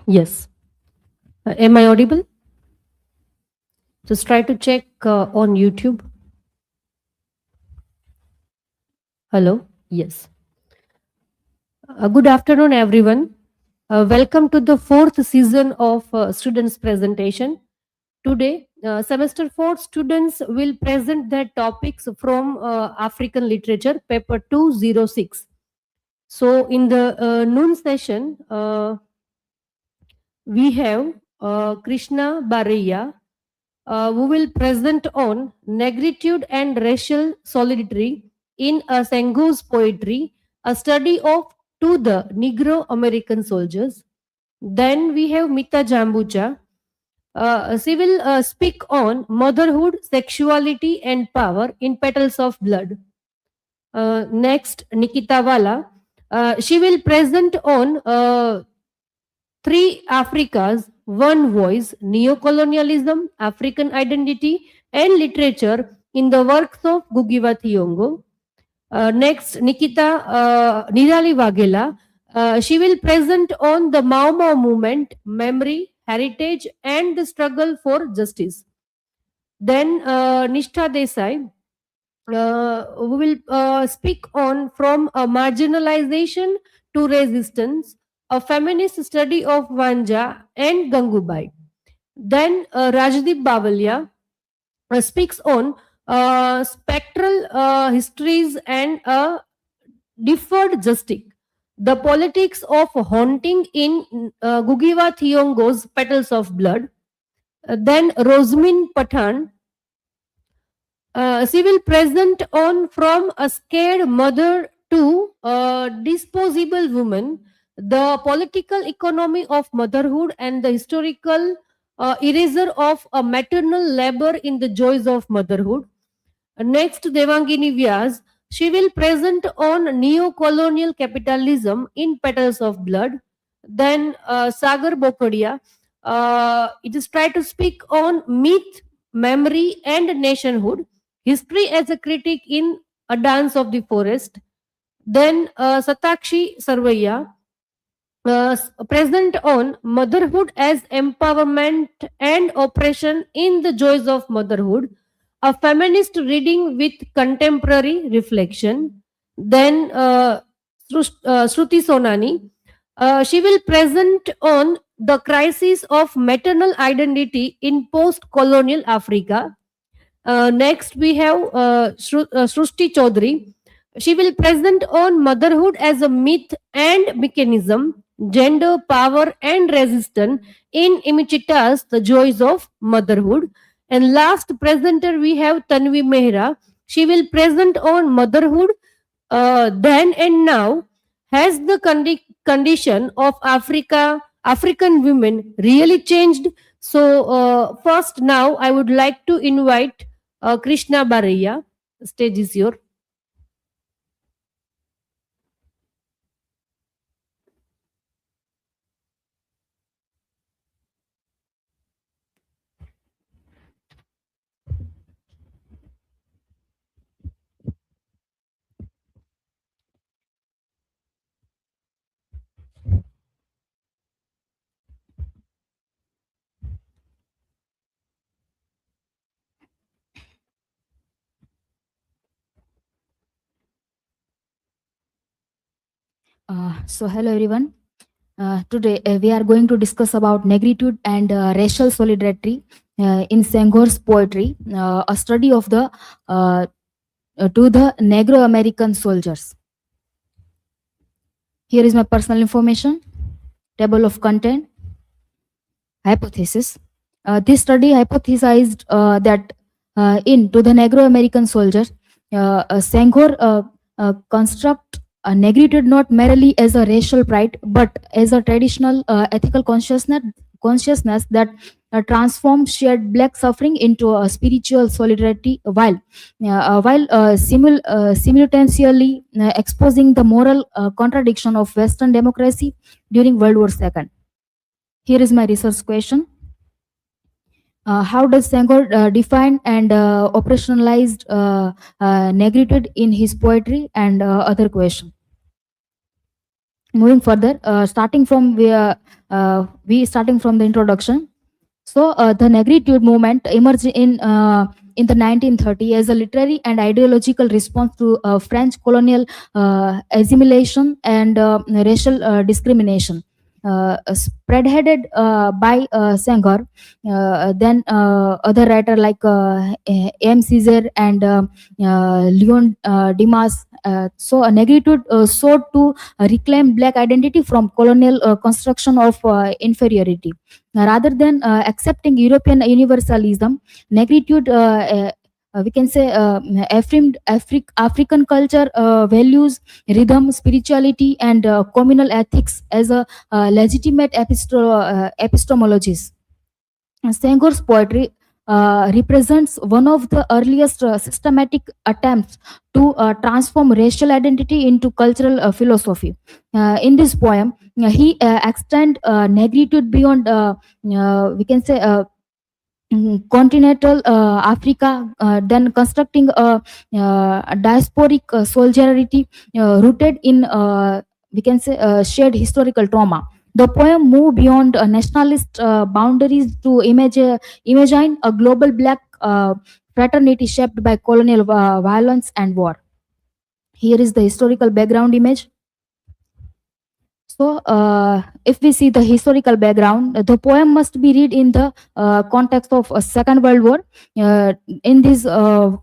Yes. Am I audible? Just try to check on YouTube. Hello? Yes. Good afternoon, everyone. Welcome to the fourth season of Students' Presentation. Today, semester 4 students will present their topics from African Literature, paper 206. So, in the noon session, we have Krishna Baraya, who will present on negritude and racial solidarity in Senghor's poetry, a study of To the Negro American Soldiers. Then we have Mita Jambuja. She will speak on motherhood, sexuality, and power in Petals of Blood. Next, Nikita Wala. She will present on Three Africas, One Voice, Neocolonialism, African Identity, and Literature in the works of Gugiwa Thiong'o. Next, Nikita Nirali Waghela. She will present on the Mau Mau movement, memory, heritage, and the struggle for justice. Then Nishtha Desai, who will speak on from marginalization to resistance, a feminist study of Vanja and Gangubai. Then Rajdeep Bavalia speaks on spectral histories and deferred justice, the politics of haunting in Gugiwa Thiong'o's Petals of Blood. Then Rosmin Pathan, she will present on from a scared mother to a disposable woman, the political economy of motherhood and the historical erasure of a maternal labor in the joys of motherhood. Next, Devangini Vyas, she will present on neo-colonial capitalism in Petals of Blood. Then Sagar Bokadia, it is try to speak on myth, memory, and nationhood, history as a critic in A Dance of the Forest. Then Satakshi Sarvaiya, present on motherhood as empowerment and oppression in the joys of motherhood, a feminist reading with contemporary reflection. Then Shruti Sonani, she will present on the crisis of maternal identity in post-colonial Africa. Next, we have Srushti Chaudhary. She will present on motherhood as a myth and mechanism, gender, power, and resistance in Imichita's The Joys of Motherhood. And last presenter, we have Tanvi Mehra. She will present on motherhood then and now. Has the condition of African women really changed? So, first, now I would like to invite Krishna Baraya. The stage is yours. Hello everyone. Today we are going to discuss about negritude and racial solidarity in Senghor's poetry, a study of the to the Negro American soldiers. Here is my personal information, table of content, hypothesis. This study hypothesized that in To the Negro American Soldiers, Senghor construct negritude not merely as a racial pride but as a traditional ethical consciousness that transforms shared black suffering into a spiritual solidarity while simultaneously exposing the moral contradiction of Western democracy during World War II. Here is my research question. How does Senghor define and operationalized negritude in his poetry, and other question? Moving further, starting from the introduction. So the negritude movement emerged in the 1930s as a literary and ideological response to French colonial assimilation and racial discrimination. Spearheaded by Senghor, then other writer like M. Caesar and Leon Dimas. So negritude sought to reclaim black identity from colonial construction of inferiority. Rather than accepting European universalism, negritude, we can say, affirmed African culture, values, rhythm, spirituality, and communal ethics as a legitimate epistemologies. Senghor's poetry represents one of the earliest systematic attempts to transform racial identity into cultural philosophy. In this poem, he extend negritude beyond, we can say, continental Africa, then constructing a diasporic solidarity rooted in, we can say, shared historical trauma. The poem moved beyond nationalist boundaries to imagine a global black fraternity shaped by colonial violence and war. Here is the historical background image. So, if we see the historical background, the poem must be read in the context of a Second World War. In this war,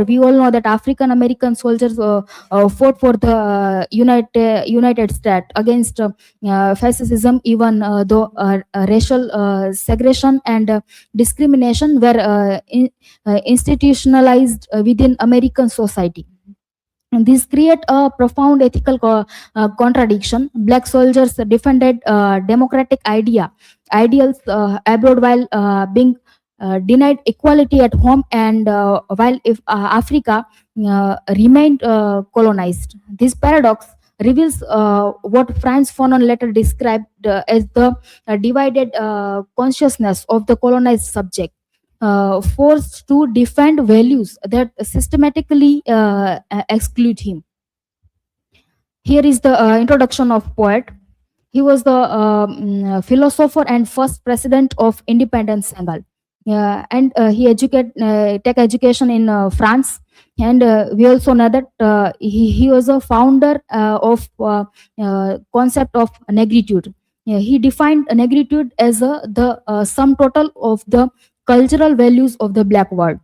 we all know that African American soldiers fought for the United States against fascism, even though racial segregation and discrimination were institutionalized within American society. And this create a profound ethical contradiction. Black soldiers defended democratic ideals abroad while being denied equality at home, and while if Africa remained colonized. This paradox reveals what Franz Fanon later described as the divided consciousness of the colonized subject, forced to defend values that systematically exclude him. Here is the introduction of poet. He was the philosopher and first president of independent Senegal. And he take education in France. And we also know that he was a founder of concept of negritude. He defined negritude as the sum total of the cultural values of the black world.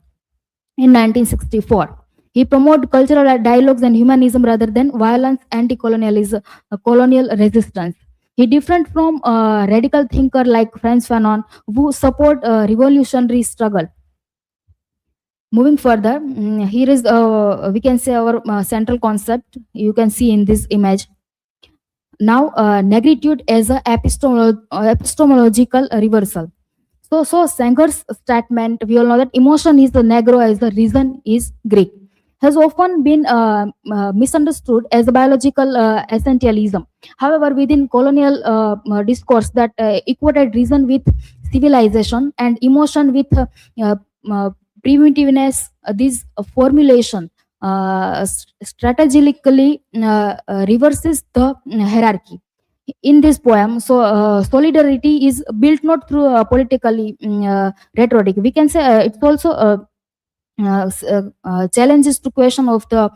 In 1964, he promoted cultural dialogues and humanism rather than violence, anti-colonialism, colonial resistance. He different from a radical thinker like Frantz Fanon, who support revolutionary struggle. Moving further, here is we can say our central concept. You can see in this image. Now, negritude as a epistemological reversal. So Senghor's statement, we all know that emotion is the negro as the reason is Greek, has often been misunderstood as a biological essentialism. However, within colonial discourse that equated reason with civilization and emotion with uh, primitiveness, this formulation strategically reverses the hierarchy in this poem. So solidarity is built not through politically rhetoric. We can say it's also challenges to question of the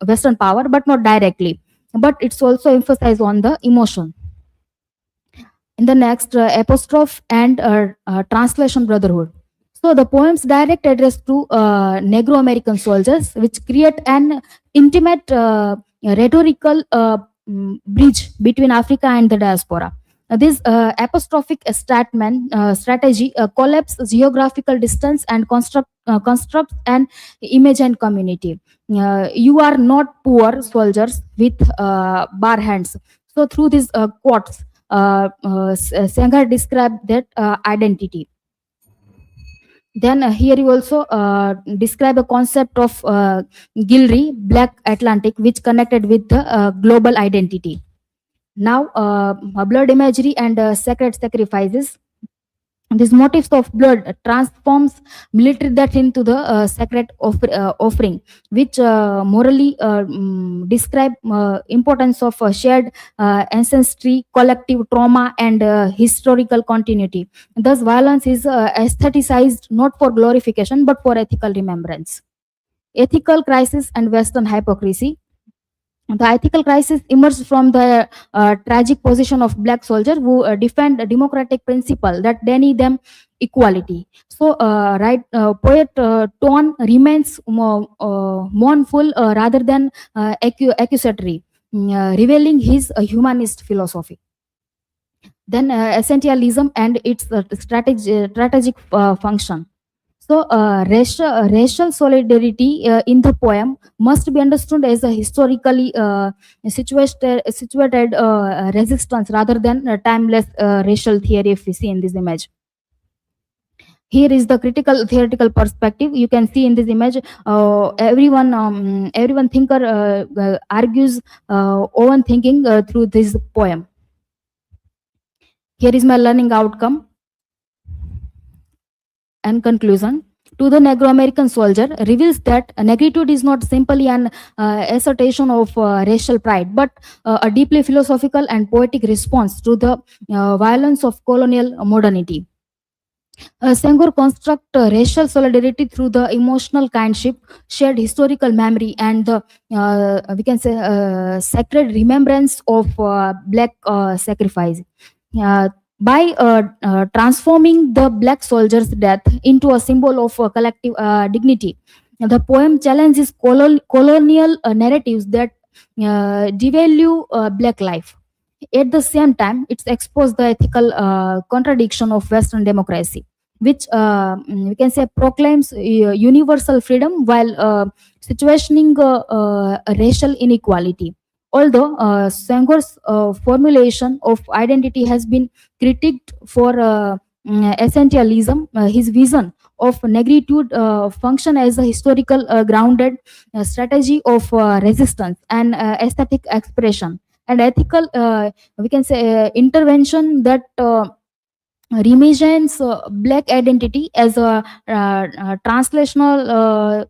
Western power, but not directly. But it's also emphasized on the emotion. In the next, apostrophe and translation brotherhood. So the poem's direct address to Negro American soldiers, which create an intimate rhetorical bridge between Africa and the diaspora. This apostrophic strategy collapses geographical distance and constructs an image and community. You are not poor soldiers with bare hands. So through these quotes, Senghor described that identity. Then here you also describe a concept of Gilry, Black Atlantic, which connected with the global identity. Now, blood imagery and sacred sacrifices. These motifs of blood transforms military death into the sacred offering, which morally describe importance of shared ancestry, collective trauma, and historical continuity. Thus, violence is aestheticized not for glorification but for ethical remembrance. Ethical crisis and Western hypocrisy. The ethical crisis emerged from the tragic position of black soldiers who defend a democratic principle that deny them equality. So, poet Tone remains mournful rather than accusatory, revealing his humanist philosophy. Then, essentialism and its strategic function. So, racial solidarity in the poem must be understood as a historically situated resistance rather than a timeless racial theory, if we see in this image. Here is the critical theoretical perspective. You can see in this image, everyone thinker argues own thinking through this poem. Here is my learning outcome and conclusion. To the Negro American soldier reveals that negritude is not simply an assertion of racial pride, but a deeply philosophical and poetic response to the violence of colonial modernity. Senghor construct racial solidarity through the emotional kinship, shared historical memory, and the we can say sacred remembrance of black sacrifice. By transforming the black soldier's death into a symbol of collective dignity, the poem challenges colonial narratives that devalue black life. At the same time, it's exposed the ethical contradiction of Western democracy, which we can say proclaims universal freedom while situationing racial inequality. Although Senghor's formulation of identity has been critiqued for essentialism, his vision of negritude function as a historical grounded strategy of resistance and aesthetic expression and ethical we can say intervention that reimagines black identity as a translational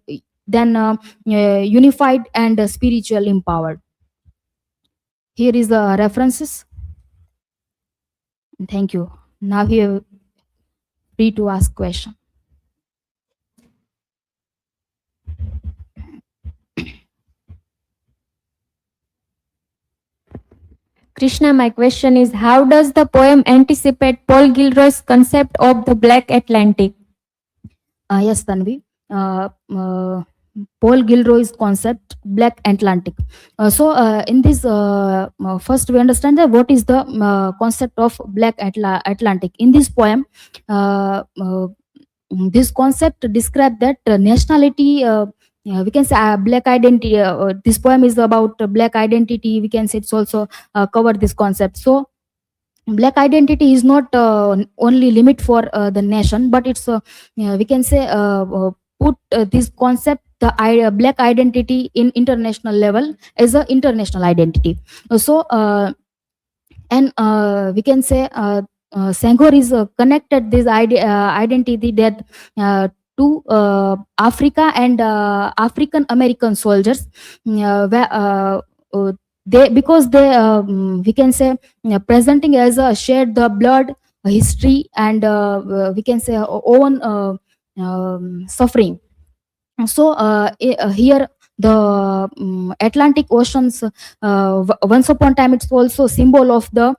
then unified and spiritual empowered. Here is the references. Thank you. Now here free to ask question. Krishna, my question is, how does the poem anticipate Paul Gilroy's concept of the Black Atlantic? Yes, Tanvi. Paul Gilroy's concept, Black Atlantic. In this, first we understand that what is the concept of Black Atlantic. In this poem, this concept describes that nationality. We can say black identity. This poem is about black identity. We can say it's also cover this concept. So, black identity is not only limit for the nation, but it's we can say put this concept the black identity in international level as a international identity. We can say Senghor is connected this identity that to Africa and African American soldiers, they because they we can say presenting as a shared the blood history and we can say own suffering. So here the Atlantic Oceans once upon time it's also symbol of the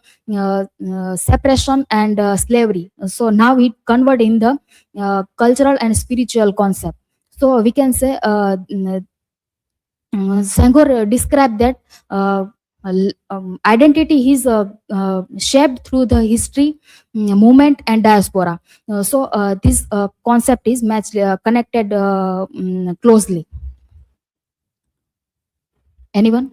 suppression and slavery. So now it convert in the cultural and spiritual concept. So we can say Senghor described that identity is shaped through the history, movement, and diaspora. This concept is matched, connected closely. Anyone?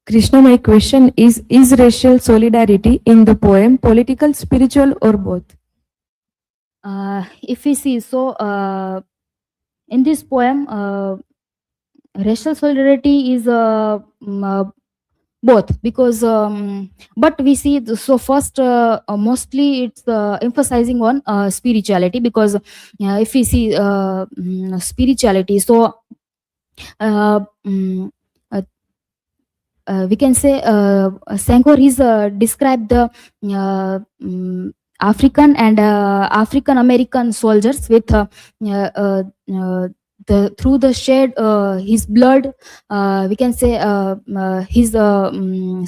Krishna, my question is racial solidarity in the poem political, spiritual, or both? If we see, so in this poem, racial solidarity is both, because but we see so first mostly it's emphasizing on spirituality, because if we see spirituality, so uh, mm, uh, we can say Senghor is described the African and African American soldiers with the through the shed his blood, we can say his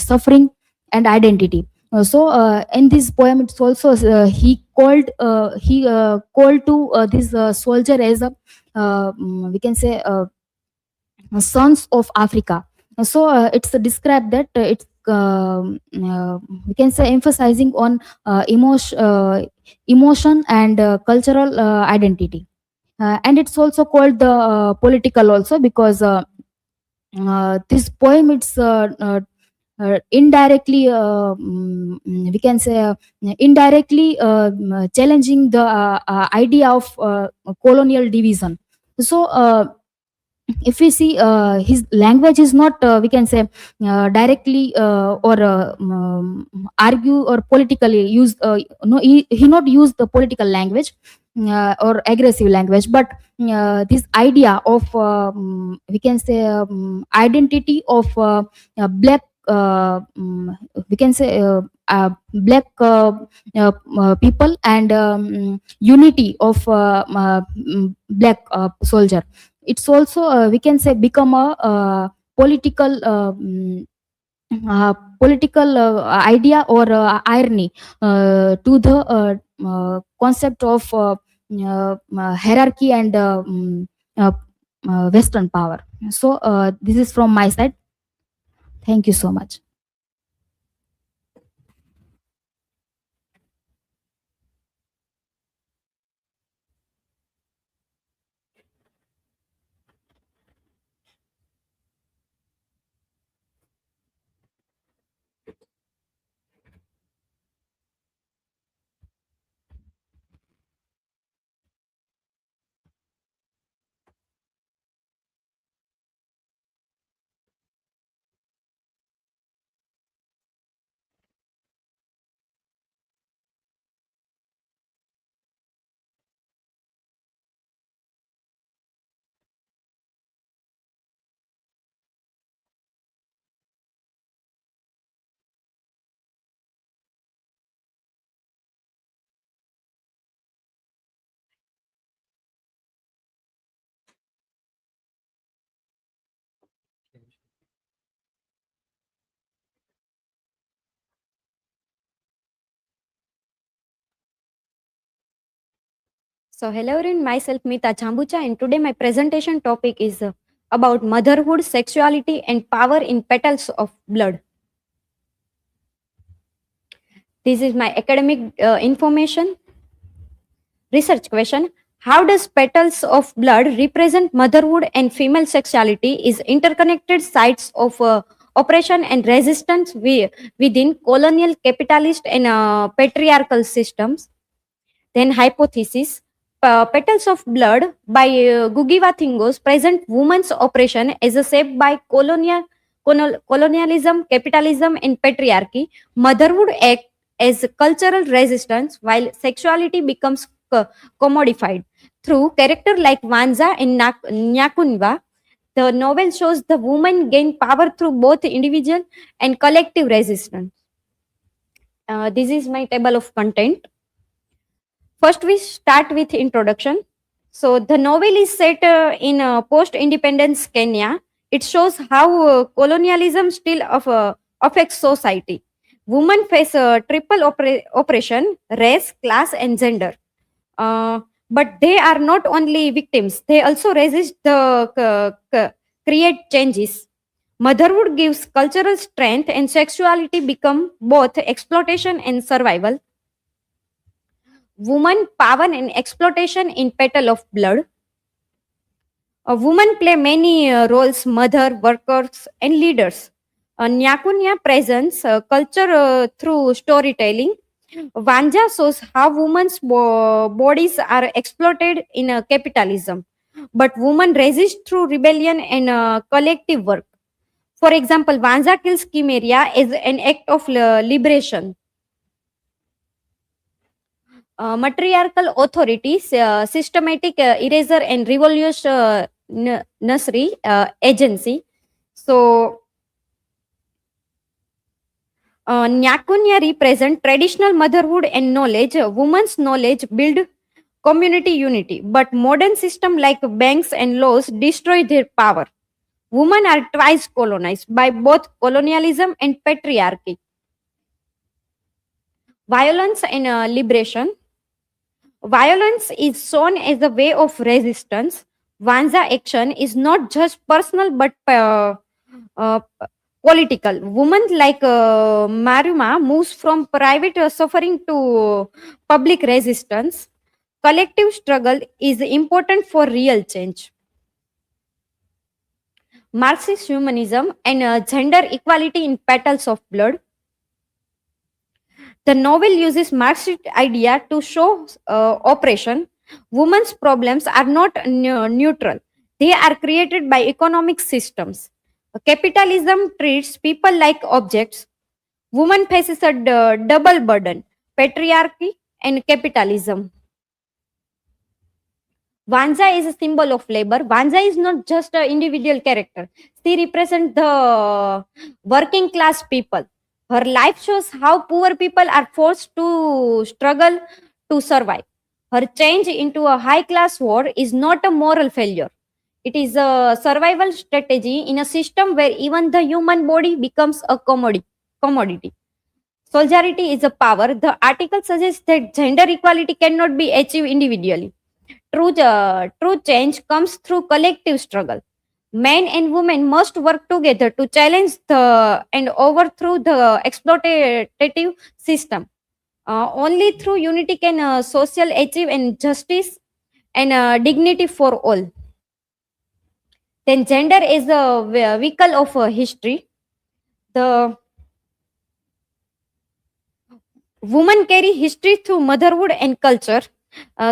suffering and identity. In this poem, it's also he called to this soldier as a we can say sons of Africa. It's described that it's we can say emphasizing on emotion and cultural identity, and it's also called the political also, because this poem it's indirectly we can say indirectly challenging the idea of colonial division. so if we see his language is not we can say directly or argue or politically used, no, he not use the political language or aggressive language, but this idea of we can say identity of black we can say black people, and unity of black soldier. It's also we can say become a political political idea or irony to the concept of hierarchy and western power. This is from my side. Thank you so much. So, hello everyone, myself Meeta Chambucha, and today my presentation topic is about motherhood, sexuality, and power in petals of blood. This is my academic information. Research question: how does petals of blood represent motherhood and female sexuality is interconnected sites of oppression and resistance within colonial, capitalist, and patriarchal systems? Then hypothesis: petals of blood by Gugiwathingos present women's oppression as a shaped by colonialism, capitalism, and patriarchy. Motherhood act as cultural resistance, while sexuality becomes commodified. Through character like Vanza and Nyakunwa, the novel shows the woman gain power through both individual and collective resistance. This is my table of content. First, we start with introduction. So, the novel is set in post-independence Kenya. It shows how colonialism still affects society. Women face triple oppression: race, class, and gender. Uh, but they are not only victims; they also resist the create changes. Motherhood gives cultural strength, and sexuality become both exploitation and survival. Woman power and exploitation in petal of blood. Women play many roles: mother, workers, and leaders. Nyakunya presents culture through storytelling. Vanja shows how women's bodies are exploited in capitalism. but women resist through rebellion and collective work. For example, Vanza kills Chimeria is an act of liberation. Matriarchal authorities, systematic eraser and revolutionary agency. So, Nyakunya represent traditional motherhood and knowledge. Women's knowledge build community unity, but modern system like banks and laws destroy their power. Women are twice colonized by both colonialism and patriarchy. Violence and liberation. Violence is shown as a way of resistance. Vanza action is not just personal but uh, political. Women like Maruma moves from private suffering to public resistance. Collective struggle is important for real change. Marxist humanism and gender equality in Petals of Blood. The novel uses Marxist idea to show oppression. Women's problems are not neutral. They are created by economic systems. Capitalism treats people like objects. Woman faces a double burden, patriarchy and capitalism. Vanza is a symbol of labor. Vanza is not just an individual character. She represents the working class people. Her life shows how poor people are forced to struggle to survive. Her change into a high class war is not a moral failure. It is a survival strategy in a system where even the human body becomes a commodity. Solidarity is a power. The article suggests that gender equality cannot be achieved individually. True change comes through collective struggle. Men and women must work together to challenge and overthrow the exploitative system. Only through unity can social achieve and justice and dignity for all. Then gender is a vehicle of history. The women carry history through motherhood and culture.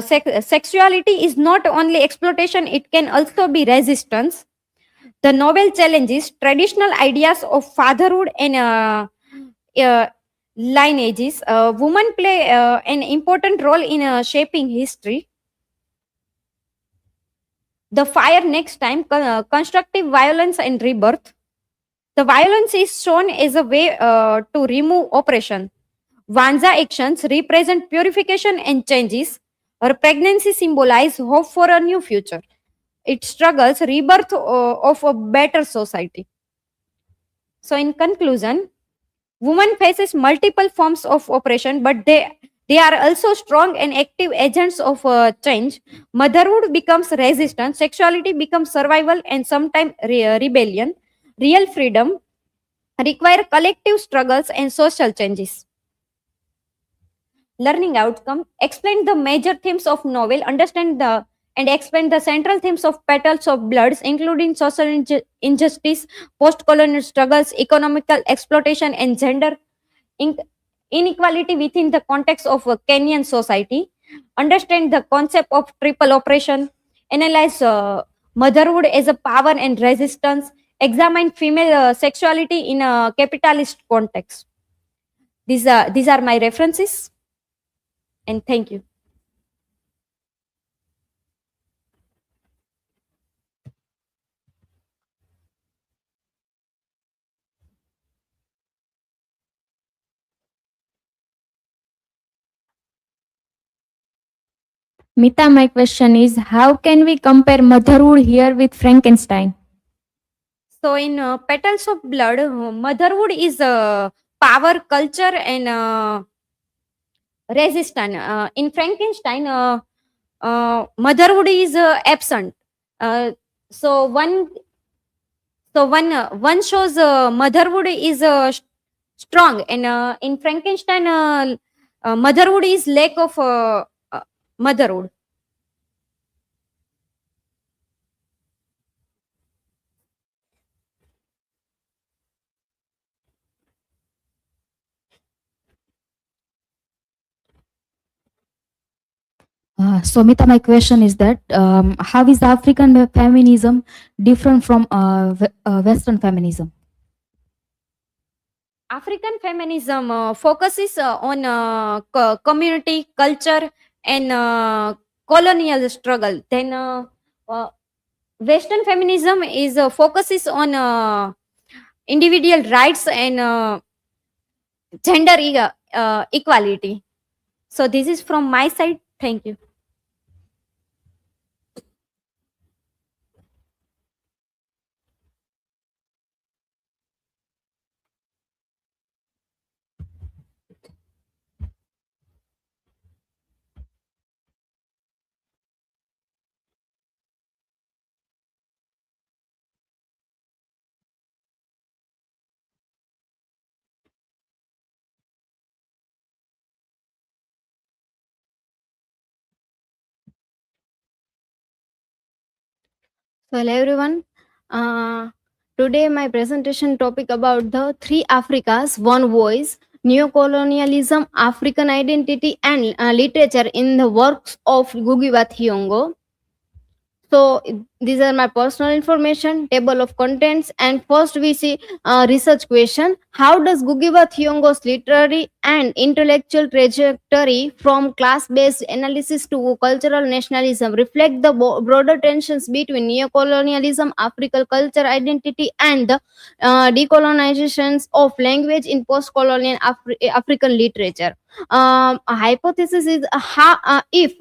Sexuality is not only exploitation, it can also be resistance. The novel challenges traditional ideas of fatherhood and uh, lineages. Women play an important role in shaping history. The fire next time, constructive violence and rebirth. The violence is shown as a way to remove oppression. Vanza actions represent purification and changes. Her pregnancy symbolizes hope for a new future. It struggles rebirth of a better society. So, in conclusion, women faces multiple forms of oppression, but they are also strong and active agents of change. Motherhood becomes resistance, sexuality becomes survival, and sometimes rebellion. Real freedom require collective struggles and social changes. Learning outcome: explain the major themes of novel, understand the and explain the central themes of Petals of Bloods, including social injustice, post-colonial struggles, economical exploitation, and gender in- inequality within the context of a Kenyan society. Understand the concept of triple oppression. Analyze motherhood as a power and resistance. Examine female sexuality in a capitalist context. These are my references, and thank you. Mita, my question is how can we compare motherhood here with Frankenstein? So, in Petals of Blood, motherhood is power, culture, and resistance. In Frankenstein, motherhood is absent. Uh, so one shows motherhood is strong, and in Frankenstein, motherhood is lack of motherhood. Mita, my question is that how is African feminism different from Western feminism? African feminism focuses on community, culture, and colonial struggle. Then Western feminism is focuses on individual rights and gender equality. So this is from my side. Thank you. So hello everyone. Today my presentation topic about the three Africas, one voice, neocolonialism, African identity and literature in the works of Ngugi wa Thiong'o. So these are my personal information, table of contents, and first we see research question. How does Ngugi wa Thiong'o's literary and intellectual trajectory from class-based analysis to cultural nationalism reflect the broader tensions between neocolonialism, African culture identity, and the decolonizations of language in post-colonial African literature? A hypothesis is if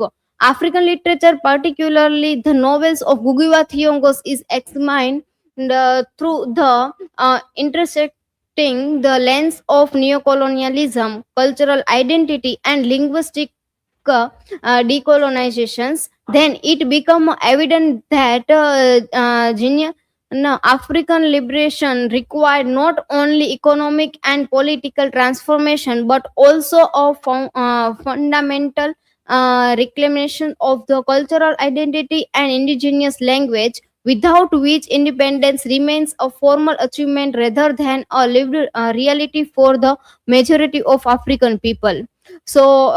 African literature, particularly the novels of Ngugi wa Thiong'o, is examined through the intersecting the lens of neocolonialism, cultural identity, and linguistic decolonizations. Then it becomes evident that African liberation required not only economic and political transformation but also a fundamental reclamation of the cultural identity and indigenous language, without which independence remains a formal achievement rather than a lived reality for the majority of African people. So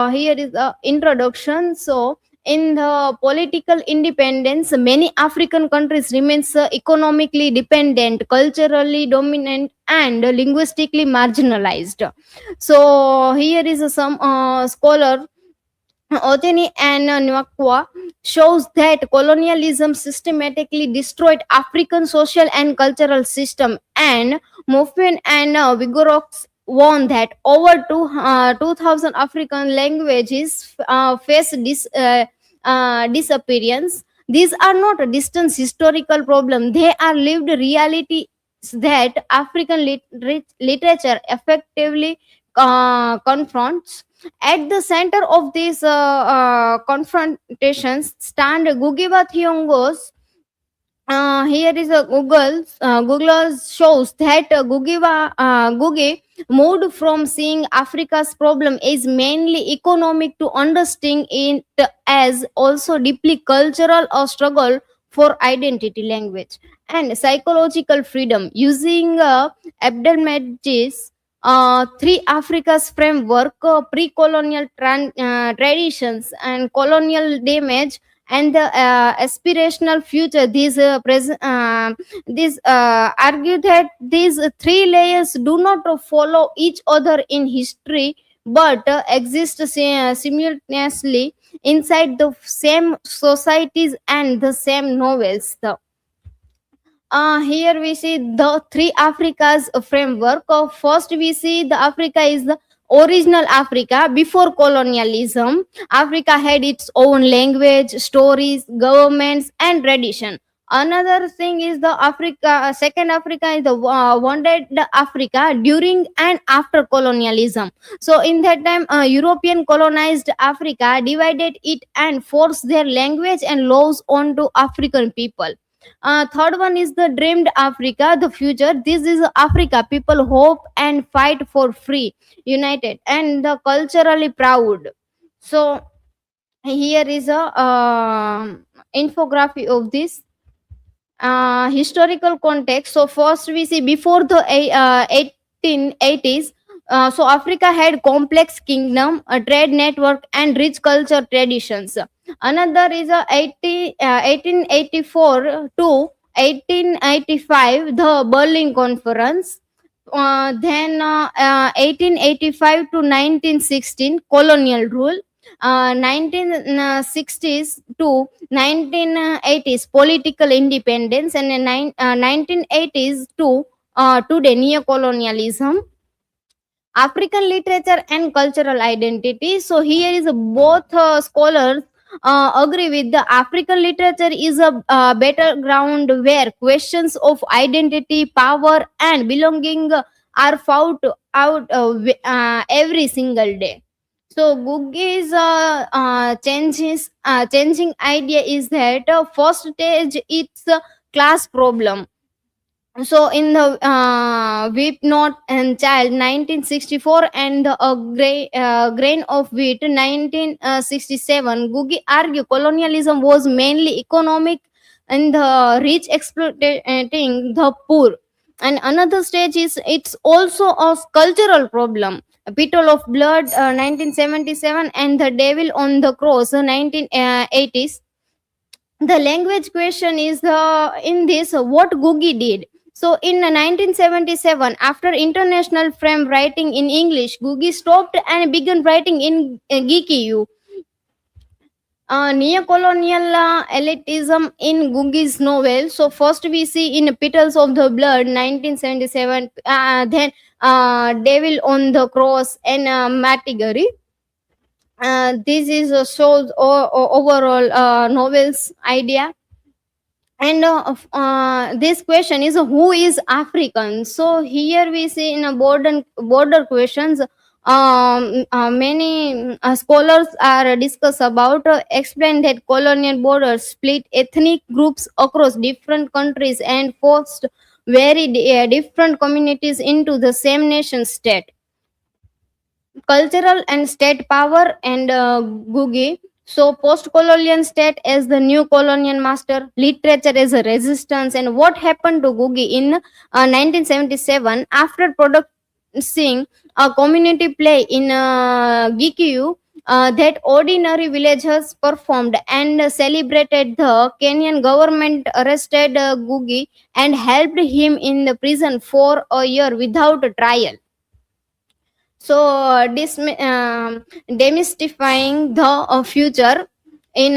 here is the introduction. So in the political independence, many African countries remains economically dependent, culturally dominant, and linguistically marginalized. So here is some scholar Oteni and Nwakwa shows that colonialism systematically destroyed African social and cultural system, and Mofin and Vigorox warned that over 2,000 African languages face disappearance. These are not a distant historical problem; they are lived realities that African literature effectively confronts. At the center of these confrontations stand Ngugi wa Thiong'o's. Here is a Google shows that Ngugi moved from seeing Africa's problem is mainly economic to understanding it as also deeply cultural or struggle for identity, language, and psychological freedom. Using Abdelmadjid's Three Africa's framework, pre-colonial traditions and colonial damage and the aspirational future. These argue that these three layers do not follow each other in history but exist simultaneously inside the same societies and the same novels. Here we see the three Africas framework. First, we see the Africa is the original Africa before colonialism. Africa had its own language, stories, governments, and tradition. Another thing is the Africa. Second Africa is the wanted Africa during and after colonialism. So in that time, European colonized Africa, divided it, and forced their language and laws onto African people. Third one is the dreamed Africa, the future. This is Africa. People hope and fight for free, united, and the culturally proud. So here is a infographic of this historical context. So first we see before the 1880s, So Africa had complex kingdom, a trade network, and rich culture traditions. Another is 1884 to 1885, the Berlin Conference. Then 1885 to 1916, colonial rule. 1960s to 1980s, political independence, and 1980s to today, neocolonialism. African literature and cultural identity. So here is both scholars agree with the African literature is a better ground where questions of identity, power, and belonging are found out every single day. So Gugi's changing idea is that first stage it's a class problem. So in the wheat not and child 1964 and the grain of wheat 1967, Gugi argue colonialism was mainly economic and the rich exploiting the poor. And another stage is it's also a cultural problem. Petal of Blood 1977 and The Devil on the Cross 1980s. The language question is in this what Gugi did. So in 1977, after international frame writing in English, Gugi stopped and began writing in Gikiyu. Neocolonial elitism in Gugi's novel. So first we see in Petals of the Blood 1977, then Devil on the Cross and Matigari. This is shows overall novels idea. And this question is who is African. So here we see in a border questions, many scholars are discuss about explain that colonial borders split ethnic groups across different countries and forced very different communities into the same nation state. Cultural and state power and Gugi. So post-colonial state as the new colonial master, literature as a resistance, and what happened to Gugi in 1977 after producing a community play in Gikiyu that ordinary villagers performed and celebrated. The Kenyan government arrested Gugi and helped him in the prison for a year without a trial. So demystifying the future in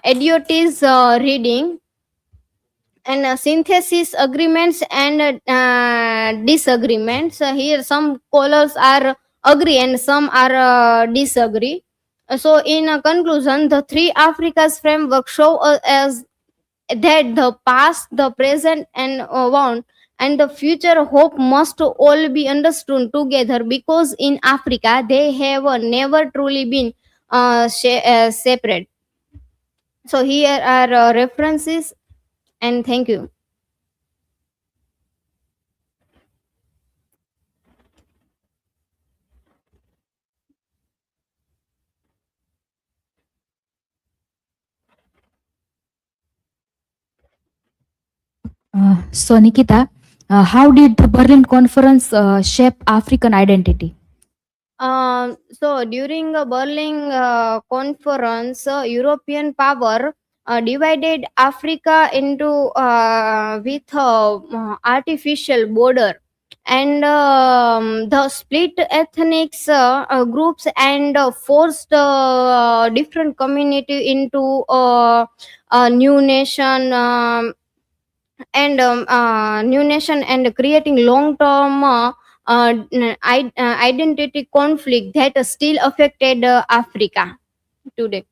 idiotis reading and synthesis agreements and disagreements. Here some scholars are agree and some are disagree. So in conclusion, the three Africas framework show as that the past, the present, and want and the future hope must all be understood together, because in Africa they have never truly been separate. So here are references, and thank you. So, Nikita, how did the Berlin Conference shape African identity? So during the Berlin conference, European power divided Africa into with artificial border, and the split ethnics groups and forced different community into a new nation. New nation and creating long term identity conflict that still affected Africa today.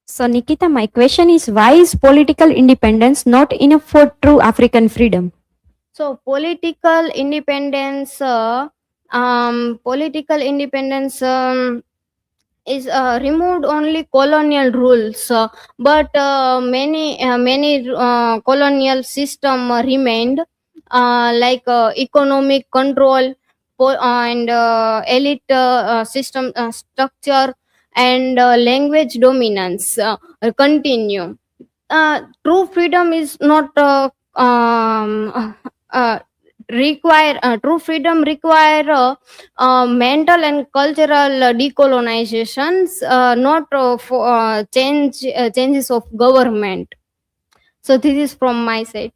So, Nikita, my question is why is political independence not enough for true African freedom? So political independence is removed only colonial rules, but many colonial system remained, like economic control, elite system structure and language dominance continue. True freedom is not true freedom require mental and cultural decolonizations, not for changes of government. So this is from my side.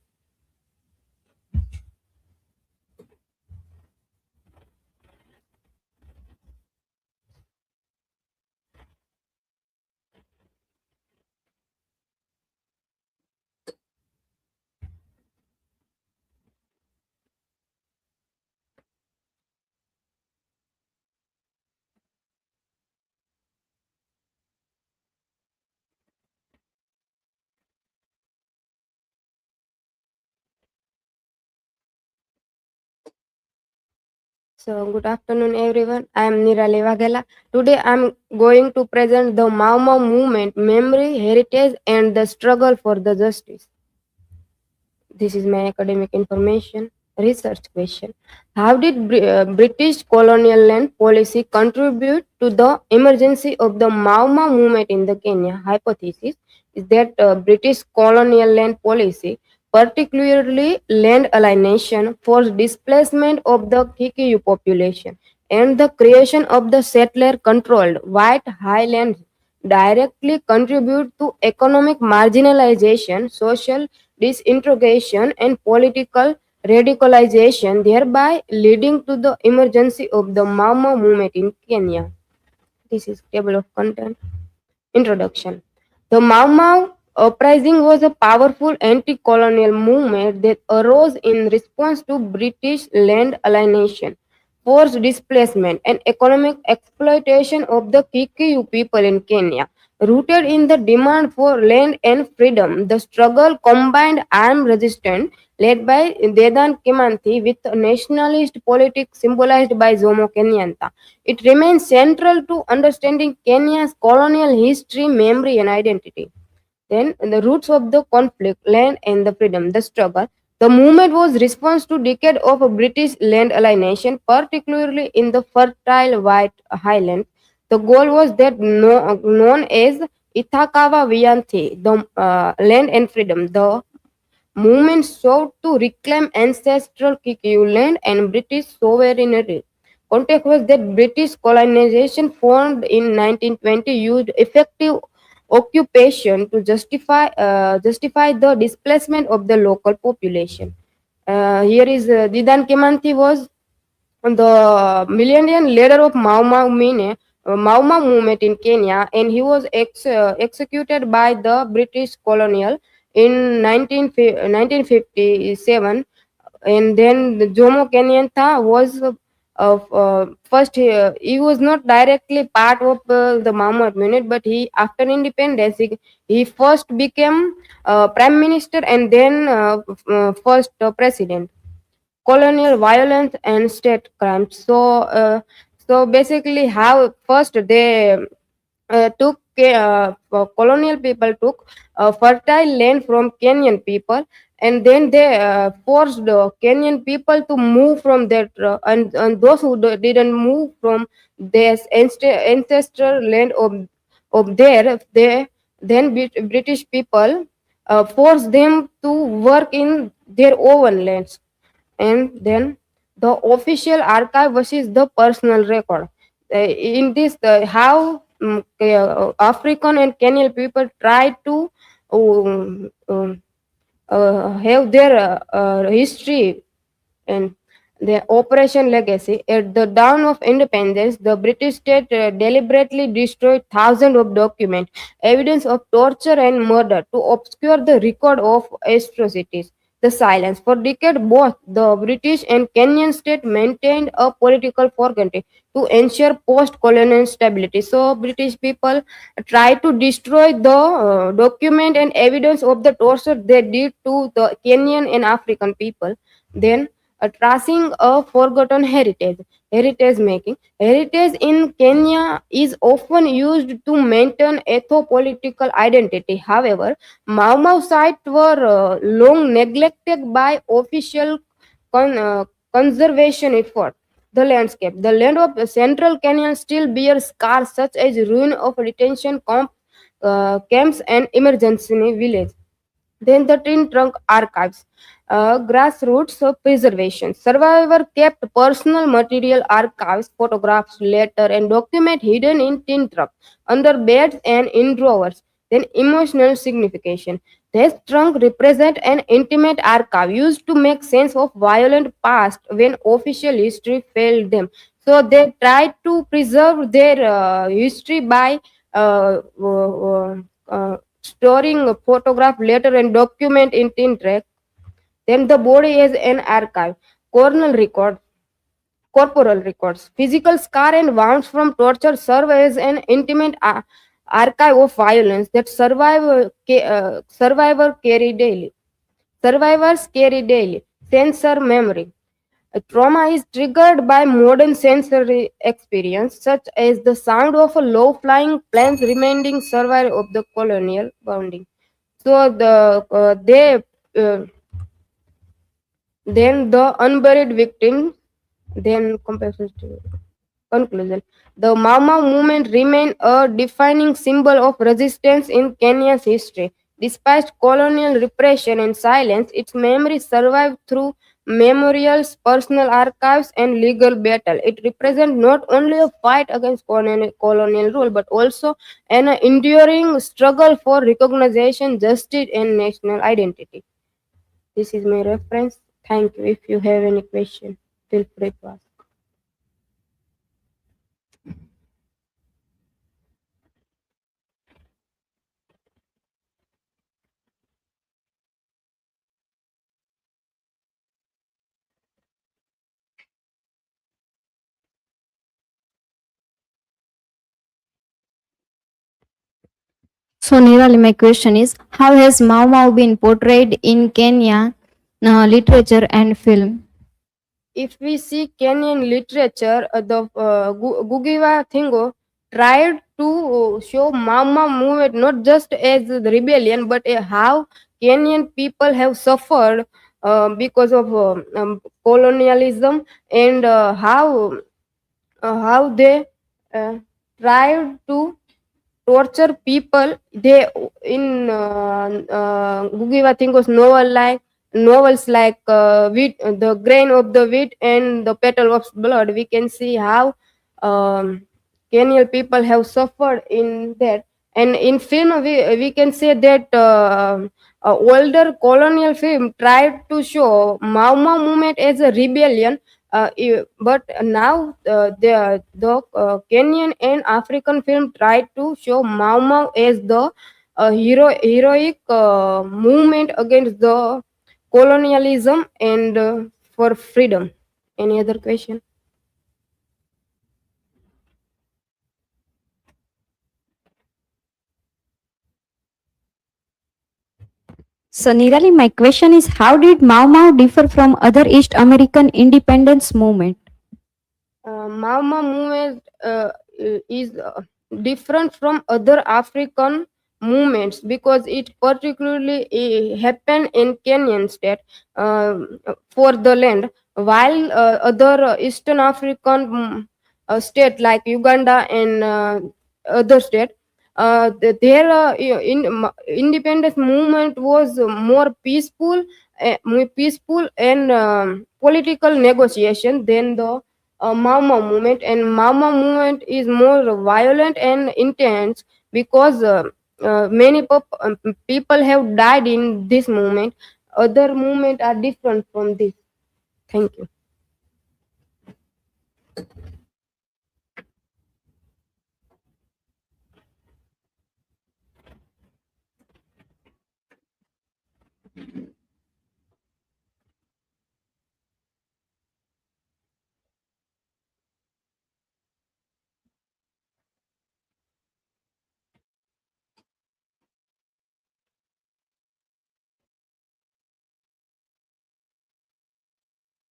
So, good afternoon, everyone. I am Nirali Vagela. Today, I am going to present the Mau Mau movement, memory, heritage, and the struggle for the justice. This is my academic information. Research question: how did British colonial land policy contribute to the emergency of the Mau Mau movement in the Kenya? Hypothesis is that British colonial land policy, particularly land alienation, forced displacement of the Kikuyu population and the creation of the settler-controlled white highlands directly contribute to economic marginalization, social disintegration, and political radicalization, thereby leading to the emergency of the Mau Mau movement in Kenya. This is table of content. Introduction. The Mau Mau uprising was a powerful anti-colonial movement that arose in response to British land alienation, forced displacement, and economic exploitation of the Kikuyu people in Kenya. Rooted in the demand for land and freedom, the struggle combined armed resistance led by Dedan Kimanthi with nationalist politics symbolized by Jomo Kenyatta. It remains central to understanding Kenya's colonial history, memory, and identity. Then, the roots of the conflict, land and the freedom, the struggle. The movement was response to decade of British land alienation, particularly in the fertile White Highlands. The goal was that known as Ithakawa Viyanthi, the land and freedom. The movement sought to reclaim ancestral Kikuyu land and British sovereignty. Context was that British colonization formed in 1920 used effective occupation to justify the displacement of the local population. Here is Didan Kemanthi was the millennium leader of Mau Mau movement in Kenya, and he was executed by the British colonial in 1957. And then the Jomo Kenyatta was first. He was not directly part of the Mau Mau movement, but he after independence he first became prime minister and then first president. Colonial violence and state crimes. So basically, how first they colonial people took fertile land from Kenyan people, and then they forced the Kenyan people to move from that, and those who didn't move from their ancestral land of there, they then British people forced them to work in their own lands. And then the official archive versus the personal record. In this, how African and Kenyan people try to have their history and the Operation Legacy. At the dawn of independence, the British state deliberately destroyed thousands of documents, evidence of torture and murder to obscure the record of atrocities. The silence. For decades, both the British and Kenyan state maintained a political forgetting to ensure post-colonial stability. So, British people try to destroy the document and evidence of the torture they did to the Kenyan and African people. Then tracing a forgotten heritage making. Heritage in Kenya is often used to maintain ethno-political identity. However, Mau Mau sites were long neglected by official conservation efforts. The landscape. The land of the Central Canyon still bears scars such as ruin of detention camps and emergency village. Then the tin trunk archives, grassroots preservation. Survivor kept personal material archives, photographs, letter, and document hidden in tin trunk, under beds and in drawers. Then emotional signification. This trunk represent an intimate archive used to make sense of violent past when official history failed them. So they tried to preserve their history by storing a photograph, letter, and document in tin track. Then the body is an archive, corporal record, corporal records, physical scar and wounds from torture serve as an intimate archive of violence that survivor carry daily. Survivors carry daily. Sensor memory. A trauma is triggered by modern sensory experience, such as the sound of a low-flying plane reminding survivor of the colonial bounding. So then the unburied victim, then compensatory. Conclusion. The Mau Mau movement remained a defining symbol of resistance in Kenya's history. Despite colonial repression and silence, its memory survived through memorials, personal archives, and legal battle. It represents not only a fight against colonial rule, but also an enduring struggle for recognition, justice, and national identity. This is my reference. Thank you. If you have any question, feel free to ask. So, Nirali, my question is, how has Mau Mau been portrayed in Kenya literature and film? If we see Kenyan literature, the Gugiwa Thingo tried to show Mama movement not just as the rebellion, but how Kenyan people have suffered because of colonialism, and how they tried to torture people. They in Gugiwa Thingo's novels like wheat, the grain of the wheat and the petal of blood, we can see how Kenyan people have suffered in that. And in film, we can say that older colonial film tried to show Mau Mau movement as a rebellion, but now the Kenyan and African film tried to show Mau Mau as the heroic movement against the colonialism and for freedom. Any other question? So, Nirali, my question is, how did Mau Mau differ from other East American independence movement? Mau Mau movement is different from other African movements because it particularly happened in Kenyan state for the land, while other Eastern African state like Uganda and other state, their independence movement was more peaceful and political negotiation than the Mau Mau movement. And Mau Mau movement is more violent and intense because many people have died in this movement. Other movement are different from this. Thank you.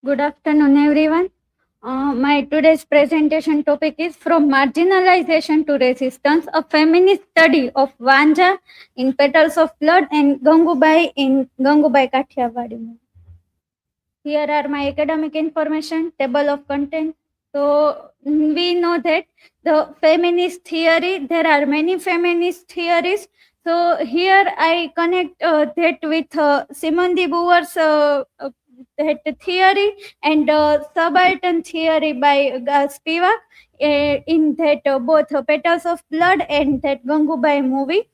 Good afternoon, everyone. My today's presentation topic is From Marginalization to Resistance, a feminist study of Vanja in Petals of Blood and Gangubai in Gangubai Kathiawadi. Here are my academic information, table of content, So we know that the feminist theory, there are many feminist theories. So here I connect that with Simone de Beauvoir's that theory and subaltern theory by Spivak in that both Petals of Blood and that Gangubai movie.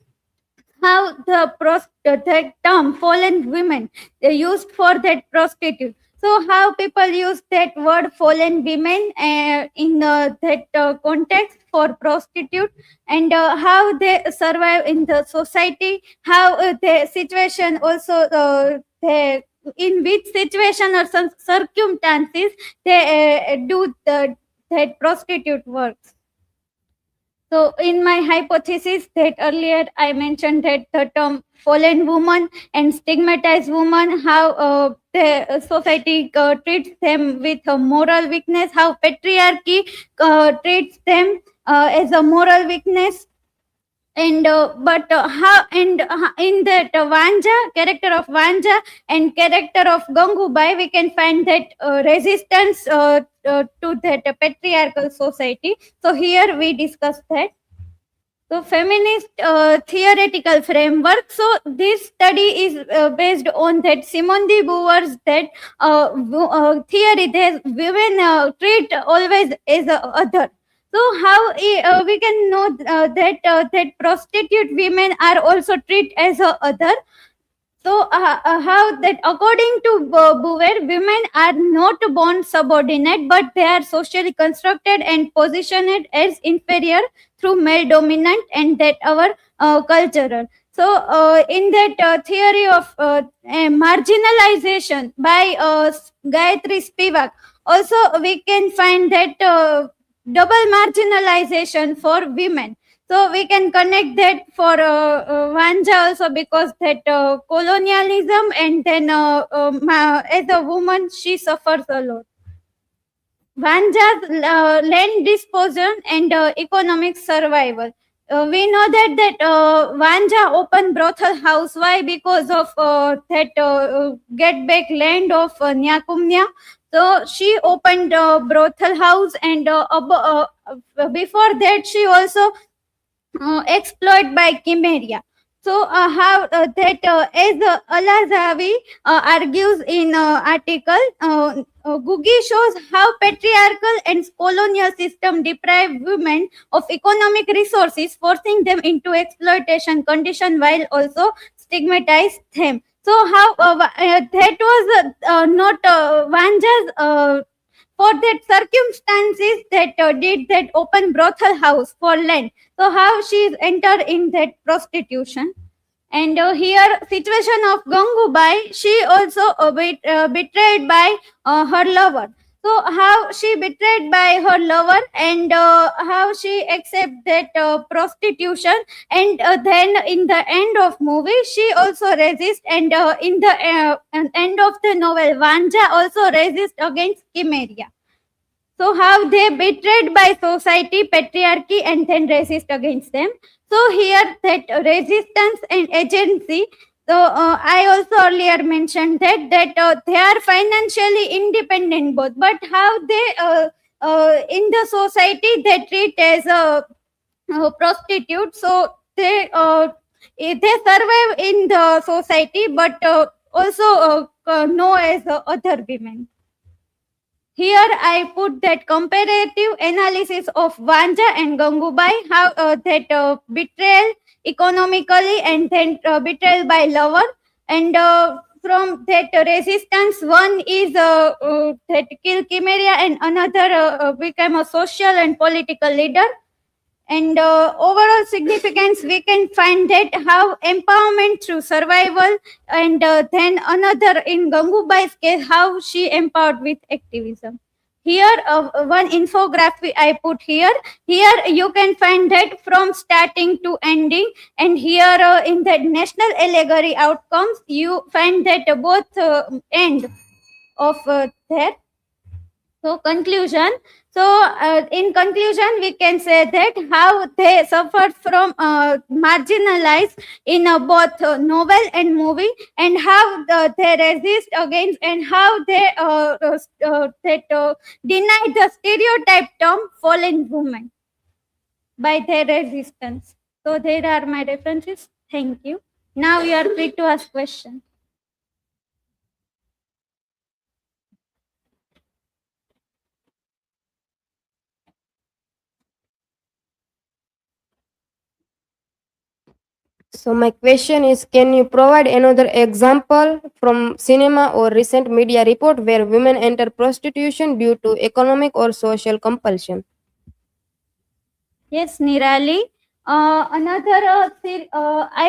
How the term fallen women they used for that prostitute. So how people use that word fallen women in that context for prostitute, and how they survive in the society, how the situation also they, in which situation or some circumstances they do that prostitute works. So, in my hypothesis that earlier I mentioned that the term fallen woman and stigmatized woman, how the society treats them with a moral weakness, how patriarchy treats them as a moral weakness, and but how and in that Vanja character of Vanja and character of Gangubai, we can find that resistance to that patriarchal society. So here we discuss that. So, feminist theoretical framework. So, this study is based on that Simone de Beauvoir's that theory that women treat always as a other. So, how we can know that prostitute women are also treated as a other. So, how that according to Beauvoir, women are not born subordinate, but they are socially constructed and positioned as inferior through male dominant and that our cultural. So, in that theory of marginalization by Gayatri Spivak, also we can find that double marginalization for women. So we can connect that for Vanja also, because that colonialism and then as a woman she suffers a lot. Vanja's land disposal and economic survival. We know that Vanja opened brothel house. Why? Because of that get back land of Nyakumnya. So she opened brothel house, and before that she also exploited by Chimeria. So, how that as Al-Azawi argues in article, Gugi shows how patriarchal and colonial system deprive women of economic resources, forcing them into exploitation condition while also stigmatize them. So, how that was not Vanja's for that circumstances that did that open brothel house for land. So how she is entered in that prostitution. And here situation of Gangubai, she also betrayed by her lover. So how she betrayed by her lover, and how she accept that prostitution, and then in the end of movie she also resist, and in the end of the novel Vanja also resist against Chimeria. So how they betrayed by society, patriarchy, and then resist against them. So here that resistance and agency. So I also earlier mentioned that they are financially independent both, but how they in the society they treat as a prostitute. So they survive in the society, but also know as other women. Here I put that comparative analysis of Vanja and Gangubai, how that betrayal economically and then betrayal by lover, and from that resistance, one is that kill Chimeria, and another became a social and political leader. And overall significance, we can find that how empowerment through survival, and then another in Gangubai's case, how she empowered with activism. Here, one infographic I put here. Here you can find that from starting to ending, and here in the national allegory outcomes, you find that both end of there. So conclusion. So in conclusion, we can say that how they suffered from marginalized in both novel and movie, and how they resist against, and how they deny the stereotype term fallen woman by their resistance. So there are my references. Thank you. Now you are free to ask questions. So my question is, can you provide another example from cinema or recent media report where women enter prostitution due to economic or social compulsion? Yes, Nirali. I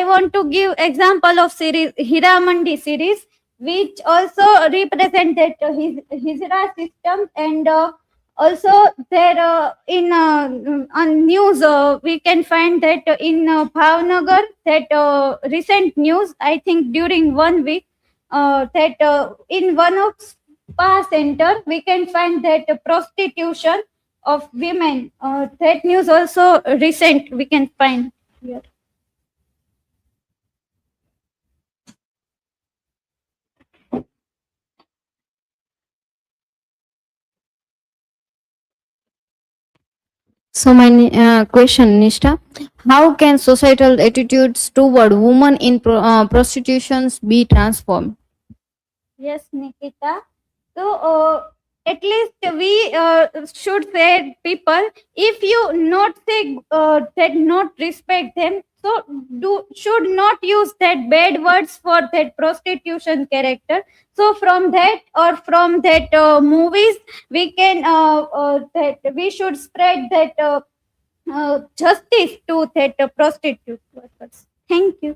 want to give example of series Hiramandi series, which also represented Hijra system, and also there on news we can find that in Bhavnagar, that recent news, I think during 1 week, that in one of spa center we can find that prostitution of women. That news also recent we can find here. So my question, Nishta, how can societal attitudes toward women in prostitutions be transformed? Yes, Nikita. So at least we should say people, if you not say that not respect them, so do should not use that bad words for that prostitution character. So from that, or from that movies, we can that we should spread that justice to that prostitute workers. Thank you.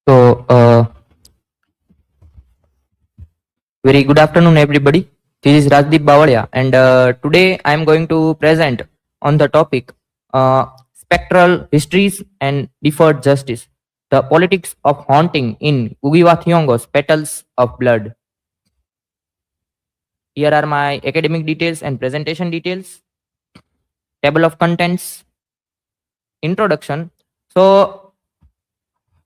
So, very good afternoon, everybody. This is Rajdeep Bavalia, and today I am going to present on the topic spectral histories and deferred justice, the politics of haunting in Ugiwa Thiong's Petals of Blood. Here are my academic details and presentation details, table of contents, introduction. So,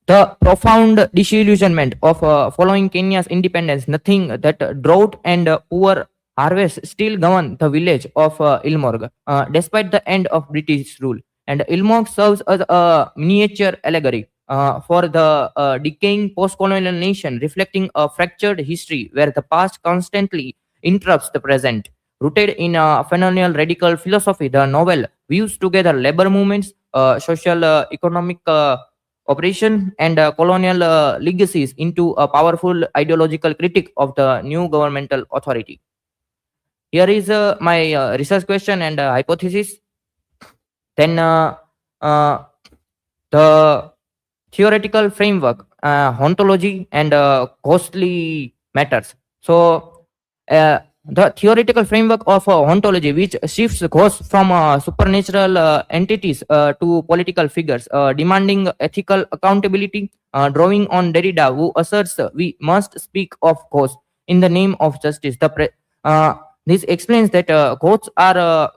the profound disillusionment of following Kenya's independence, nothing that drought and poor harvest still govern the village of Ilmorg, despite the end of British rule. And Ilmorg serves as a miniature allegory for the decaying post-colonial nation, reflecting a fractured history where the past constantly interrupts the present. Rooted in a phenomenal radical philosophy, the novel views together labor movements, social, economic operation, and colonial legacies into a powerful ideological critique of the new governmental authority. Here is my research question and hypothesis. Then the theoretical framework, ontology, and costly matters. So, the theoretical framework of ontology, which shifts ghosts from supernatural entities to political figures, demanding ethical accountability, drawing on Derrida, who asserts we must speak of ghosts in the name of justice. This explains that ghosts are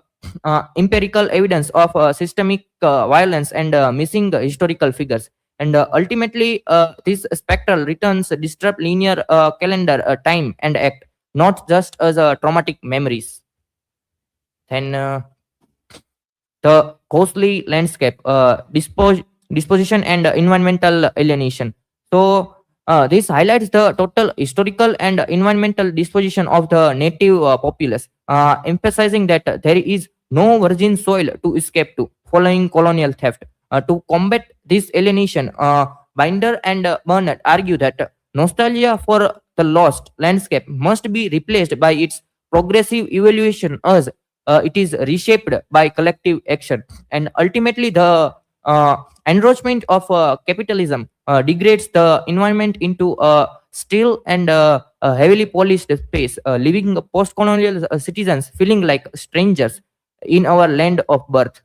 empirical evidence of systemic violence and missing historical figures. And ultimately, this spectral returns disrupt linear calendar, time, and act, not just as traumatic memories. Then the costly landscape, disposition, and environmental alienation. So this highlights the total historical and environmental disposition of the native populace, emphasizing that there is no virgin soil to escape to following colonial theft. To combat this alienation, Binder and Burnett argue that nostalgia for the lost landscape must be replaced by its progressive evaluation as it is reshaped by collective action. And ultimately, the enroachment of capitalism degrades the environment into a still and a heavily policed space, leaving post-colonial citizens feeling like strangers in our land of birth.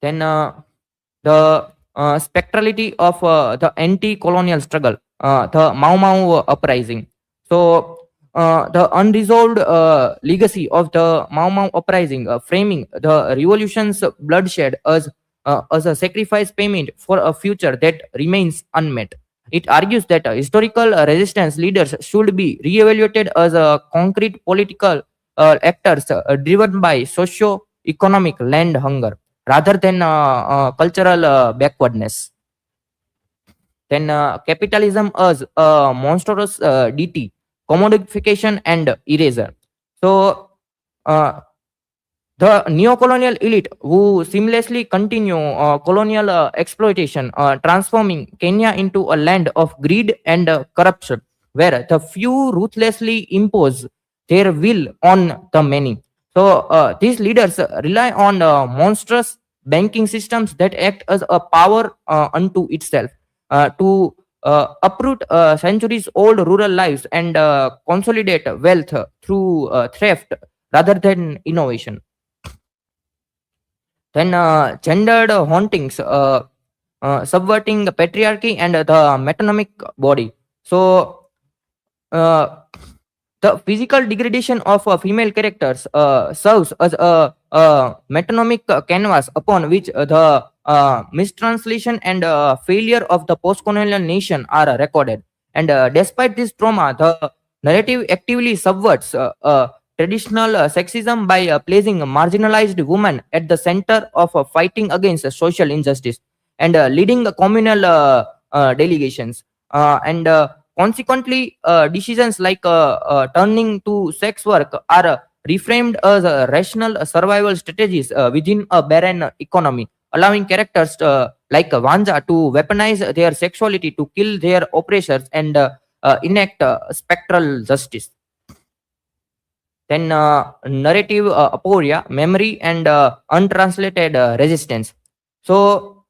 Then the spectrality of the anti-colonial struggle, the Mau Mau uprising. So the unresolved legacy of the Mau Mau uprising, framing the revolution's bloodshed as a sacrifice payment for a future that remains unmet. It argues that historical resistance leaders should be re-evaluated as concrete political actors driven by socio-economic land hunger rather than cultural backwardness. Then capitalism as a monstrous deity, commodification, and eraser. So the neo-colonial elite who seamlessly continue colonial exploitation, transforming Kenya into a land of greed and corruption, where the few ruthlessly impose their will on the many. So these leaders rely on monstrous banking systems that act as a power unto itself to uproot centuries-old rural lives and consolidate wealth through theft rather than innovation. Then gendered hauntings, subverting the patriarchy and the metonymic body. So the physical degradation of female characters serves as a metonymic canvas upon which the mistranslation and failure of the post-colonial nation are recorded. And despite this trauma, the narrative actively subverts traditional sexism by placing marginalized women at the center of fighting against social injustice and leading communal delegations. And consequently, decisions like turning to sex work are reframed as rational survival strategies within a barren economy, allowing characters like Vanja to weaponize their sexuality to kill their oppressors and enact spectral justice. Then narrative aporia, memory, and untranslated resistance. So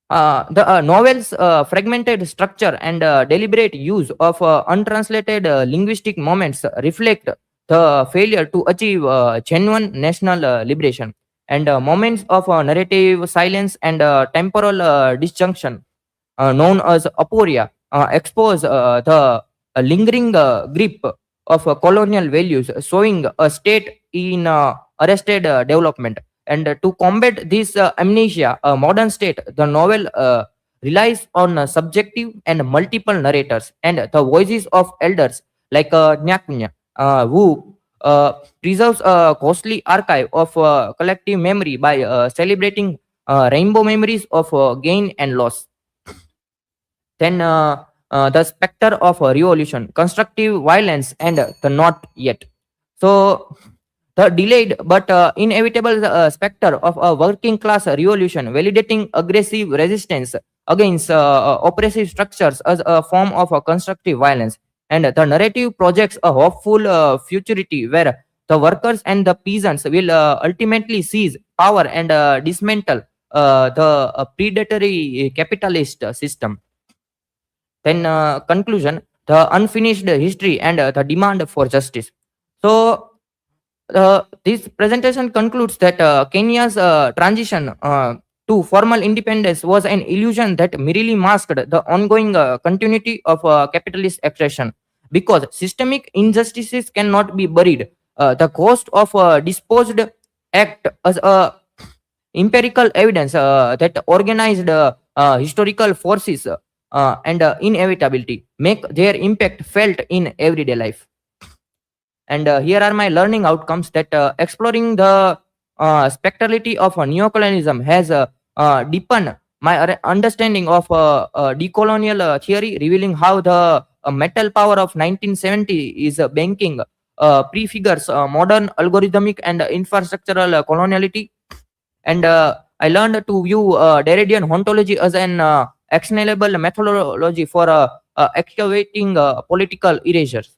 the novel's fragmented structure and deliberate use of untranslated linguistic moments reflect the failure to achieve genuine national liberation. And moments of narrative silence and temporal disjunction, known as aporia, expose the lingering grip of colonial values, showing a state in arrested development. And to combat this amnesia, a modern state, the novel relies on subjective and multiple narrators and the voices of elders like Nyakunya, who preserves a costly archive of collective memory by celebrating rainbow memories of gain and loss. Then the specter of revolution, constructive violence, and the not yet. So the delayed but inevitable specter of a working class revolution, validating aggressive resistance against oppressive structures as a form of constructive violence. And the narrative projects a hopeful futurity where the workers and the peasants will ultimately seize power and dismantle the predatory capitalist system. Then conclusion, the unfinished history and the demand for justice. So this presentation concludes that Kenya's transition to formal independence was an illusion that merely masked the ongoing continuity of capitalist extraction. Because systemic injustices cannot be buried, the cost of disposed act as a empirical evidence that organized historical forces and inevitability make their impact felt in everyday life. And here are my learning outcomes, that exploring the spectrality of neocolonialism has deepened my understanding of decolonial theory, revealing how the metal power of 1970 is banking prefigures modern algorithmic and infrastructural coloniality. And I learned to view Derridian ontology as an actionable methodology for excavating political erasures.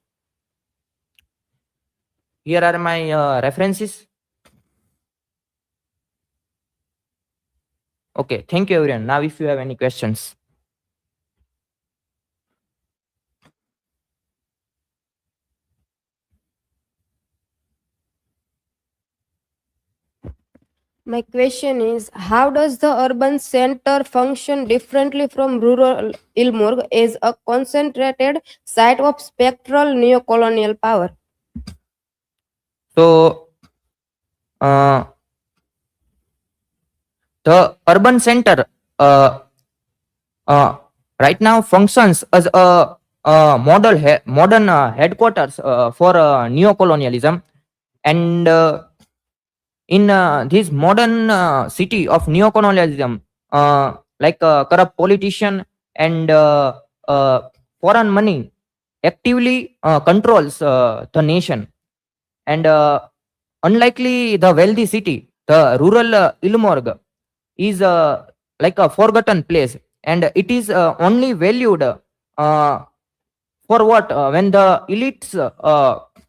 Here are my references. Okay, thank you everyone. Now if you have any questions. My question is, how does the urban center function differently from rural Ilmurg as a concentrated site of spectral neocolonial power? So the urban center uh, right now functions as a modern headquarters for neocolonialism, and in this modern city of neocolonialism, corrupt politician and foreign money actively controls the nation. And unlikely the wealthy city, the rural Ilmorg is like a forgotten place, and it is only valued for what when the elites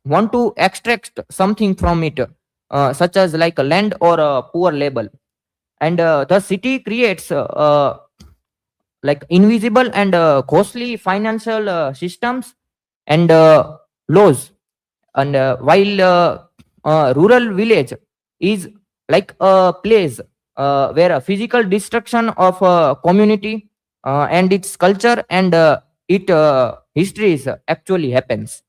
want to extract something from it, such as like a land or a poor label. And the city creates like invisible and costly financial systems and laws. And while rural village is like a place where a physical destruction of a community and its culture and its histories actually happens.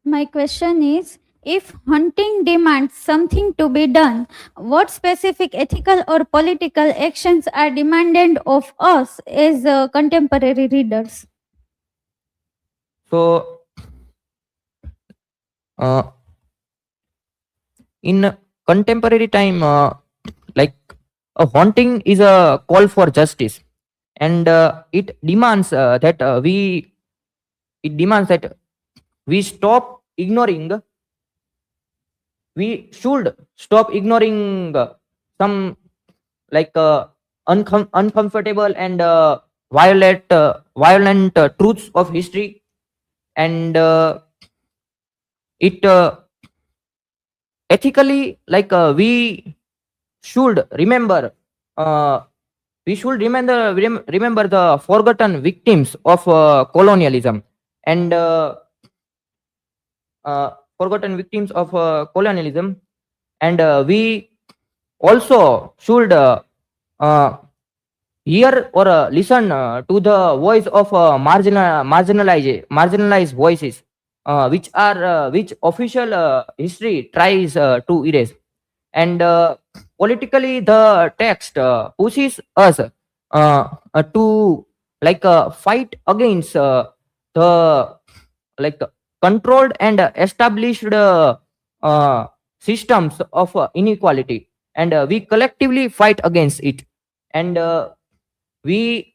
My question is, if hunting demands something to be done, what specific ethical or political actions are demanded of us as contemporary readers? So in contemporary time, like a haunting is a call for justice, and it demands that we stop ignoring we should stop ignoring some like uncomfortable and violent truths of history. And it ethically, like should remember uh, we should remember the forgotten victims of colonialism, and forgotten victims of colonialism. And we also should hear or listen to the voice of marginalized voices, which official history tries to erase. And politically the text pushes us to like fight against the like controlled and established systems of inequality, and we collectively fight against it. And we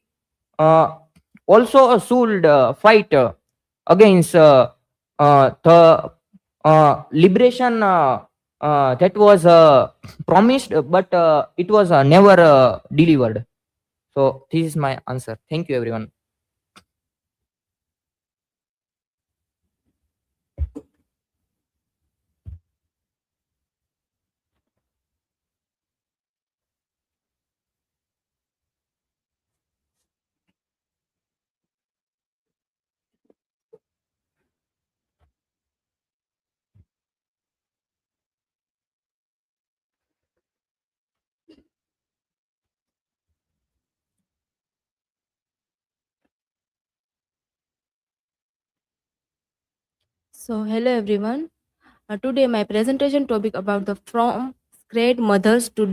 uh, also should fight against the liberation that was promised, but it was never delivered. So this is my answer. Thank you everyone. So, hello everyone. Today my presentation topic about the from great mothers to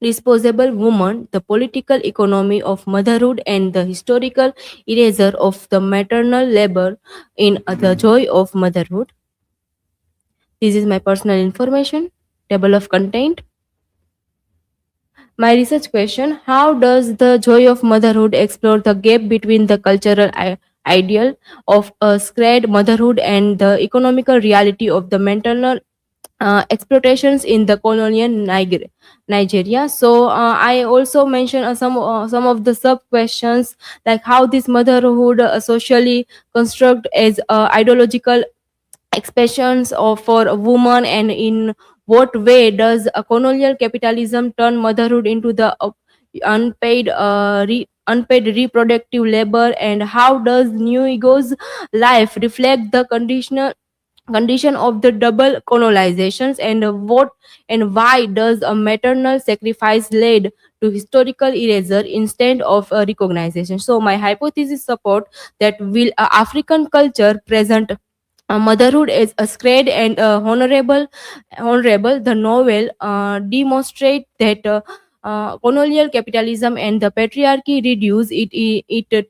disposable woman, the political economy of motherhood, and the historical erasure of the maternal labor in The Joy of Motherhood. This is my personal information. Table of content. My research question: how does The Joy of Motherhood explore the gap between the cultural ideal of a sacred motherhood and the economical reality of the maternal exploitations in the colonial Nigeria? So I also mentioned some of the sub questions, like how this motherhood socially construct as ideological expressions of for a woman, and in what way does a colonial capitalism turn motherhood into the unpaid reproductive labor, and how does new ego's life reflect the condition of the double colonizations, and what and why does a maternal sacrifice lead to historical erasure instead of recognition? So my hypothesis support that will African culture present motherhood is a sacred and honorable. The novel demonstrate that colonial capitalism and the patriarchy reduce it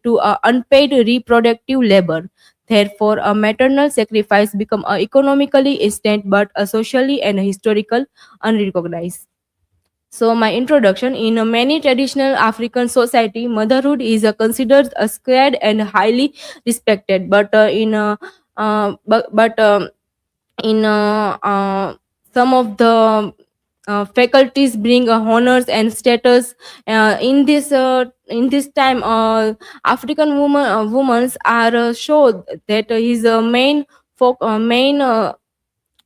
to unpaid reproductive labor. Therefore, a maternal sacrifice become economically instant but socially and historical unrecognized. So, my introduction: in many traditional African society, motherhood is considered a sacred and highly respected. But in some of the faculties bring honors and status in this time. African women are showed that his main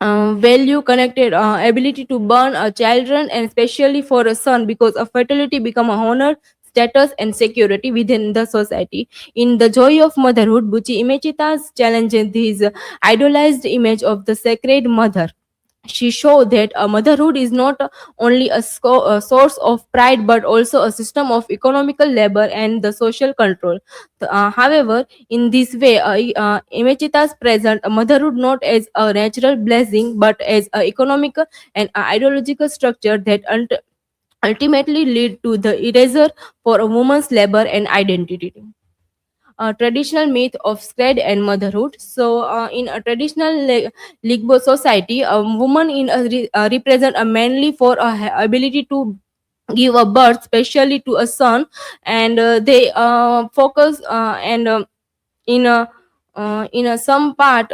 value connected ability to burn a children, and especially for a son, because a fertility become a honor, status and security within the society. In The Joy of Motherhood, Buchi Imechita's challenges his idolized image of the sacred mother. She showed that motherhood is not only a source of pride but also a system of economical labor and the social control. However, in this way, Imechita's present motherhood not as a natural blessing but as an economical and ideological structure that ultimately lead to the erasure for a woman's labor and identity. Traditional myth of sacred and motherhood. So, in a traditional Ligbo society, a woman represent a manly for a ability to give a birth, especially to a son, and they focus and in a some part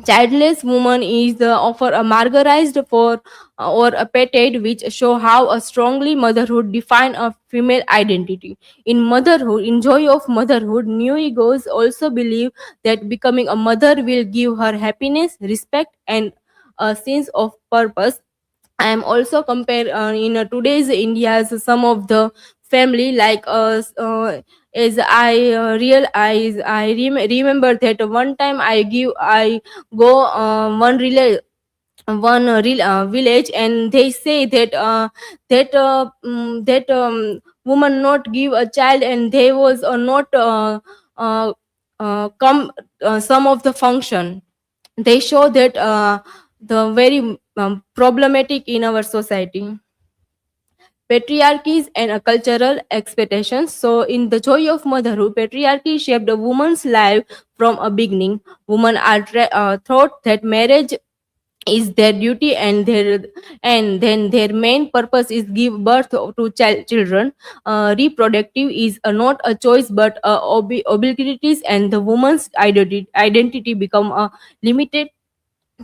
childless woman is offer a margarized for or a petted, which show how a strongly motherhood define a female identity. In motherhood, in Joy of Motherhood, new egos also believe that becoming a mother will give her happiness, respect, and a sense of purpose. I am also compare in today's India's some of the family, like as I realize remember that one time I go one village, and they say that woman not give a child, and there was not uh, come some of the function. They show that the very problematic in our society, patriarchies and cultural expectations. So, in The Joy of Motherhood, patriarchy shaped a woman's life from a beginning. Women are thought that marriage is their duty, and then their main purpose is give birth to children. Reproductive is not a choice but obligations, and the woman's identity become limited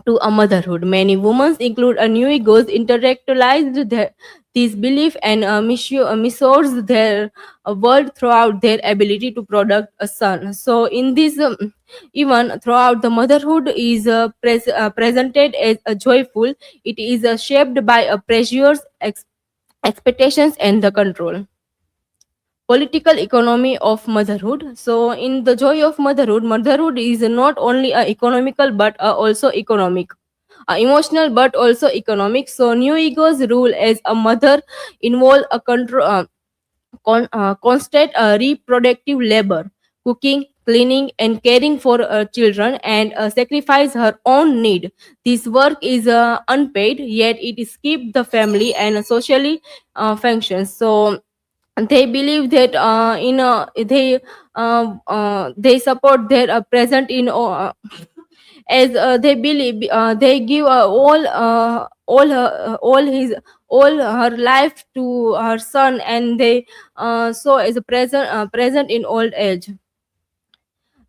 to a motherhood. Many women, include a new egos, intellectualized this belief and missours their world throughout their ability to produce a son. So, in this, even throughout the motherhood is presented as a joyful, it is shaped by a pressures, expectations, and the control. Political economy of motherhood. So, in The Joy of Motherhood, motherhood is not only economical but also economic, emotional but also economic. So, new egos rule as a mother involve a constant reproductive labor, cooking, cleaning, and caring for children, and sacrifice her own need. This work is unpaid, yet it is keep the family and socially functions. So they believe that they support their present in as they believe they give all her life to her son, and they so as a present in old age.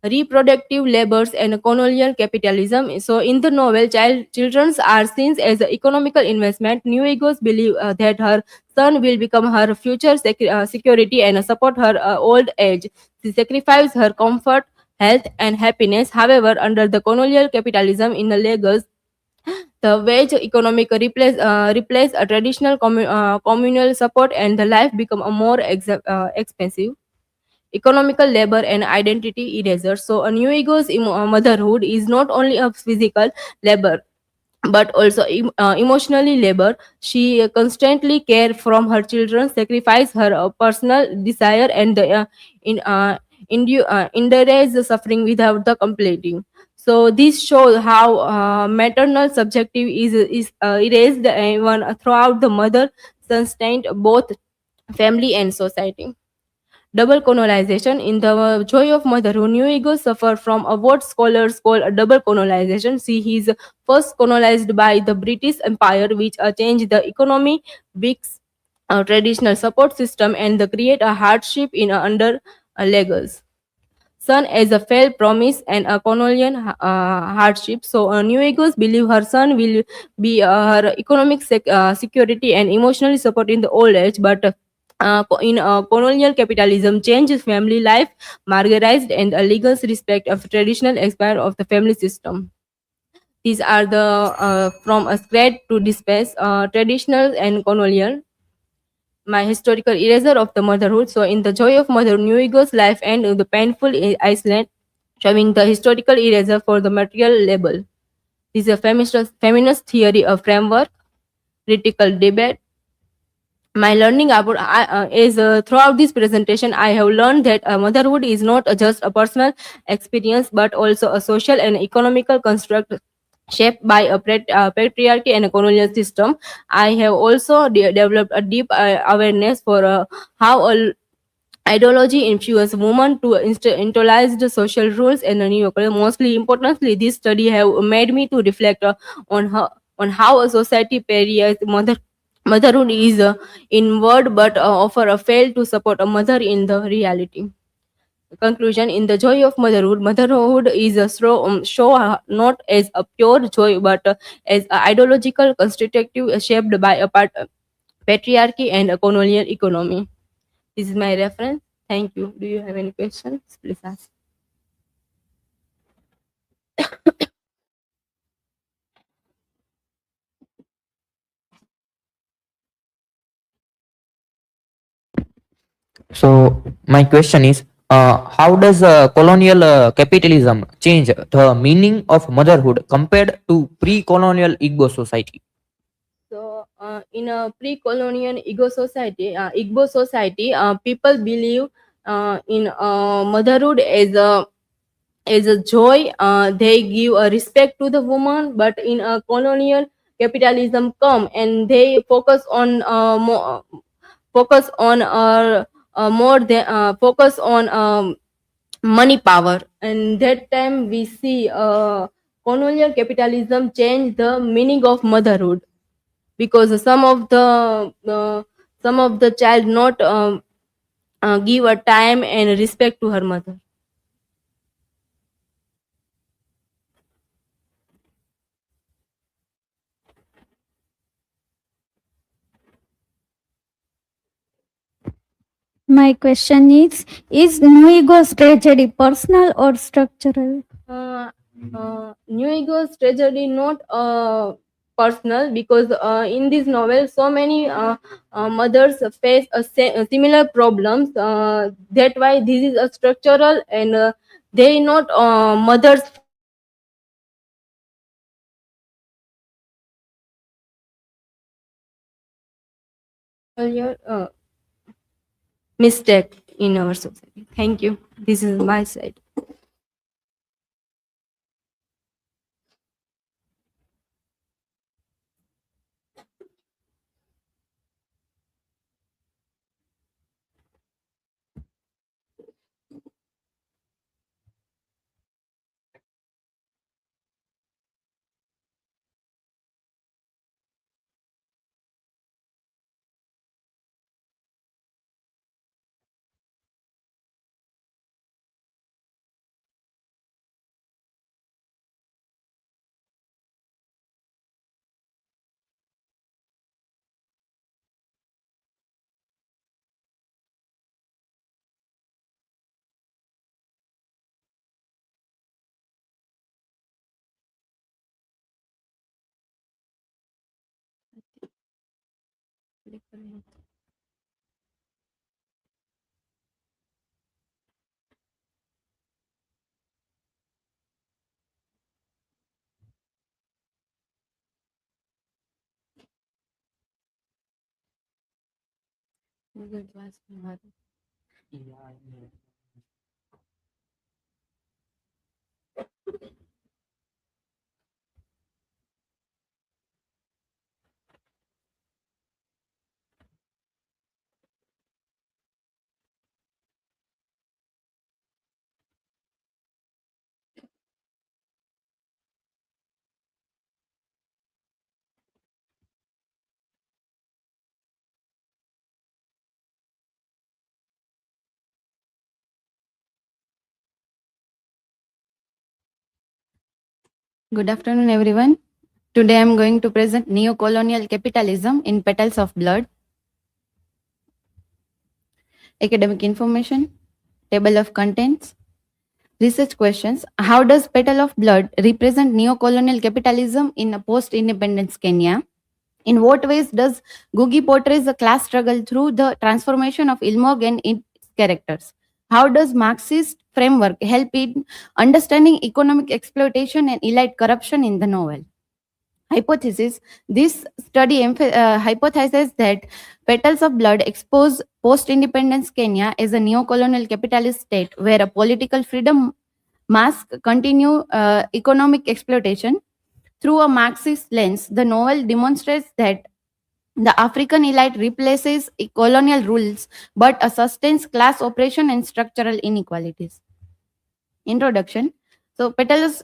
Reproductive labors and colonial capitalism. So, in the novel, children are seen as an economical investment. New egos believe that her son will become her future security and support her old age. She sacrifices her comfort, health, and happiness. However, under the colonial capitalism in the Lagos, the wage economic replace a traditional communal support, and the life become a more expensive. Economical labor and identity eraser. So, a new ego's motherhood is not only a physical labor but also emotionally labor. She constantly care from her children, sacrifice her personal desire, and endures the suffering without the completing. So this shows how maternal subjective is erased even throughout the mother sustained both family and society. Double colonization. In the joy of motherhood, New Ego suffer from what scholars call a double colonization. See, he is first colonized by the British Empire, which changed the economy, weaks traditional support system, and create a hardship in under Lagos. Son as a failed promise and a colonial hardship. So, New Egos believe her son will be her economic security and emotionally support in the old age, but in colonial capitalism changes family life, marginalized and a legal respect of traditional aspect of the family system. These are the from a spread to dispense, traditional and colonial. My historical eraser of the motherhood. So, in the joy of motherhood, New Ego's life and the painful Iceland, showing the historical eraser for the material label. This is a feminist theory of framework, critical debate. My learning about is throughout this presentation, I have learned that motherhood is not just a personal experience but also a social and economical construct shaped by a patriarchy and a colonial system. I have also developed a deep awareness for how a ideology influences women to internalize the social rules and the new. Mostly importantly, this study have made me to reflect on how a society periods motherhood is in word but offer a fail to support a mother in the reality. Conclusion. In the joy of motherhood, motherhood is a show not as a pure joy but as a ideological constitutive shaped by a patriarchy and a colonial economy. This is my reference. Thank you. Do you have any questions? Please ask. So my question is, how does colonial capitalism change the meaning of motherhood compared to pre-colonial Igbo society? So, in a pre-colonial Igbo society, people believe in motherhood as a joy. They give a respect to the woman, but in a colonial capitalism come and they focus on more than focus on money power. And that time we see colonial capitalism change the meaning of motherhood, because some of the child not give a time and respect to her mother. My question is New Ego's tragedy personal or structural? New Ego's tragedy not personal, because in this novel so many mothers face similar problems. That why this is a structural, and they not mothers mistake in our society. Thank you. This is my side. Good afternoon, everyone. Today I am going to present neo-colonial capitalism in Petals of Blood. Academic information, table of contents, research questions. How does Petal of Blood represent neo-colonial capitalism in a post-independence Kenya? In what ways does Gugi portrays the class struggle through the transformation of Ilmog and its characters? How does Marxist framework help in understanding economic exploitation and elite corruption in the novel? Hypothesis. This study hypothesizes that Petals of Blood expose post-independence Kenya as a neo-colonial capitalist state where a political freedom masks continue economic exploitation. Through a Marxist lens, the novel demonstrates that the African elite replaces colonial rules but sustains class oppression and structural inequalities. Introduction. So, Petals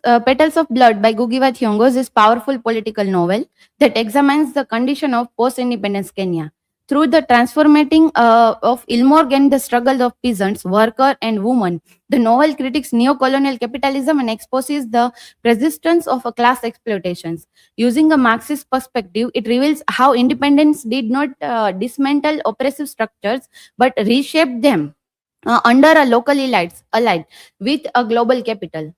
of Blood by Gugiwa Thiong'o is a powerful political novel that examines the condition of post-independence Kenya. Through the transformating of Ilmorg and the struggle of peasants, worker, and women, the novel critiques neo-colonial capitalism and exposes the persistence of a class exploitations. Using a Marxist perspective, it reveals how independence did not dismantle oppressive structures but reshape them under a local elite with a global capital.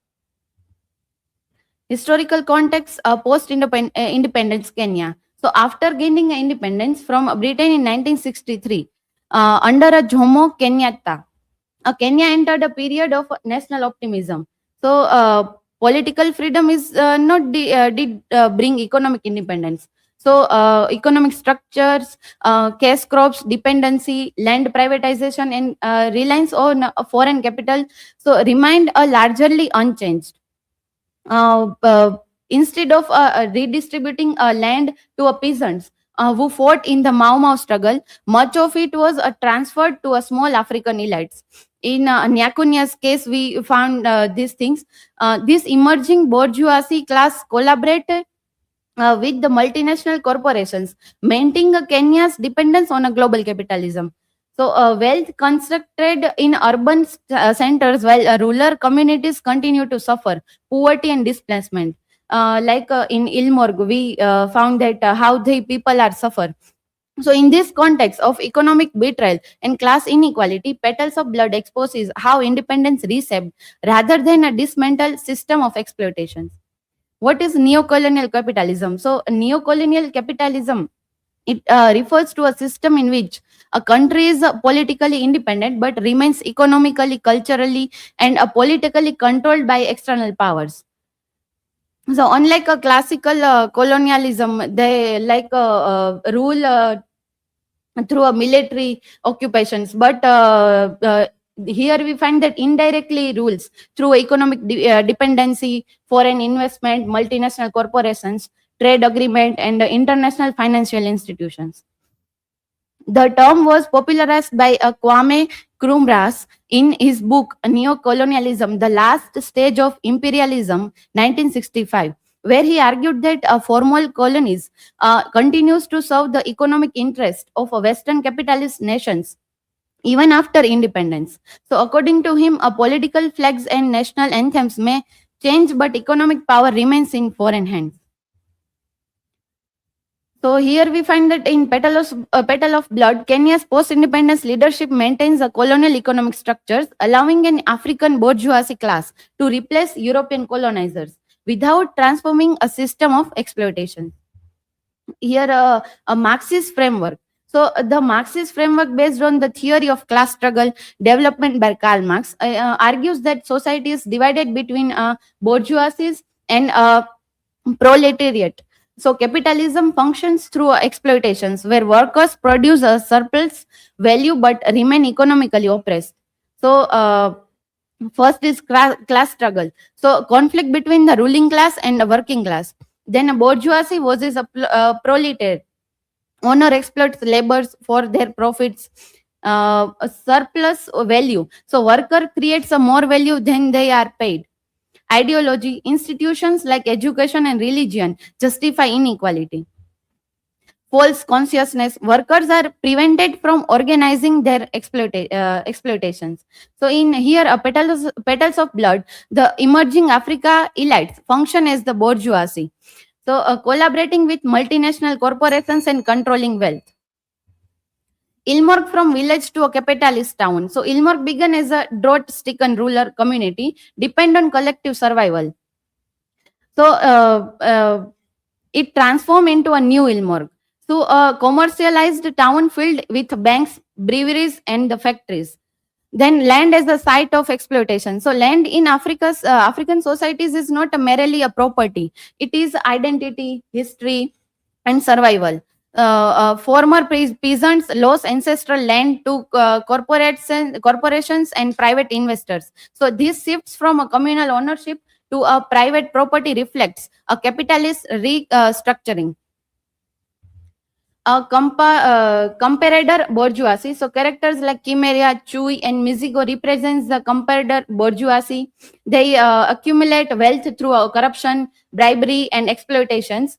Historical context post-independence Kenya. So after gaining independence from Britain in 1963, under a Jomo Kenyatta, Kenya entered a period of national optimism. So political freedom is not did bring economic independence. So economic structures, cash crops, dependency, land privatization, and reliance on foreign capital so remained largely unchanged. Instead of redistributing land to a peasants who fought in the Mau Mau struggle, much of it was transferred to a small African elites. In Nyakunya's case, we found these things. This emerging bourgeoisie class collaborated with the multinational corporations, maintaining Kenya's dependence on a global capitalism. So, wealth constructed in urban centers while rural communities continue to suffer poverty and displacement. In Ilmorg, we found that how the people are suffer. So, in this context of economic betrayal and class inequality, Petals of Blood exposes how independence reshaped rather than a dismantled system of exploitation. What is neo-colonial capitalism? So, neo-colonial capitalism it refers to a system in which a country is politically independent but remains economically, culturally, and politically controlled by external powers. So, unlike a classical colonialism, they rule through a military occupations, but here we find that indirectly rules through economic dependency, foreign investment, multinational corporations, trade agreement, and international financial institutions. The term was popularized by Kwame Krumras in his book Neo-Colonialism, The Last Stage of Imperialism, 1965, where he argued that formal colonies continues to serve the economic interest of Western capitalist nations even after independence. So, according to him, political flags and national anthems may change, but economic power remains in foreign hands. So here we find that in Petal of Blood, Kenya's post-independence leadership maintains the colonial economic structures, allowing an African bourgeoisie class to replace European colonizers without transforming a system of exploitation. Here, a Marxist framework. So the Marxist framework, based on the theory of class struggle development by Karl Marx, argues that society is divided between bourgeoisies and proletariat. So capitalism functions through exploitations, where workers produce a surplus value but remain economically oppressed. So first is class struggle. So conflict between the ruling class and the working class. Then a bourgeoisie versus a proletariat. Owner exploits laborers for their profits. A surplus value. So worker creates a more value than they are paid. Ideology, institutions like education and religion justify inequality. False consciousness, workers are prevented from organizing their exploitations. So in here, petals of blood, the emerging Africa elites function as the bourgeoisie. So collaborating with multinational corporations and controlling wealth. Ilmorg from village to a capitalist town. So Ilmorg began as a drought-stricken rural community, depend on collective survival. So it transformed into a new Ilmorg. So a commercialized town filled with banks, breweries, and the factories. Then land as a site of exploitation. So land in African societies is not merely a property. It is identity, history, and survival. Former peasants lost ancestral land to corporations and private investors. So this shifts from a communal ownership to a private property reflects a capitalist restructuring. A comparator bourgeoisie. So characters like Chimeria, Chui, and Mizigo represents the comparator bourgeoisie. They accumulate wealth through corruption, bribery, and exploitations.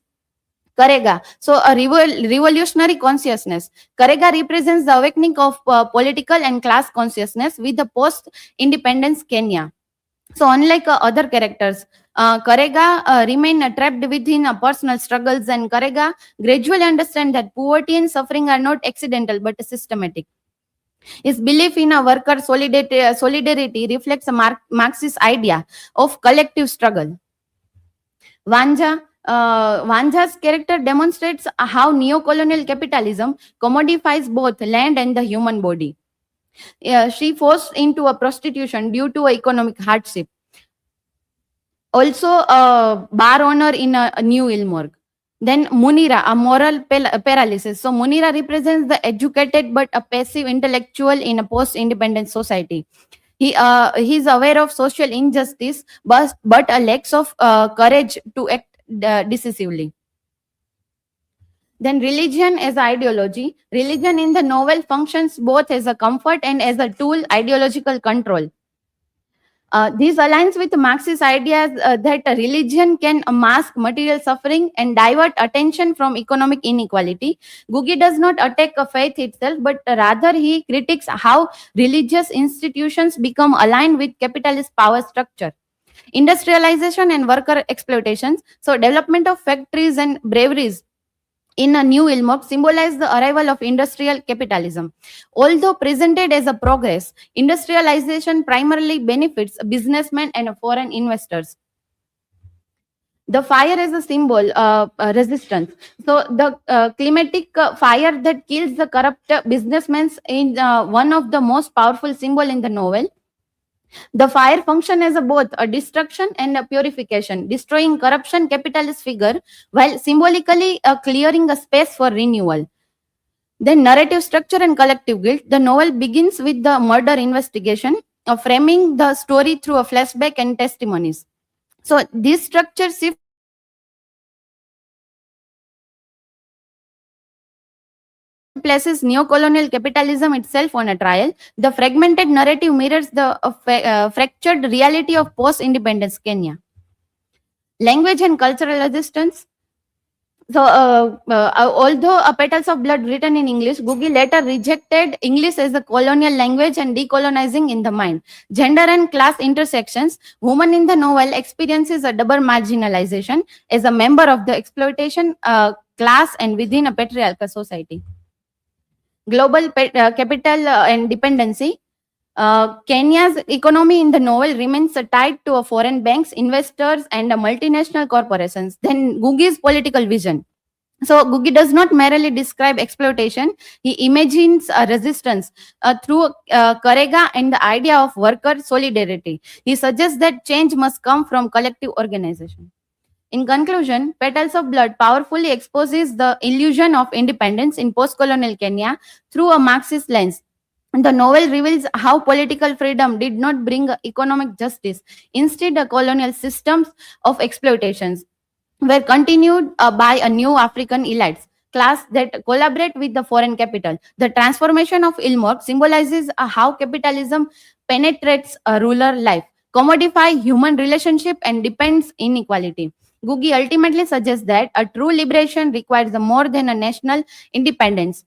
Karega. So a revolutionary consciousness. Karega represents the awakening of political and class consciousness with the post-independence Kenya. So unlike other characters, Karega remain trapped within personal struggles, and Karega gradually understand that poverty and suffering are not accidental but systematic. His belief in a worker solidarity reflects a Marxist idea of collective struggle. Vanja's character demonstrates how neo-colonial capitalism commodifies both land and the human body. She forced into a prostitution due to economic hardship. Also, a bar owner in a new Ilmorg. Then Munira, a moral paralysis. So Munira represents the educated but a passive intellectual in a post-independent society. He is aware of social injustice, but lacks of courage to act decisively. Then religion as ideology. Religion in the novel functions both as a comfort and as a tool ideological control. This aligns with Marxist ideas that religion can mask material suffering and divert attention from economic inequality. Gugi does not attack a faith itself, but rather he critiques how religious institutions become aligned with capitalist power structure. Industrialization and worker exploitations. So development of factories and breweries in a new Ilmorg symbolize the arrival of industrial capitalism. Although presented as a progress, industrialization primarily benefits businessmen and foreign investors. The fire is a symbol of resistance. So the climatic fire that kills the corrupt businessmen is one of the most powerful symbol in the novel. The fire function as both a destruction and a purification, destroying corruption capitalist figure while symbolically clearing a space for renewal. Then narrative structure and collective guilt. The novel begins with the murder investigation, framing the story through a flashback and testimonies. So this structure shifts places neo-colonial capitalism itself on a trial. The fragmented narrative mirrors the fractured reality of post-independence Kenya. Language and cultural resistance. So, although Petals of Blood written in English, Gugi later rejected English as a colonial language and decolonizing in the mind. Gender and class intersections. Woman in the novel experiences a double marginalization as a member of the exploitation class and within a patriarchal society. Global capital and dependency. Kenya's economy in the novel remains tied to foreign banks, investors, and multinational corporations. Then Gugi's political vision. So Gugi does not merely describe exploitation, he imagines resistance through Karega and the idea of worker solidarity. He suggests that change must come from collective organization. In conclusion, Petals of Blood powerfully exposes the illusion of independence in post-colonial Kenya through a Marxist lens. The novel reveals how political freedom did not bring economic justice. Instead, the colonial systems of exploitations were continued by a new African elites class that collaborate with the foreign capital. The transformation of Ilmorg symbolizes how capitalism penetrates a rural life, commodify human relationship, and depends inequality. Gugi ultimately suggests that a true liberation requires more than a national independence.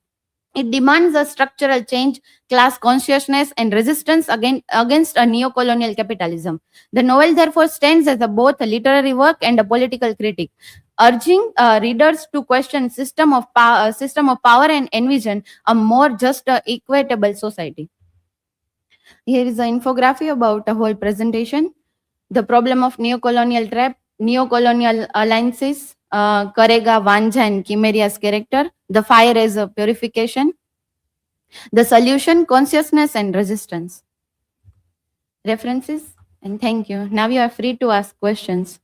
It demands a structural change, class consciousness, and resistance against a neo-colonial capitalism. The novel therefore stands as both a literary work and a political critique, urging readers to question system of power and envision a more just, equitable society. Here is an infographic about the whole presentation. The problem of neo-colonial trap, neo-colonial alliances, Karega, Vanja, and Chimeria's character, the fire as a purification, the solution, consciousness, and resistance. References, and thank you. Now you are free to ask questions.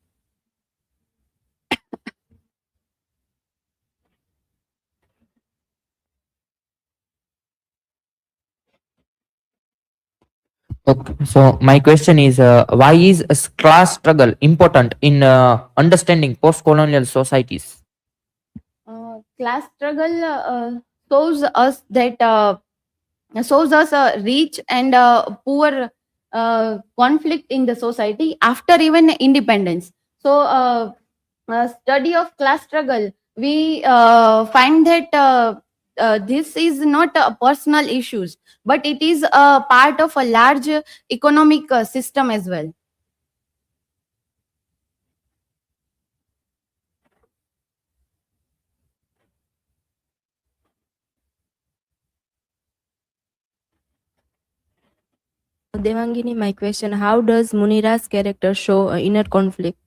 Okay. So my question is, why is a class struggle important in understanding post-colonial societies? Class struggle shows us that shows us a rich and poor conflict in the society after even independence. So, study of class struggle, we find that this is not personal issues, but it is a part of a large economic system as well. Devangini, my question: how does Munira's character show inner conflict?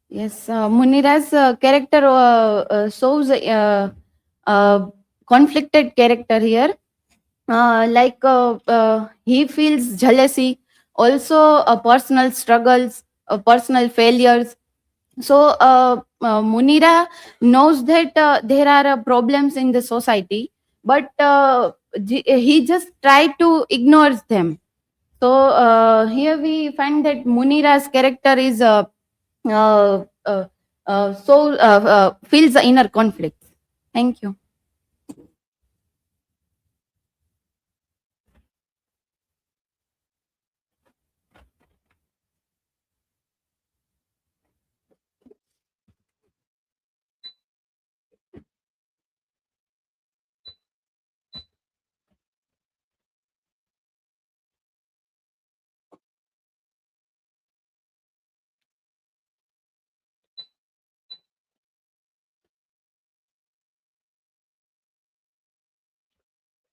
Yes, Munira's character shows conflicted character here. He feels jealousy, also personal struggles, personal failures. So Munira knows that there are problems in the society, but he just tried to ignore them. So here we find that Munira's character is feels the inner conflict. Thank you.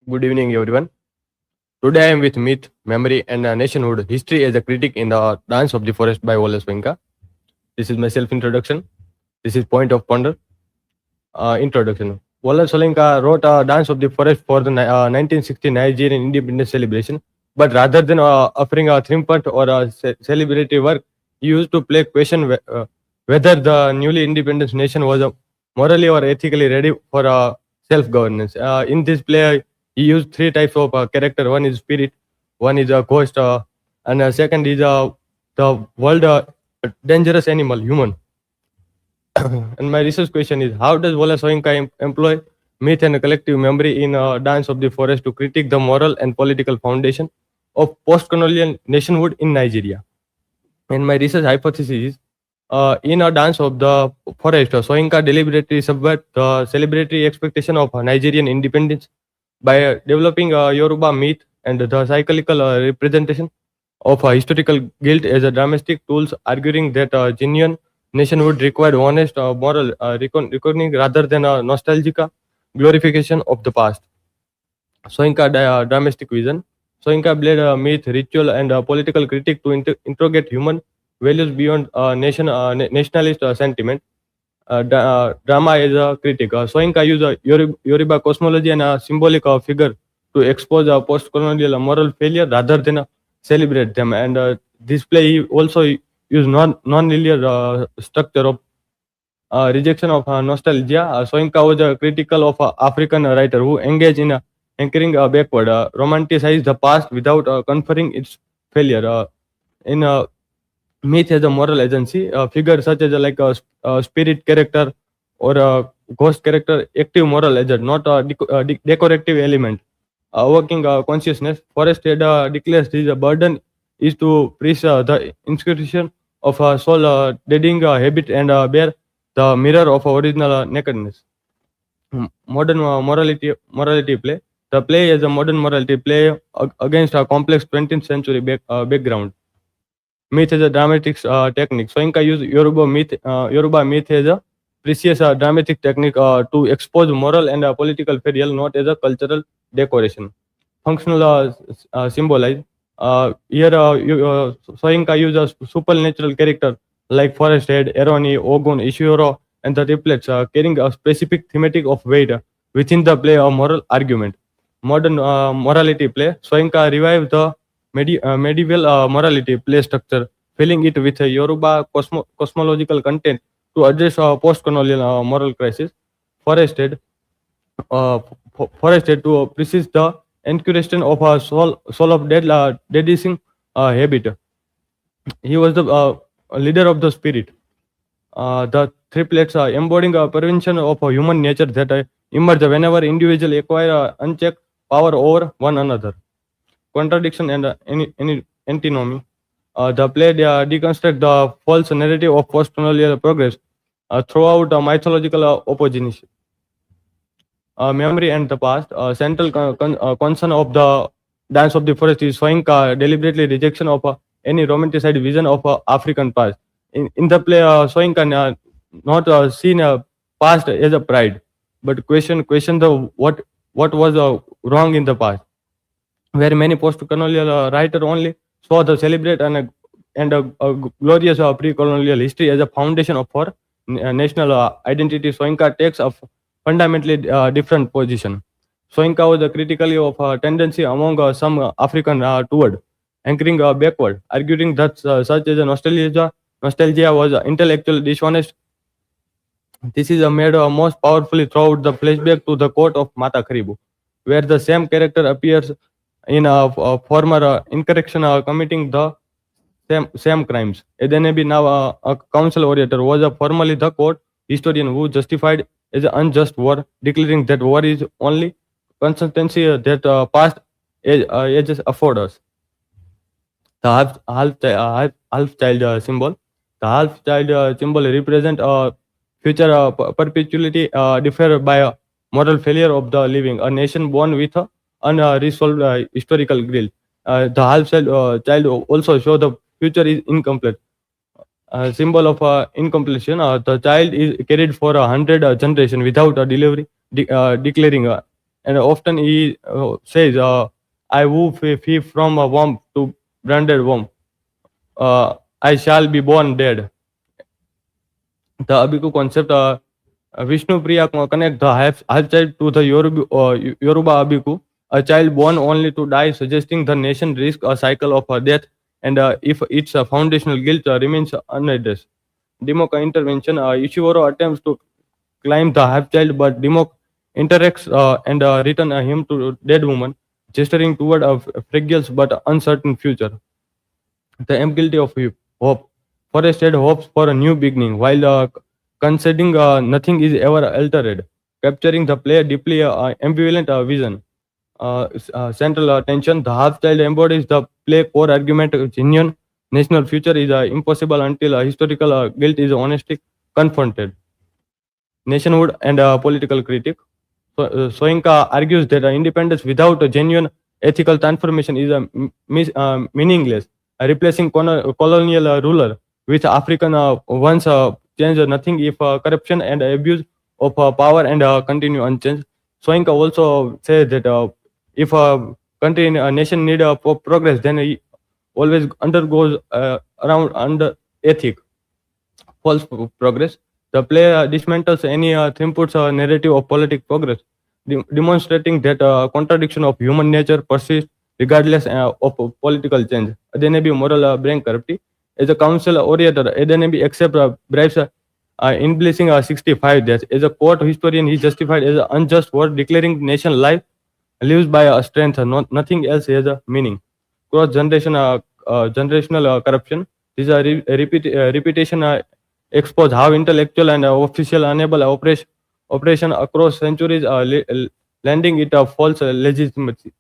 Good evening, everyone. Today I am with Myth, Memory, and Nationhood History as a critic in the Dance of the Forest by Wallace Wenka. This is my self introduction. This is Point of Ponder. Introduction. Wallace Soyinka wrote Dance of the Forest for the 1960 Nigerian independence celebration, but rather than offering a triumphant or a celebratory work, he used to play question whether the newly independent nation was morally or ethically ready for self-governance. In this play, he used three types of character. One is spirit, one is a ghost, and second is the world dangerous animal, human. And my research question is, how does Wallace Soyinka employ myth and collective memory in Dance of the Forest to critique the moral and political foundation of post-colonial nationhood in Nigeria? And my research hypothesis is, in a Dance of the Forest, Soyinka deliberately subvert the celebratory expectation of Nigerian independence by developing a Yoruba myth and the cyclical representation of historical guilt as a dramatic tools, arguing that genuine nationhood required honest moral reckoning rather than a nostalgic glorification of the past. Soyinka dramatic vision. Soyinka bled myth, ritual, and political critique to interrogate human values beyond nationalist sentiment. drama as a critic. Soyinka used Yoruba cosmology and a symbolic figure to expose post-colonial moral failure rather than celebrate them. And this play he also used non-linear structure of rejection of nostalgia. Soyinka was critical of African writer who engaged in anchoring backward, romanticize the past without conferring its failure. In myth as a moral agency, figures such as like a spirit character or a ghost character, active moral agent, not a decorative element. Working consciousness, Forrest had declares his burden is to preach the inscription of a soul, deadening habit and bear the mirror of original nakedness. Modern morality play. The play is a modern morality play against a complex 20th century background. Myth as a dramatic technique. Soyinka used Yoruba myth as a precious dramatic technique to expose moral and political failure, not as a cultural decoration. Functional symbolize. Soyinka uses supernatural character like Forest Head, Eroni, Ogun, Ishiro, and the triplets, carrying a specific thematic of weight within the play or moral argument. Modern morality play. Soyinka revived the medieval morality play structure, filling it with a Yoruba cosmological content to address post-colonial moral crisis. Forested, forested to persist the encouragement of a soul of deadising habit. He was the leader of the spirit. The triplets embodying a prevention of human nature that emerge whenever individuals acquire unchecked power over one another. Contradiction and antinomy. The play deconstruct the false narrative of post-colonial progress throughout mythological opposition. Memory and the past. Central concern of the Dance of the Forest is showing deliberately rejection of any romanticized vision of African past. In the play, Soyinka not seen past as a pride, but question the what was wrong in the past, where many post-colonial writers only saw the celebrate and a glorious pre-colonial history as a foundation of for national identity. Soyinka takes a fundamentally different position. Soyinka was critically of tendency among some African toward anchoring backward, arguing that such as a nostalgia was intellectual dishonest. This is made most powerfully throughout the flashback to the court of Mata Kharibu, where the same character appears in a former incorrection committing the same crimes. Edenebi, now a council orator, was formerly the court historian who justified as an unjust war, declaring that war is only consistency that past ages afford us. The half child symbol. The half child symbol represent a future perpetuity deferred by a moral failure of the living, a nation born with a unresolved historical guilt. The half child also show the future is incomplete. Symbol of incompletion. The child is carried for 100 generation without a delivery, declaring, and often he says, "I woo fee from a womb to branded womb. I shall be born dead." The Abiku concept, Vishnu Priya connect the half child to the Yoruba Abiku, a child born only to die, suggesting the nation risk a cycle of death, and if its foundational guilt remains unaddressed. Dimok intervention. Ishihoro attempts to climb the half child, but Dimok interacts and return him to dead woman, gesturing toward a fragile but uncertain future. The ambiguity of hope. Forest had hopes for a new beginning, while conceding nothing is ever altered, capturing the player deeply ambivalent vision. Central tension. The half child embodies the play core argument. Genuine national future is impossible until historical guilt is honestly confronted. Nationhood and political critic. Soyinka argues that independence without a genuine ethical transformation is meaningless. Replacing colonial ruler with African once change nothing if corruption and abuse of power and continue unchanged. Soyinka also says that if a country, a nation need progress, then it always undergoes around under ethic, false progress. The play dismantles any three-inputs narrative of politic progress, demonstrating that contradiction of human nature persists regardless of political change. Adenebi moral bankruptcy. As a council orator, Adenebi accepts bribes in blessing 65 days. As a court historian, he justified as an unjust word, declaring nation life lives by a strength, nothing else has a meaning. Cross generation, generational corruption. This repetition expose how intellectual and official enable operation across centuries, lending it a false legitimacy.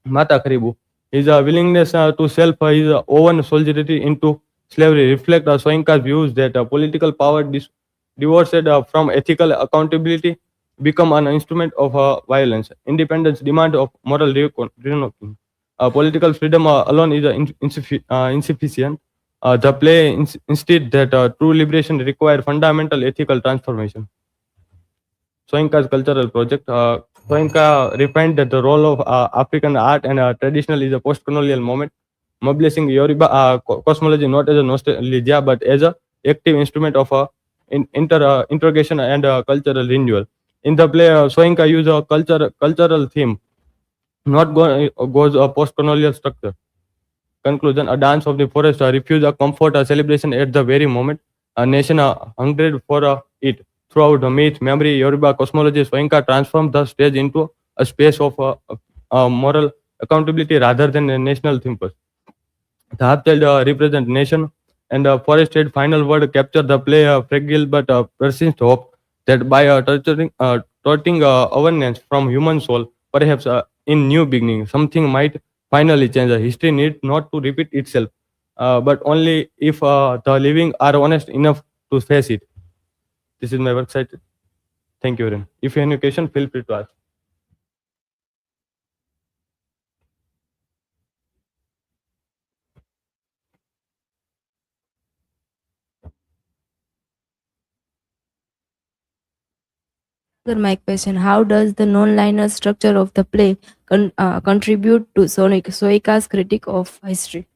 Mata Karibu. His willingness to sell his own solidarity into slavery reflect Soyinka's views that political power divorced from ethical accountability become an instrument of violence. Independence demand of moral reckoning. Political freedom alone is insufficient. The play instead that true liberation require fundamental ethical transformation. Soyinka's cultural project. Soyinka refined that the role of African art and traditional is a post-colonial moment, mobilizing Yoruba cosmology not as a nostalgia but as a active instrument of interrogation and cultural renewal. In the play, Soyinka used a cultural theme, not goes a post-colonial structure. Conclusion: a dance of the forest refused a comfort, a celebration at the very moment. A nation hungered for it. Throughout the myth, memory, Yoruba cosmology, Soyinka transformed the stage into a space of moral accountability rather than a national thinkers. The half-child represent nation, and the forested final word capture the play fragile but persistent hope that by torturing awareness from human soul, perhaps in new beginning, something might finally change. History need not to repeat itself, but only if the living are honest enough to face it. This is my website. Thank you, Ren. If you have any question, feel free to ask. My question: how does the non-linear structure of the play contribute to Soika's critique of history?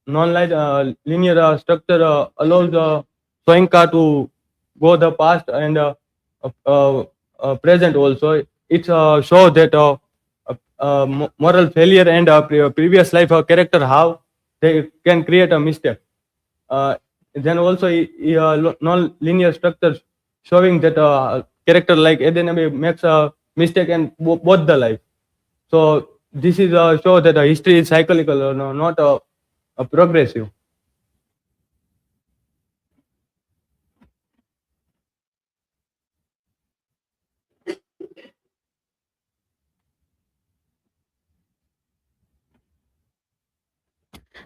Non-linear structure allows Soinka to go the past and present also. It shows that moral failure and previous life character, how they can create a mistake. Then also non-linear structures showing that character like Edenabe makes a mistake and both the life. So this is a show that history is cyclical, not a progressive.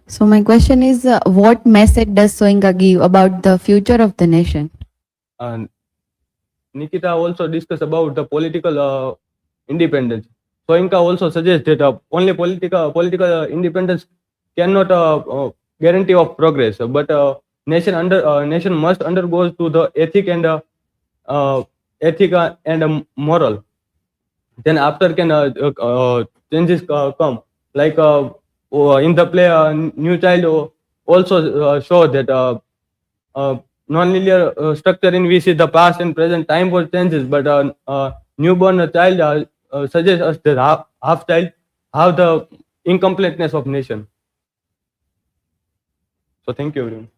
So my question is, what message does Soinka give about the future of the nation? And Nikita also discussed about the political independence. Soinka also suggests that only political independence cannot guarantee of progress, but nation must undergo to the ethic and moral. Then after can changes come, like in the play new child also show that non-linear structure in which is the past and present time for changes, but newborn child suggests us that half child have the incompleteness of nation. So thank you everyone.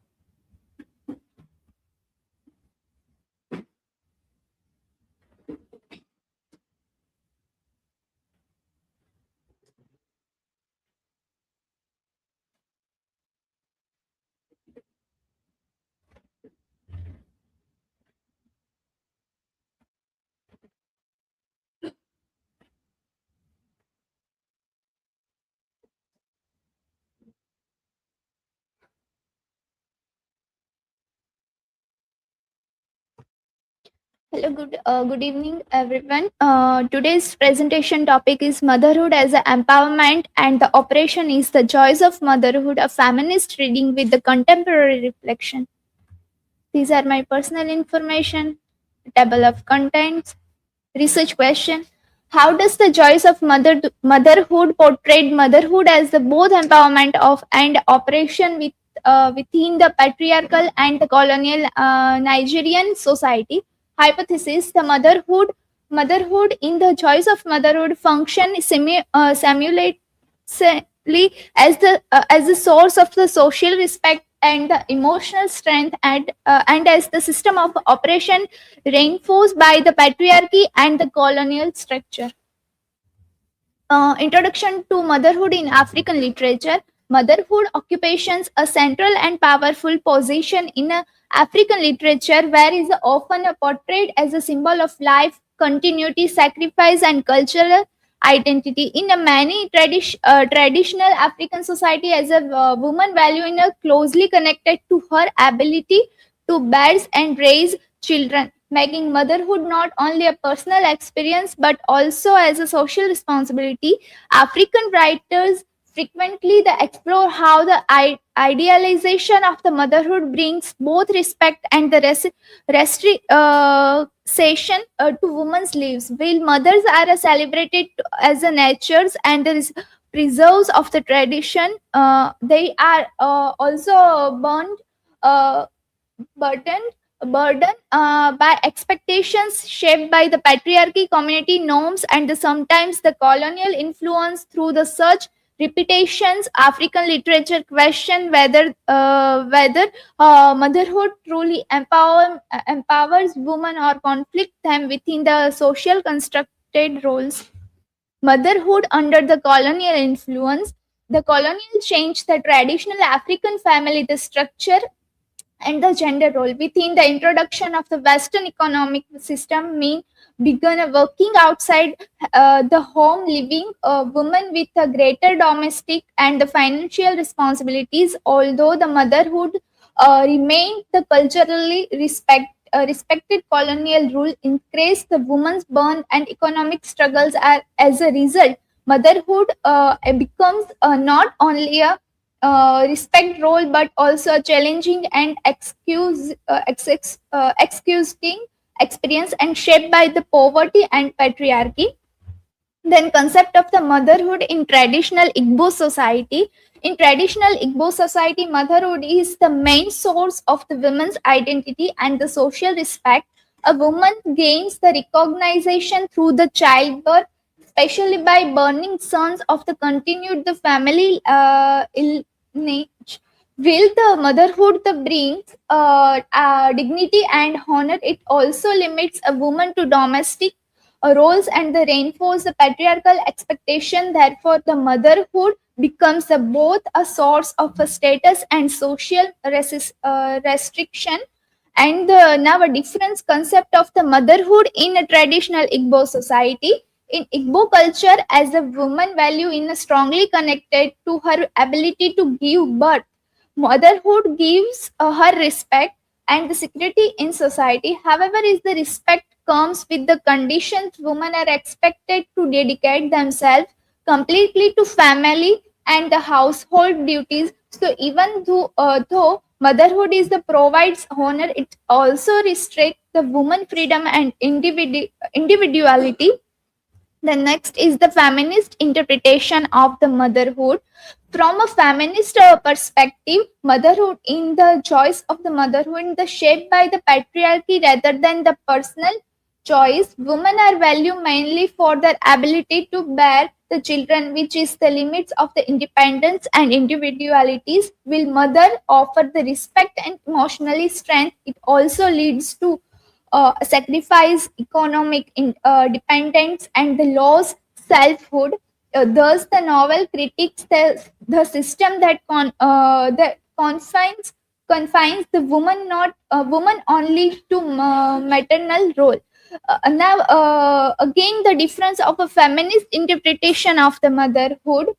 Hello, good evening, everyone. Today's presentation topic is motherhood as an empowerment, and the operation is the joys of motherhood, a feminist reading with the contemporary reflection. These are my personal information, table of contents, research question. How does the joys of motherhood portray motherhood as the both empowerment of and operation with within the patriarchal and the colonial Nigerian society. Hypothesis: the motherhood in the choice of motherhood function simulates as the source of the social respect and the emotional strength, and as the system of operation reinforced by the patriarchy and the colonial structure. Introduction to motherhood in African literature. Motherhood occupations a central and powerful position in African literature, where is often portrayed as a symbol of life, continuity, sacrifice, and cultural identity. In many traditional African society, as a woman value in a closely connected to her ability to bear and raise children, making motherhood not only a personal experience but also as a social responsibility. African writers frequently they explore how the idealization of the motherhood brings both respect and the restriction to women's lives. While mothers are celebrated as the natures and the preserves of the tradition, they are also uh, burdened by expectations shaped by the patriarchy, community norms, and sometimes the colonial influence. Through the such repetitions, African literature question whether motherhood truly empowers women or conflict them within the social constructed roles. Motherhood under the colonial influence. The colonial changed the traditional African family, the structure and the gender role. Within the introduction of the Western economic system began working outside the home, leaving women with a greater domestic and the financial responsibilities. Although the motherhood remained the culturally respected, colonial rule increased the woman's burn and economic struggles. As a result, motherhood becomes not only a respect role but also a challenging and excusing experience and shaped by the poverty and patriarchy. Then concept of the motherhood in traditional Igbo society. In traditional Igbo society, motherhood is the main source of the woman's identity and the social respect. A woman gains the recognition through the childbirth, especially by burning sons of the continued the family lineage. Will the motherhood the brings dignity and honor, it also limits a woman to domestic roles and the reinforce the patriarchal expectation. Therefore, the motherhood becomes both a source of a status and social restriction. And now a different concept of the motherhood in a traditional Igbo society. In Igbo culture, as a woman value in strongly connected to her ability to give birth. Motherhood gives her respect and the security in society. However, is the respect comes with the conditions. Women are expected to dedicate themselves completely to family and the household duties. So even though motherhood is the provides honor, it also restricts the woman freedom and individuality. The next is the feminist interpretation of the motherhood. From a feminist perspective, motherhood in the choice of the motherhood is shaped by the patriarchy rather than the personal choice. Women are valued mainly for their ability to bear the children, which is the limits of the independence and individualities. Will mother offer the respect and emotionally strength, it also leads to sacrifice, economic dependence, and the loss selfhood. Thus, the novel critiques the system that confines the woman not woman only to maternal role. Again, the difference of a feminist interpretation of the motherhood.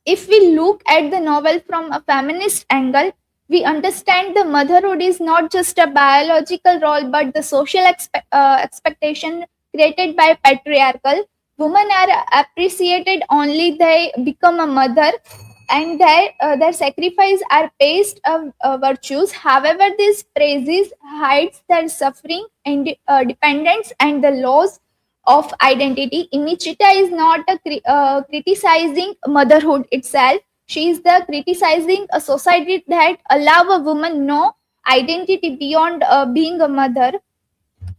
If we look at the novel from a feminist angle, we understand the motherhood is not just a biological role but the social expectation created by patriarchal. Women are appreciated only they become a mother, and their sacrifice are praised virtues. However, this praises hides their suffering and dependence and the loss of identity. Imichita is not criticizing motherhood itself. She is the criticizing a society that allow a woman no identity beyond being a mother.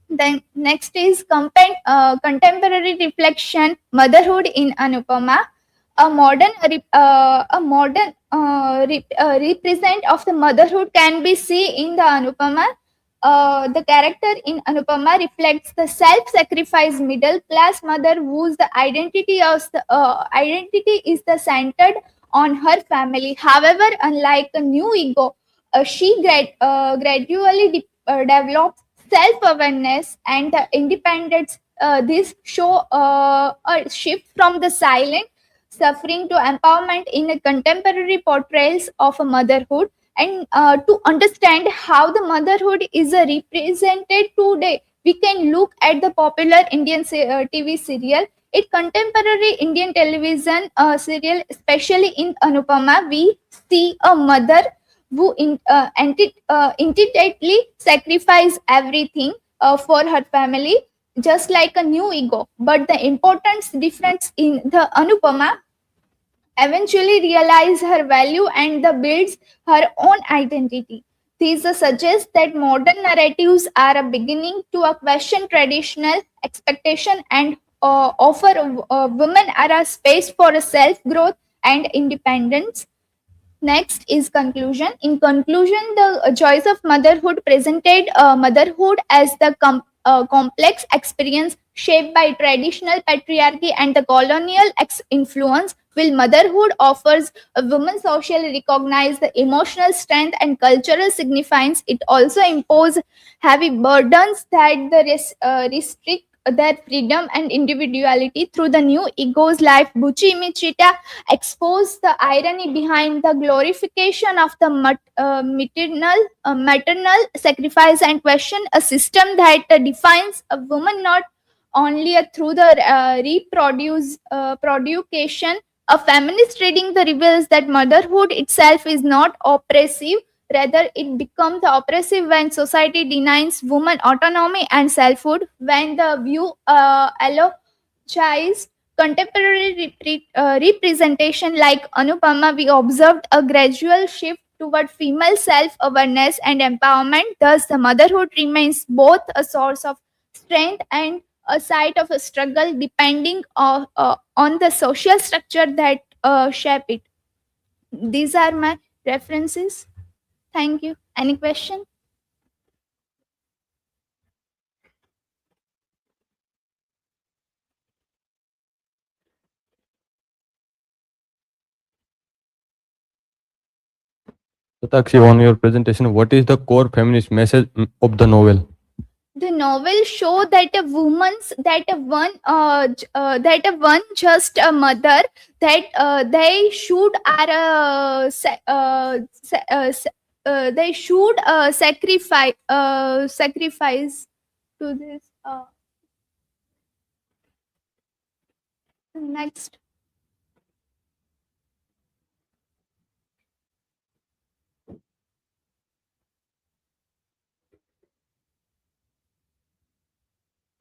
Then next is contemporary reflection, motherhood in Anupama. A modern represent of the motherhood can be seen in the Anupama. The character in Anupama reflects the self-sacrifice middle class mother whose the identity is the centered on her family. However, unlike a new ego, she gradually develops self-awareness and the independence. This show a shift from the silent suffering to empowerment in a contemporary portrayals of a motherhood. And to understand how the motherhood is represented today, we can look at the popular Indian TV serial. In contemporary Indian television serial, especially in Anupama, we see a mother who intuitively sacrifice everything for her family, just like a new ego. But the importance difference in the Anupama eventually realize her value and the builds her own identity. These suggest that modern narratives are a beginning to a question traditional expectation and offer women are a space for a self growth and independence. Next is conclusion. In conclusion, the choice of motherhood presented motherhood as the complex experience shaped by traditional patriarchy and the colonial influence, while motherhood offers a woman socially recognize the emotional strength and cultural significance. It also imposes heavy burdens that restrict their freedom and individuality through the new ego's life. Buchi Michita expose the irony behind the glorification of the maternal sacrifice and question a system that defines a woman not only through the production. A feminist reading the reveals that motherhood itself is not oppressive. Rather, it becomes oppressive when society denies women autonomy and selfhood. When the view allowized contemporary representation like Anupama, we observed a gradual shift toward female self-awareness and empowerment. Thus, the motherhood remains both a source of strength and a site of a struggle, depending on the social structure that shape it. These are my references. Thank you. Any question? Satakshi, on your presentation, what is the core feminist message of the novel? The novel show that a woman's that a one just a mother that they should are they should sacrifice to this. Next.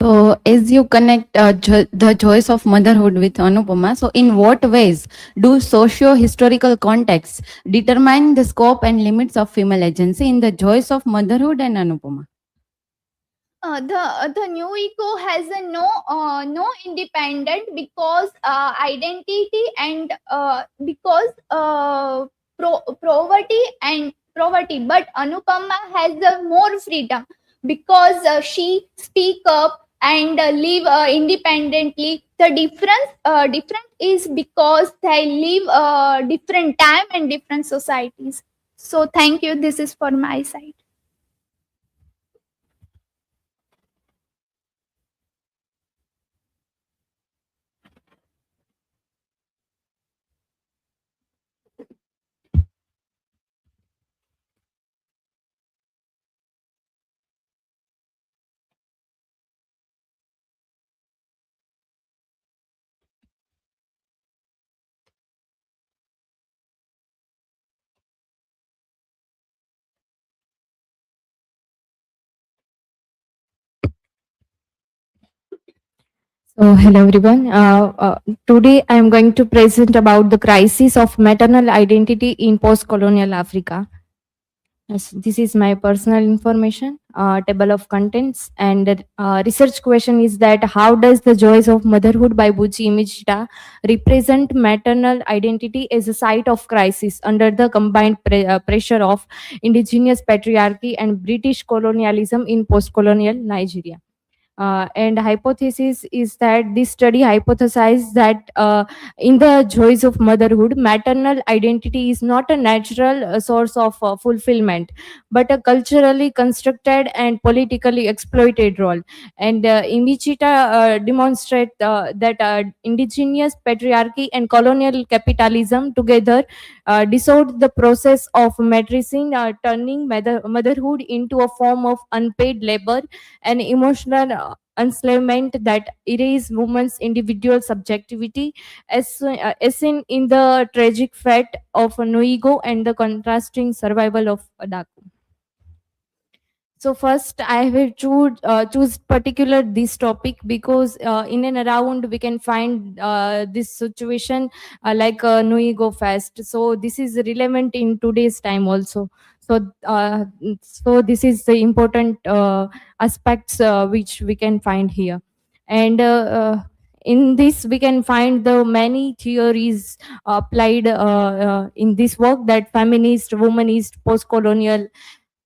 So, as you connect the choice of motherhood with Anupama, so in what ways do socio-historical contexts determine the scope and limits of female agency in the choice of motherhood and Anupama? The new ego has a no independent because identity and because poverty, but Anupama has more freedom because she speak up and live independently. The different is because they live different time and different societies. So thank you. This is for my side. So, hello everyone. Today I am going to present about the crisis of maternal identity in post-colonial Africa. Yes, this is my personal information, table of contents, and the research question is that how does the joys of motherhood by Buchi Imijita represent maternal identity as a site of crisis under the combined pressure of indigenous patriarchy and British colonialism in post-colonial Nigeria? And hypothesis is that this study hypothesized that in the joys of motherhood, maternal identity is not a natural source of fulfillment, but a culturally constructed and politically exploited role. And Imichita demonstrate that indigenous patriarchy and colonial capitalism together distort the process of matricing, turning motherhood into a form of unpaid labor and emotional enslavement that erase women's individual subjectivity, as seen in the tragic fate of Nuigo and the contrasting survival of Adaku. So first, I will choose particular this topic because in and around we can find this situation like Nuigo Fest. So this is relevant in today's time also. So this is the important aspects which we can find here, and in this we can find the many theories applied in this work, that feminist, womanist, post-colonial,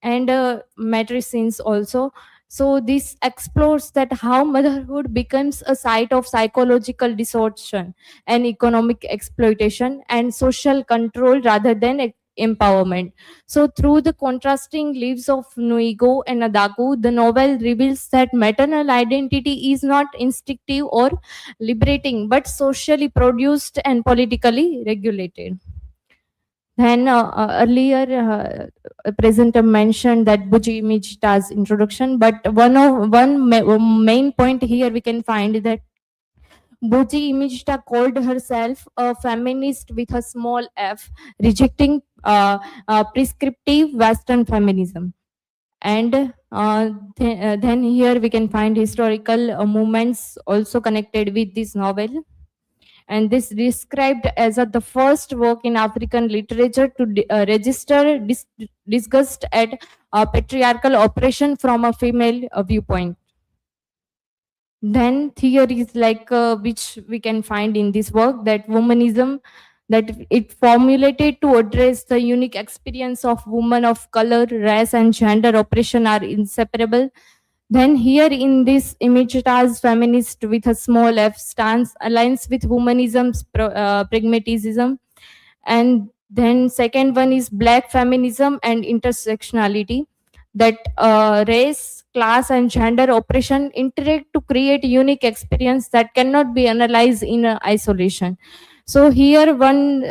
and matricines also. So this explores that how motherhood becomes a site of psychological distortion and economic exploitation and social control rather than empowerment. So through the contrasting lives of Nuigo and Adaku, the novel reveals that maternal identity is not instinctive or liberating, but socially produced and politically regulated. Then earlier, a presenter mentioned that Buji Michita's introduction, but main point here we can find that Buji Imijita called herself a feminist with a small f, rejecting prescriptive Western feminism. And then here we can find historical movements also connected with this novel, and this described as the first work in African literature to register disgust at patriarchal oppression from a female viewpoint. Then theories like which we can find in this work, that womanism, that it formulated to address the unique experience of women of color, race, and gender oppression are inseparable. Then here in this Imijita's feminist with a small f stance aligns with womanism's pragmatism. And then second one is black feminism and intersectionality, that race, class, and gender oppression interact to create unique experience that cannot be analyzed in isolation. So here one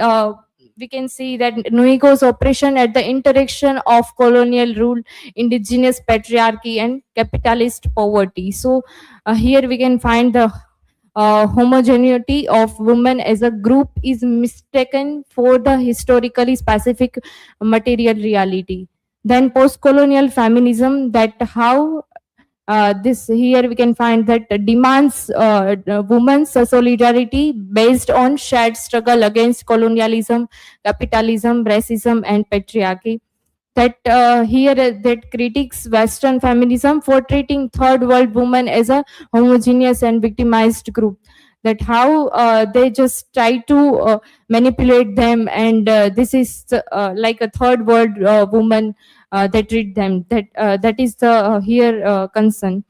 we can see that Nuigo's oppression at the interaction of colonial rule, indigenous patriarchy, and capitalist poverty. So here we can find the homogeneity of women as a group is mistaken for the historically specific material reality. Then post-colonial feminism, that how this here we can find that demands women's solidarity based on shared struggle against colonialism, capitalism, racism, and patriarchy. That here that critiques Western feminism for treating third world women as a homogeneous and victimized group. That how they just try to manipulate them, and this is like a third world woman, they treat them. That is the here concern.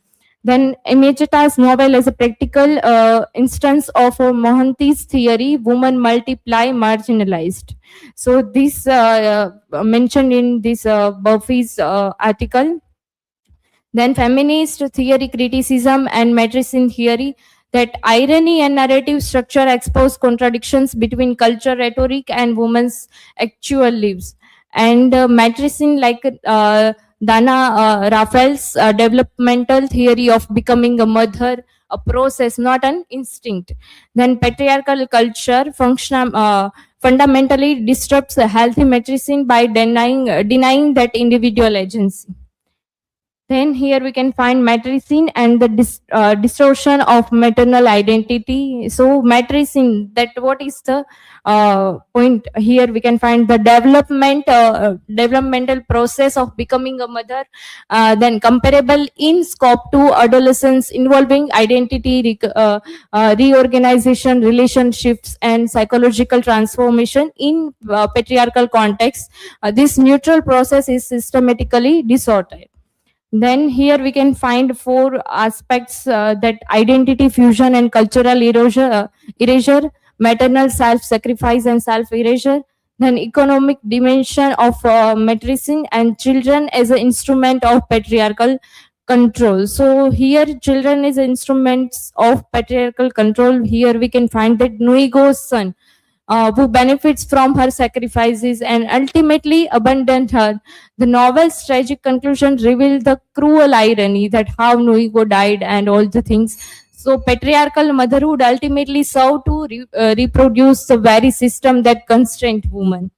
Then Imejita's novel is a practical instance of Mohanty's theory, women multiply marginalized. So this mentioned in this Buffy's article. Then feminist theory criticism and matricide theory, that irony and narrative structure expose contradictions between culture rhetoric and women's actual lives. And matricide like Dana Raphael's developmental theory of becoming a mother, a process, not an instinct. Then patriarchal culture fundamentally disrupts a healthy matricide by denying that individual agency. Then here we can find matricide and the distortion of maternal identity. So matricide, that what is the point here? We can find the developmental process of becoming a mother, then comparable in scope to adolescence, involving identity reorganization, relationships, and psychological transformation in patriarchal context. This neutral process is systematically disordered. Then here we can find four aspects, that identity fusion and cultural erasure, maternal self-sacrifice and self-erasure, then economic dimension of matricide, and children as an instrument of patriarchal control. So here children is instruments of patriarchal control. Here we can find that Nuigo's son, who benefits from her sacrifices and ultimately abandoned her. The novel's tragic conclusion revealed the cruel irony that how Nuigo died and all the things. So patriarchal motherhood ultimately served to reproduce the very system that constrained women.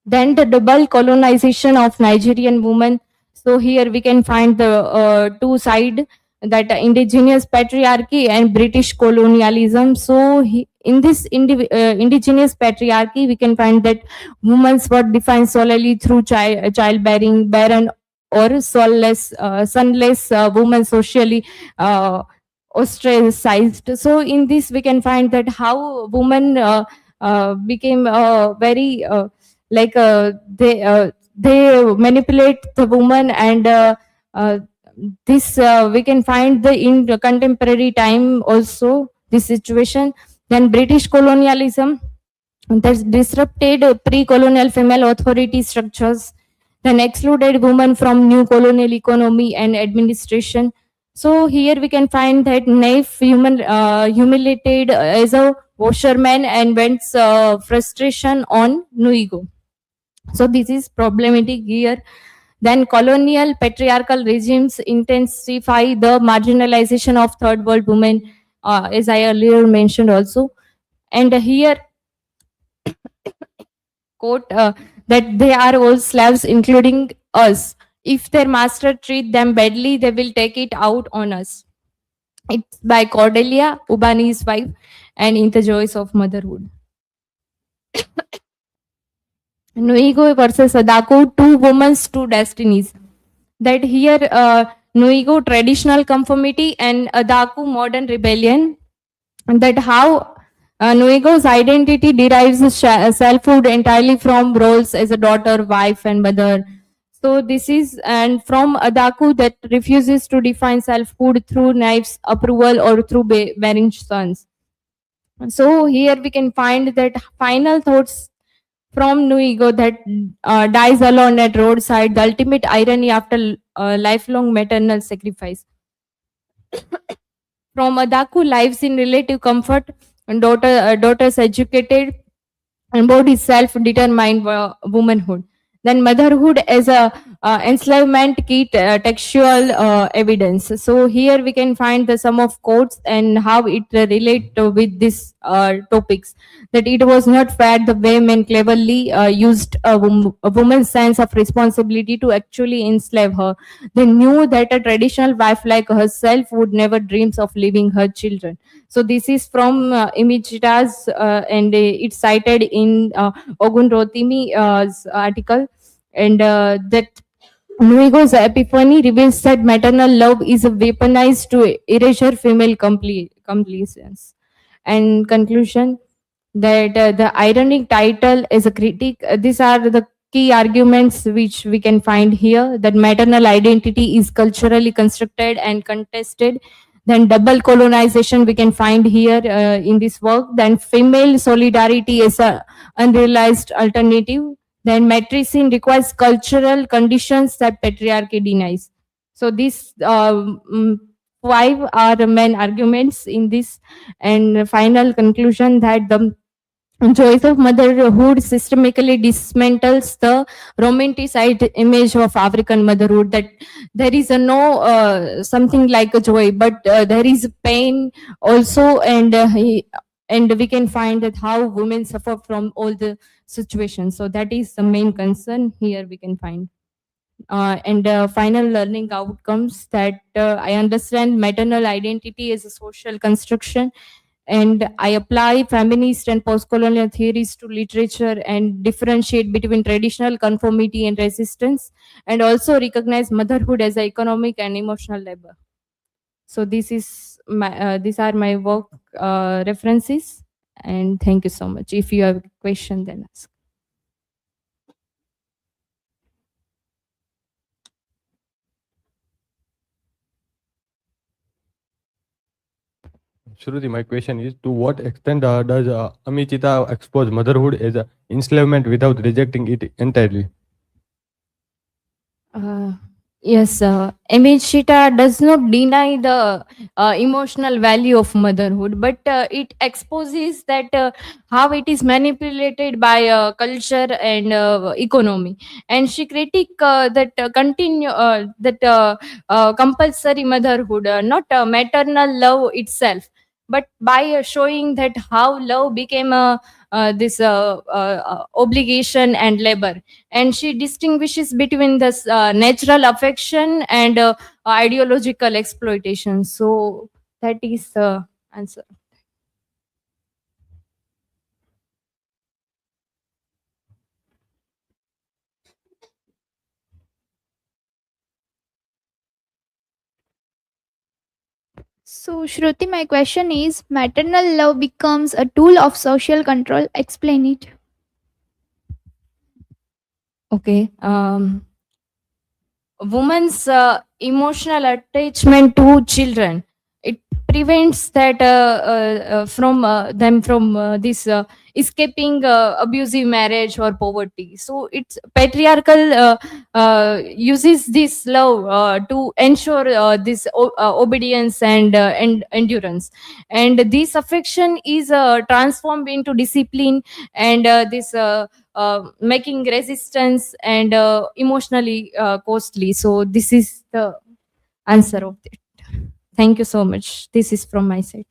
Then the double colonization of Nigerian women. So here we can find the two side, that indigenous patriarchy and British colonialism. So in this indigenous patriarchy, we can find that women were defined solely through childbearing, barren or sonless women, socially ostracized. So in this we can find that how women became very they manipulate the woman, and this we can find in the contemporary time also this situation. Then British colonialism that disrupted pre-colonial female authority structures, then excluded women from new colonial economy and administration. So here we can find that Naif humiliated as a washerman and vents frustration on Nuigo. So this is problematic here. Then colonial patriarchal regimes intensify the marginalization of third world women, as I earlier mentioned also. And here, quote, that they are all slaves, including us. If their master treat them badly, they will take it out on us. It's by Cordelia, Ubani's wife, and in The Joys of Motherhood. Nuigo versus Adako, two women's, two destinies. That here, Nuigo traditional conformity and Adaku modern rebellion. And that how Nuigo's identity derives selfhood entirely from roles as a daughter, wife, and mother. So this is, and from Adaku that refuses to define selfhood through Knife's approval or through bearing sons. So here we can find that final thoughts from Nuigo that dies alone at roadside, the ultimate irony after lifelong maternal sacrifice. From Adaku, lives in relative comfort, and daughters educated, and body self-determined womanhood. Then motherhood as a enslavement key textual evidence. So here we can find the sum of quotes and how it relate with these topics. That it was not fair the way men cleverly used a woman's sense of responsibility to actually enslave her. They knew that a traditional wife like herself would never dreams of leaving her children. So this is from Imichitas, and it's cited in Ogun Rotimi's article, and that Nuigo's epiphany reveals that maternal love is weaponized to erasure female complacence. And conclusion, that the ironic title is a critique. These are the key arguments which we can find here, that maternal identity is culturally constructed and contested. Then double colonization we can find here in this work. Then female solidarity is an unrealized alternative. Then matricide requires cultural conditions that patriarchy denies. So these 5 are the main arguments in this. And final conclusion, that the Joys of Motherhood systematically dismantles the romanticized image of African motherhood, that there is no something like a joy, but there is pain also, and we can find that how women suffer from all the situations. So that is the main concern here we can find. and final learning outcomes that I understand maternal identity as a social construction, and I apply feminist and post-colonial theories to literature and differentiate between traditional conformity and resistance, and also recognize motherhood as a economic and emotional labor. So these are my work references, and thank you so much. If you have a question, then ask. Shruti, my question is, to what extent does Amichita expose motherhood as a enslavement without rejecting it entirely? Yes, Emichita does not deny the emotional value of motherhood, but it exposes that how it is manipulated by culture and economy. And she critique that compulsory motherhood, not maternal love itself, but by showing that how love became this obligation and labor. And she distinguishes between this natural affection and ideological exploitation. So that is the answer. So, Shruti, my question is maternal love becomes a tool of social control. Explain it. Okay. Woman's emotional attachment to children, it prevents that from them from this escaping abusive marriage or poverty. So it's patriarchal uses this love to ensure this obedience and endurance, and this affection is transformed into discipline, and this making resistance and emotionally costly. So this is the answer of it. Thank you so much. This is from my side.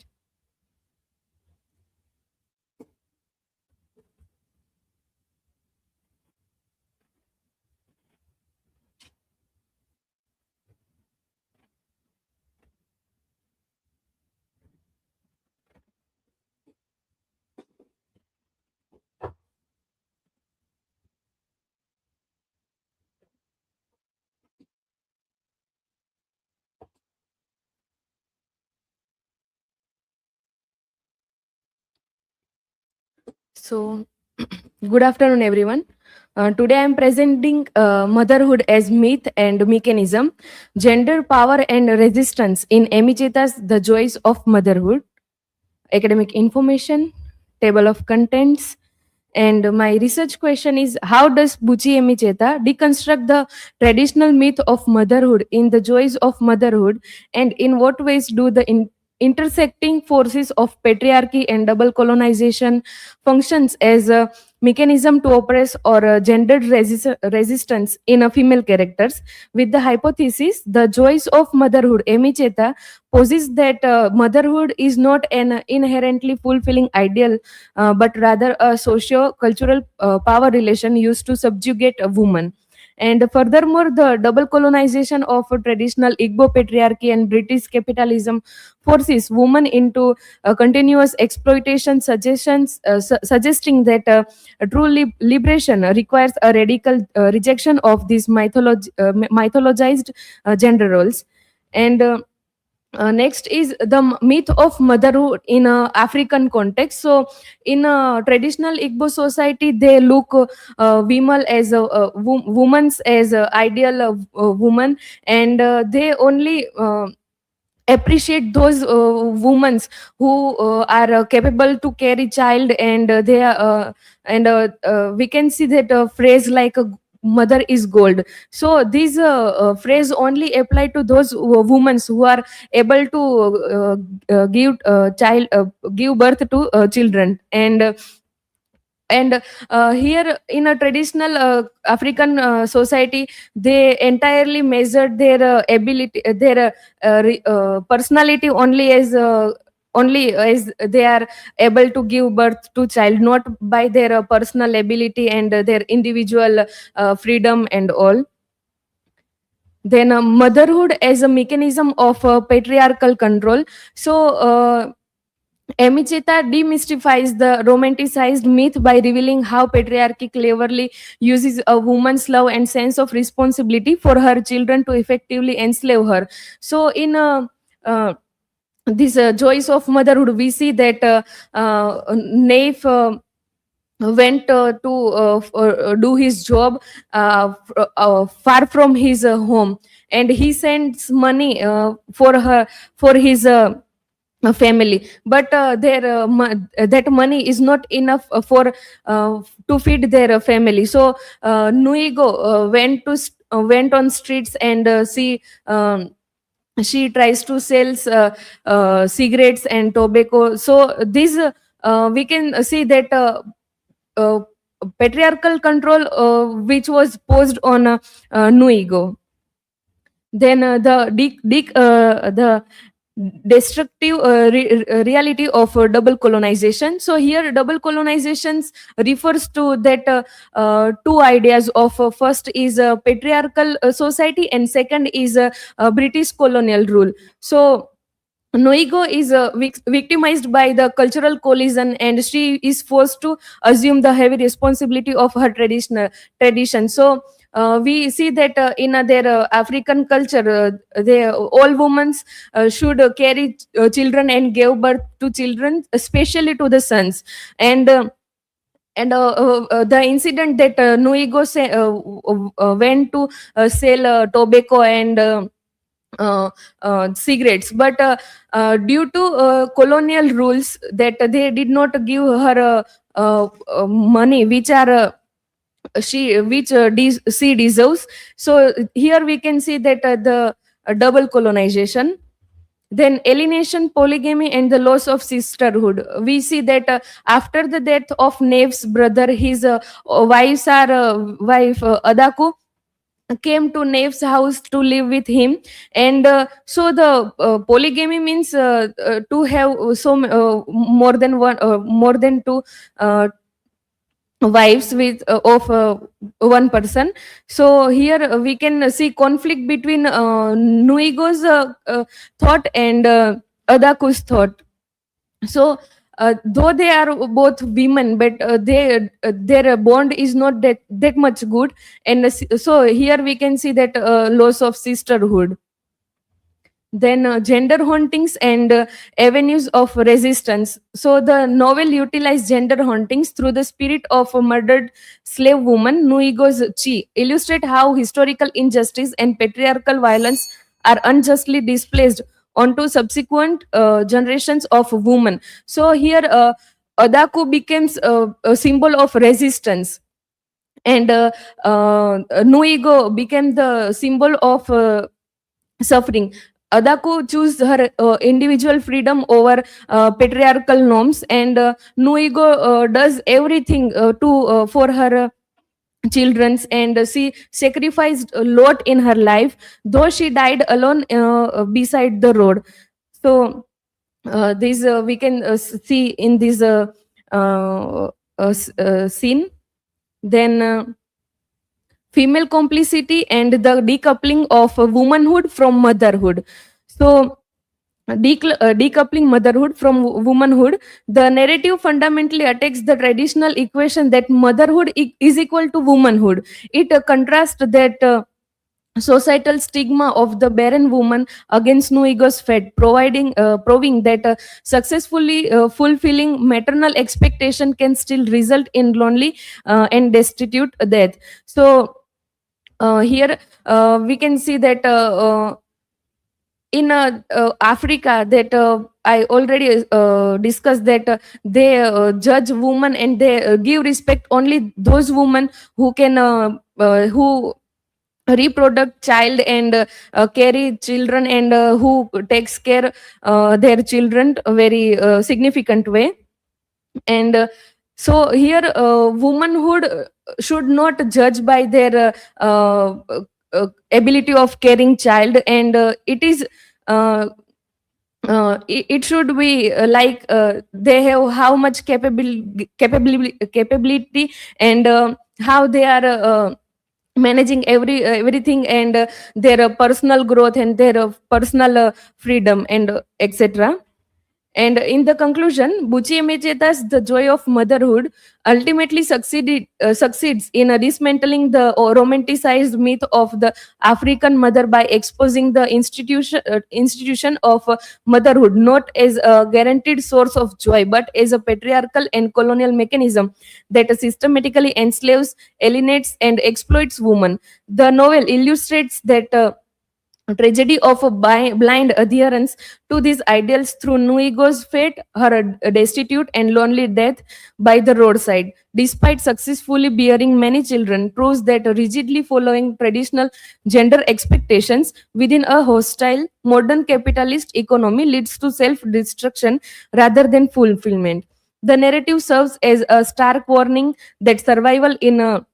So, good afternoon, everyone. Today I am presenting motherhood as myth and mechanism, gender, power, and resistance in Emicheta's The Joys of Motherhood, academic information, table of contents, and my research question is, how does Buchi Emicheta deconstruct the traditional myth of motherhood in The Joys of Motherhood, and in what ways do the intersecting forces of patriarchy and double colonization functions as a mechanism to oppress or gendered resistance in a female characters? With the hypothesis, The Joys of Motherhood, Emicheta poses that motherhood is not an inherently fulfilling ideal, but rather a socio-cultural power relation used to subjugate a woman. And furthermore, the double colonization of a traditional Igbo patriarchy and British capitalism forces women into continuous exploitation, suggesting that a true liberation requires a radical rejection of these mythologized gender roles. And next is the myth of motherhood in a African context. So in a traditional Igbo society, they look women as women's as a ideal woman, and they only appreciate those women who are capable to carry child, and they are we can see that phrase like a mother is gold. So these phrase only apply to those women who are able to give birth to children. And here in a traditional African society, they entirely measured their ability, their personality only as they are able to give birth to child, not by their personal ability and their individual freedom and all. Then motherhood as a mechanism of patriarchal control. So Amicheta demystifies the romanticized myth by revealing how patriarchy cleverly uses a woman's love and sense of responsibility for her children to effectively enslave her. So, in this joys of motherhood, we see that Naif went to do his job far from his home, and he sends money for his family, but that money is not enough for to feed their family. So Nuigo went on streets and she tries to sell cigarettes and tobacco. So this we can see that uh, patriarchal control which was posed on Nuigo. Then the destructive reality of double colonization. So here double colonizations refers to that two ideas of first is a patriarchal society, and second is a British colonial rule. So Noigo is victimized by the cultural collision, and she is forced to assume the heavy responsibility of her tradition. So we see that in their African culture, all women should carry children and give birth to children, especially to the sons. And the incident that Noigo went to sell tobacco and cigarettes, but due to colonial rules that they did not give her money which are she deserves. So here we can see that the double colonization. Then alienation, polygamy, and the loss of sisterhood. We see that after the death of Nave's brother, his wife Adaku came to Nave's house to live with him, and so the polygamy means to have more than two wives with of one person. So here we can see conflict between Nuigo's thought and Adaku's thought. So though they are both women, but their bond is not that much good, and so here we can see that loss of sisterhood. Then gender hauntings and avenues of resistance. So the novel utilized gender hauntings through the spirit of a murdered slave woman Nuigo's Chi, illustrate how historical injustice and patriarchal violence are unjustly displaced onto subsequent generations of women. So here Adaku becomes a symbol of resistance, and Nuigo became the symbol of suffering. Adaku chose her individual freedom over patriarchal norms, and Nuigo does everything for her children's, and she sacrificed a lot in her life, though she died alone beside the road. So this we can see in this scene. Then female complicity and the decoupling of womanhood from motherhood. So decoupling motherhood from womanhood, the narrative fundamentally attacks the traditional equation that motherhood is equal to womanhood. It contrasts that societal stigma of the barren woman against Nuigo's fate, proving that successfully fulfilling maternal expectation can still result in lonely and destitute death. So here we can see that in Africa, that I already discussed that they judge women and they give respect only those women who can who reproduct child and carry children, and who takes care their children a very significant way. And so here womanhood should not judge by their ability of caring child, and it is it should be like they have how much capability, and how they are managing everything, and their personal growth and their personal freedom, and etc. And in the conclusion, Buchi Emecheta's The Joy of Motherhood ultimately succeeds in dismantling the romanticized myth of the African mother by exposing the institution of motherhood not as a guaranteed source of joy, but as a patriarchal and colonial mechanism that systematically enslaves, alienates, and exploits women. The novel illustrates that tragedy of a blind adherence to these ideals through Nuigo's fate, her destitute and lonely death by the roadside. Despite successfully bearing many children, proves that rigidly following traditional gender expectations within a hostile modern capitalist economy leads to self-destruction rather than fulfillment. The narrative serves as a stark warning that survival in a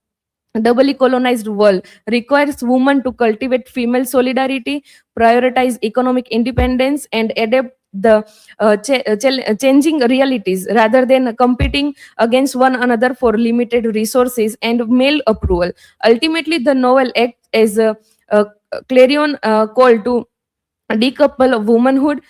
doubly colonized world requires women to cultivate female solidarity, prioritize economic independence, and adapt the changing realities rather than competing against one another for limited resources and male approval. Ultimately, the novel acts as a clarion call to decouple womanhood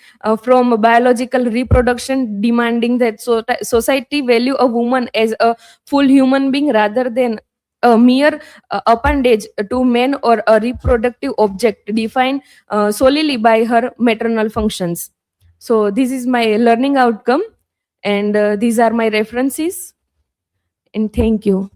from biological reproduction, demanding that society value a woman as a full human being rather than a mere appendage to men or a reproductive object defined solely by her maternal functions. So this is my learning outcome, and these are my references, and thank you.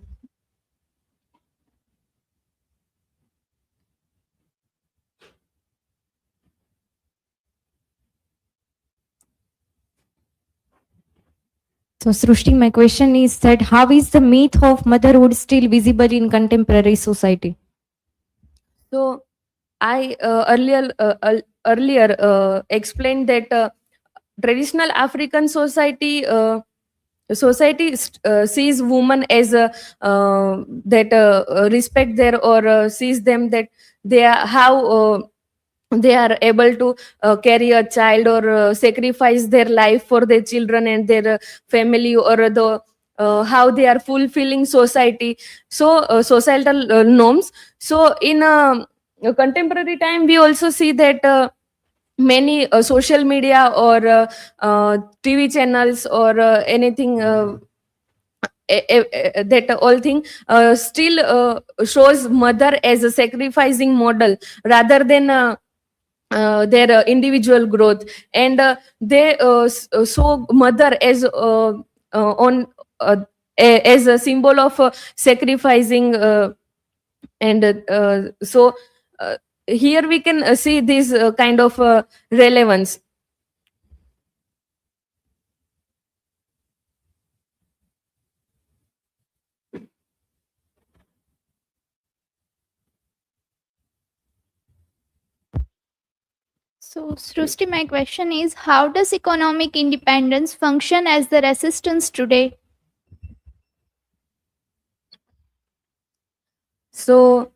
So, Srushti, my question is that how is the myth of motherhood still visible in contemporary society? So I earlier explained that traditional African society sees women as that respect their, or sees them that they are how they are able to carry a child, or sacrifice their life for their children and their family, or the how they are fulfilling society, so societal norms. So in a contemporary time, we also see that many social media, or TV channels, or anything that all thing still shows mother as a sacrificing model rather than their individual growth, and they saw mother as on as a symbol of sacrificing, and so uh, here we can see this kind of relevance. So, Srusti, my question is, how does economic independence function as the resistance today? So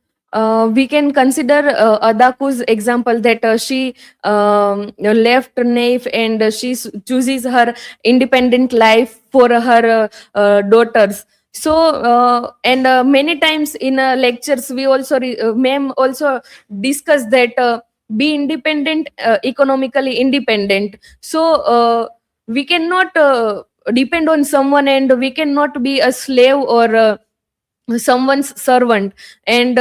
we can consider Adaku's example, that she left Naif, and she chooses her independent life for her daughters. So and many times in lectures, we also ma'am also discuss that be independent, economically independent. So we cannot depend on someone, and we cannot be a slave, or someone's servant. And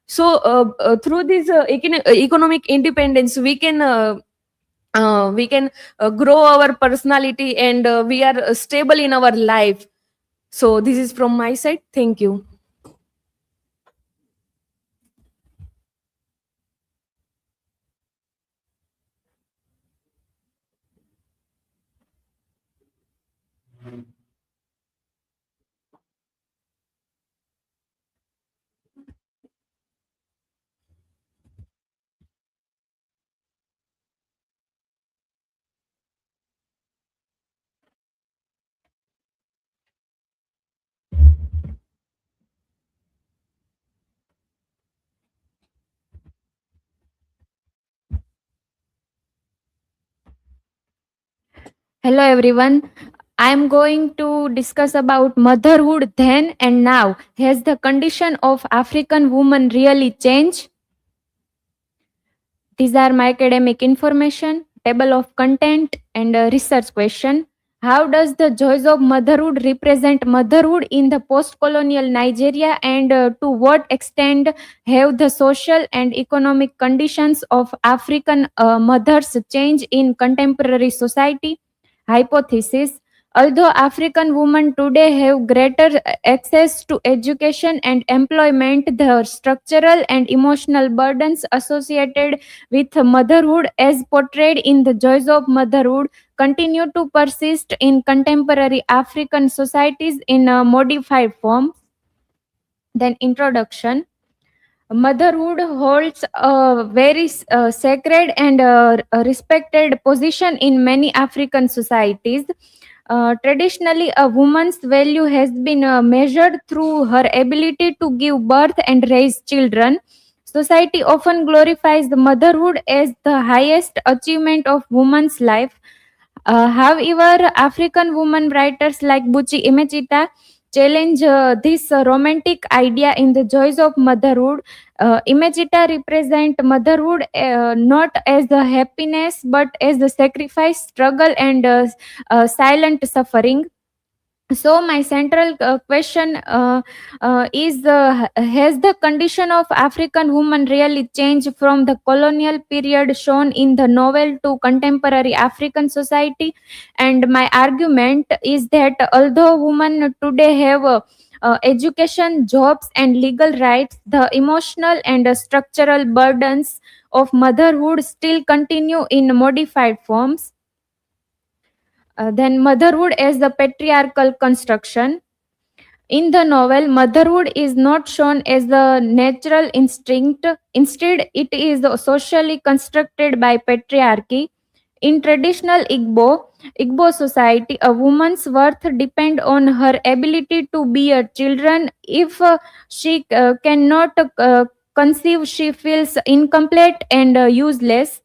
through this economic independence, we can grow our personality, and we are stable in our life. So this is from my side. Thank you. Hello everyone. I am going to discuss about motherhood then and now. Has the condition of African women really changed? These are my academic information, table of content, and a research question. How does the joys of motherhood represent motherhood in the post-colonial Nigeria, and to what extent have the social and economic conditions of African mothers changed in contemporary society? Hypothesis. Although African women today have greater access to education and employment, the structural and emotional burdens associated with motherhood, as portrayed in The Joys of Motherhood, continue to persist in contemporary African societies in a modified form. Then, introduction. Motherhood holds a very sacred and respected position in many African societies. Traditionally, a woman's value has been measured through her ability to give birth and raise children. Society often glorifies the motherhood as the highest achievement of woman's life. However, African women writers like Buchi Imechita challenge this romantic idea in The Joys of Motherhood. Imechita represent motherhood not as the happiness but as the sacrifice, struggle, and silent suffering. So my central question is, has the condition of African women really changed from the colonial period shown in the novel to contemporary African society? And my argument is that although women today have education, jobs, and legal rights, the emotional and structural burdens of motherhood still continue in modified forms. Then motherhood as the patriarchal construction. In the novel, motherhood is not shown as the natural instinct. Instead, it is socially constructed by patriarchy. In traditional Igbo society, a woman's worth depends on her ability to bear children. If she cannot conceive, she feels incomplete and useless.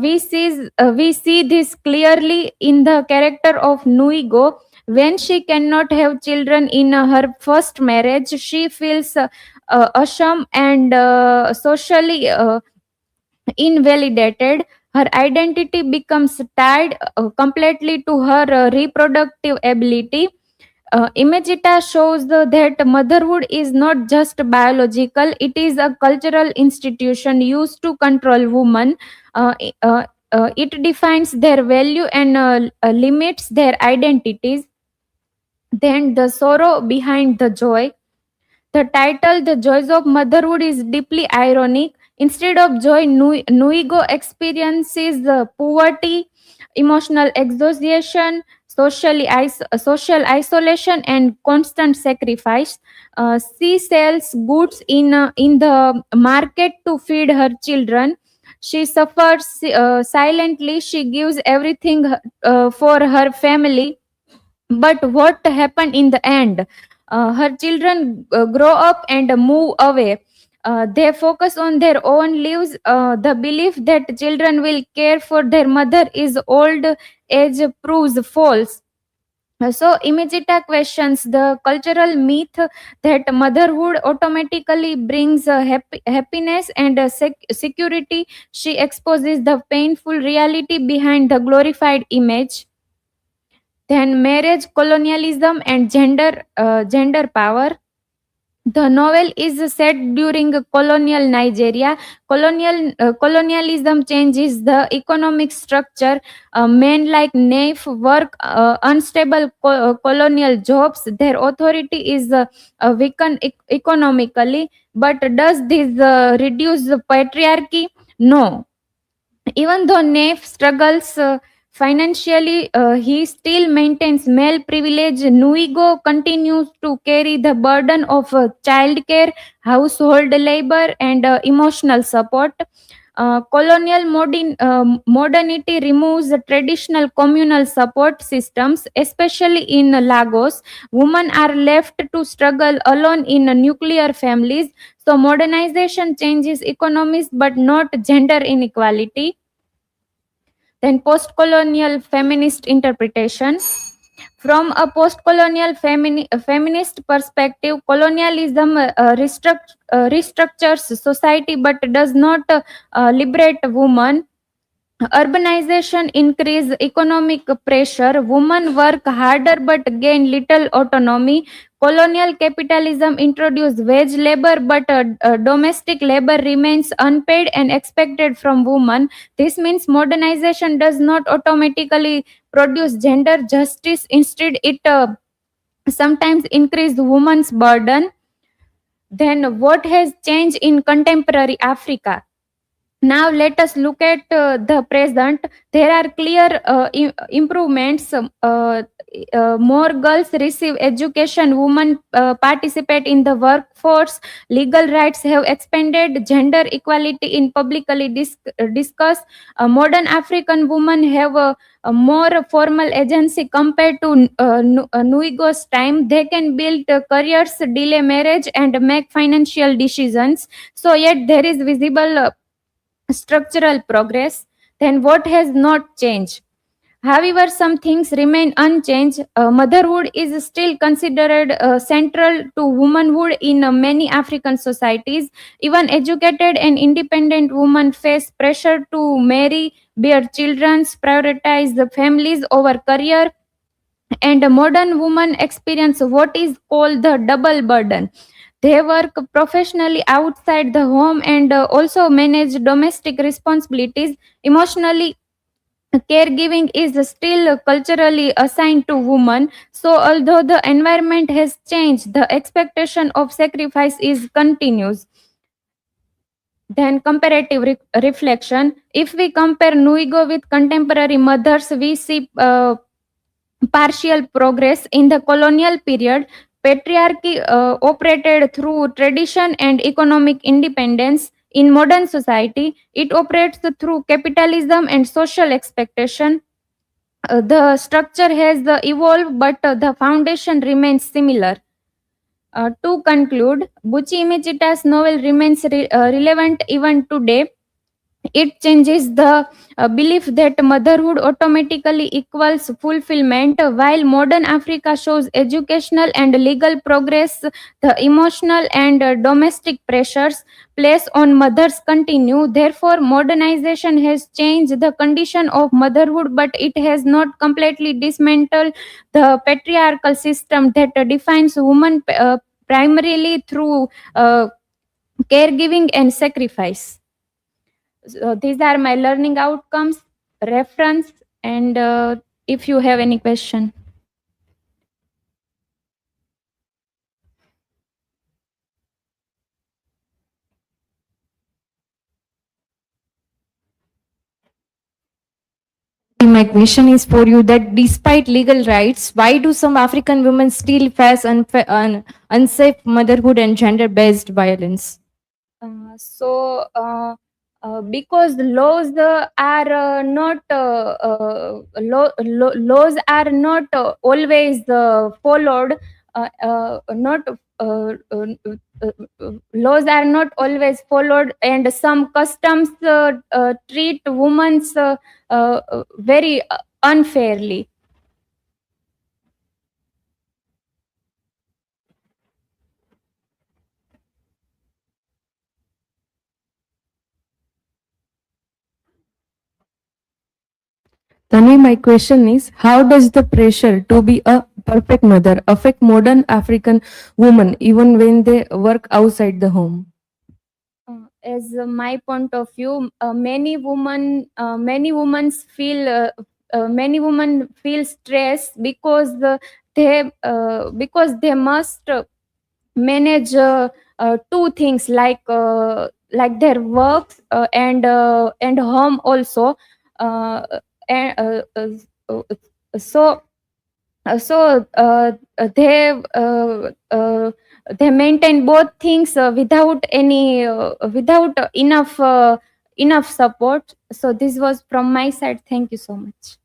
We see this clearly in the character of Nuigo. When she cannot have children in her first marriage, she feels ashamed and socially invalidated. Her identity becomes tied completely to her reproductive ability. Imagita shows that motherhood is not just biological, it is a cultural institution used to control women. It defines their value and limits their identities. Then the sorrow behind the joy. The title, The Joys of Motherhood, is deeply ironic. Instead of joy, Nuigo experiences the poverty, emotional exhaustion, social isolation, and constant sacrifice. She sells goods in the market to feed her children. She suffers silently. She gives everything for her family. But what happened in the end? Her children grow up and move away. They focus on their own lives. The belief that children will care for their mother is old age proves false. So, Imagita questions the cultural myth that motherhood automatically brings happiness and security. She exposes the painful reality behind the glorified image. Then marriage, colonialism, and gender power. The novel is set during colonial Nigeria. Colonialism changes the economic structure. Men like Naif work unstable colonial jobs. Their authority is weakened economically. But does this reduce the patriarchy? No. Even though Naif struggles financially, he still maintains male privilege. Nuigo continues to carry the burden of childcare, household labor, and emotional support. Colonial modernity removes the traditional communal support systems, especially in Lagos. Women are left to struggle alone in nuclear families. So, modernization changes economies but not gender inequality. Then, post colonial feminist interpretation. From a post-colonial feminist perspective, colonialism restructures society but does not liberate women. Urbanization increase economic pressure. Women work harder but gain little autonomy. Colonial capitalism introduced wage labor, but domestic labor remains unpaid and expected from women. This means modernization does not automatically produce gender justice. Instead, it sometimes increases women's burden. Then, what has changed in contemporary Africa? Now let us look at the present. There are clear improvements. More girls receive education, women participate in the workforce, legal rights have expanded, gender equality in publicly discussed. Modern African women have a more formal agency compared to Nuigo's time. They can build careers, delay marriage, and make financial decisions. So yet there is visible structural progress. Then what has not changed? However, some things remain unchanged. Motherhood is still considered central to womanhood in many African societies. Even educated and independent women face pressure to marry, bear children, prioritize the families over career, and modern women experience what is called the double burden. They work professionally outside the home and also manage domestic responsibilities. Emotionally, caregiving is still culturally assigned to women. So, although the environment has changed, the expectation of sacrifice is continuous. Then, comparative reflection. If we compare Nuigo with contemporary mothers, we see partial progress. In the colonial period, patriarchy operated through tradition and economic independence. In modern society, it operates through capitalism and social expectation. The structure has evolved, but the foundation remains similar. To conclude, Buchi Imichita's novel remains relevant even today. It changes the belief that motherhood automatically equals fulfillment. While modern Africa shows educational and legal progress, the emotional and domestic pressures placed on mothers continue. Therefore, modernization has changed the condition of motherhood, but it has not completely dismantled the patriarchal system that defines women primarily through caregiving and sacrifice. So these are my learning outcomes, reference, and if you have any question. My question is for you that despite legal rights, why do some African women still face unsafe motherhood and gender-based violence? Because the laws are not laws are not always followed. Not Laws are not always followed, and some customs treat women very unfairly. Tani, my question is, how does the pressure to be a perfect mother affect modern African women even when they work outside the home? As my point of view, many women feel stress because they must manage two things like their work and home also. uh, and so they they maintain both things without enough support. So this was from my side. Thank you so much.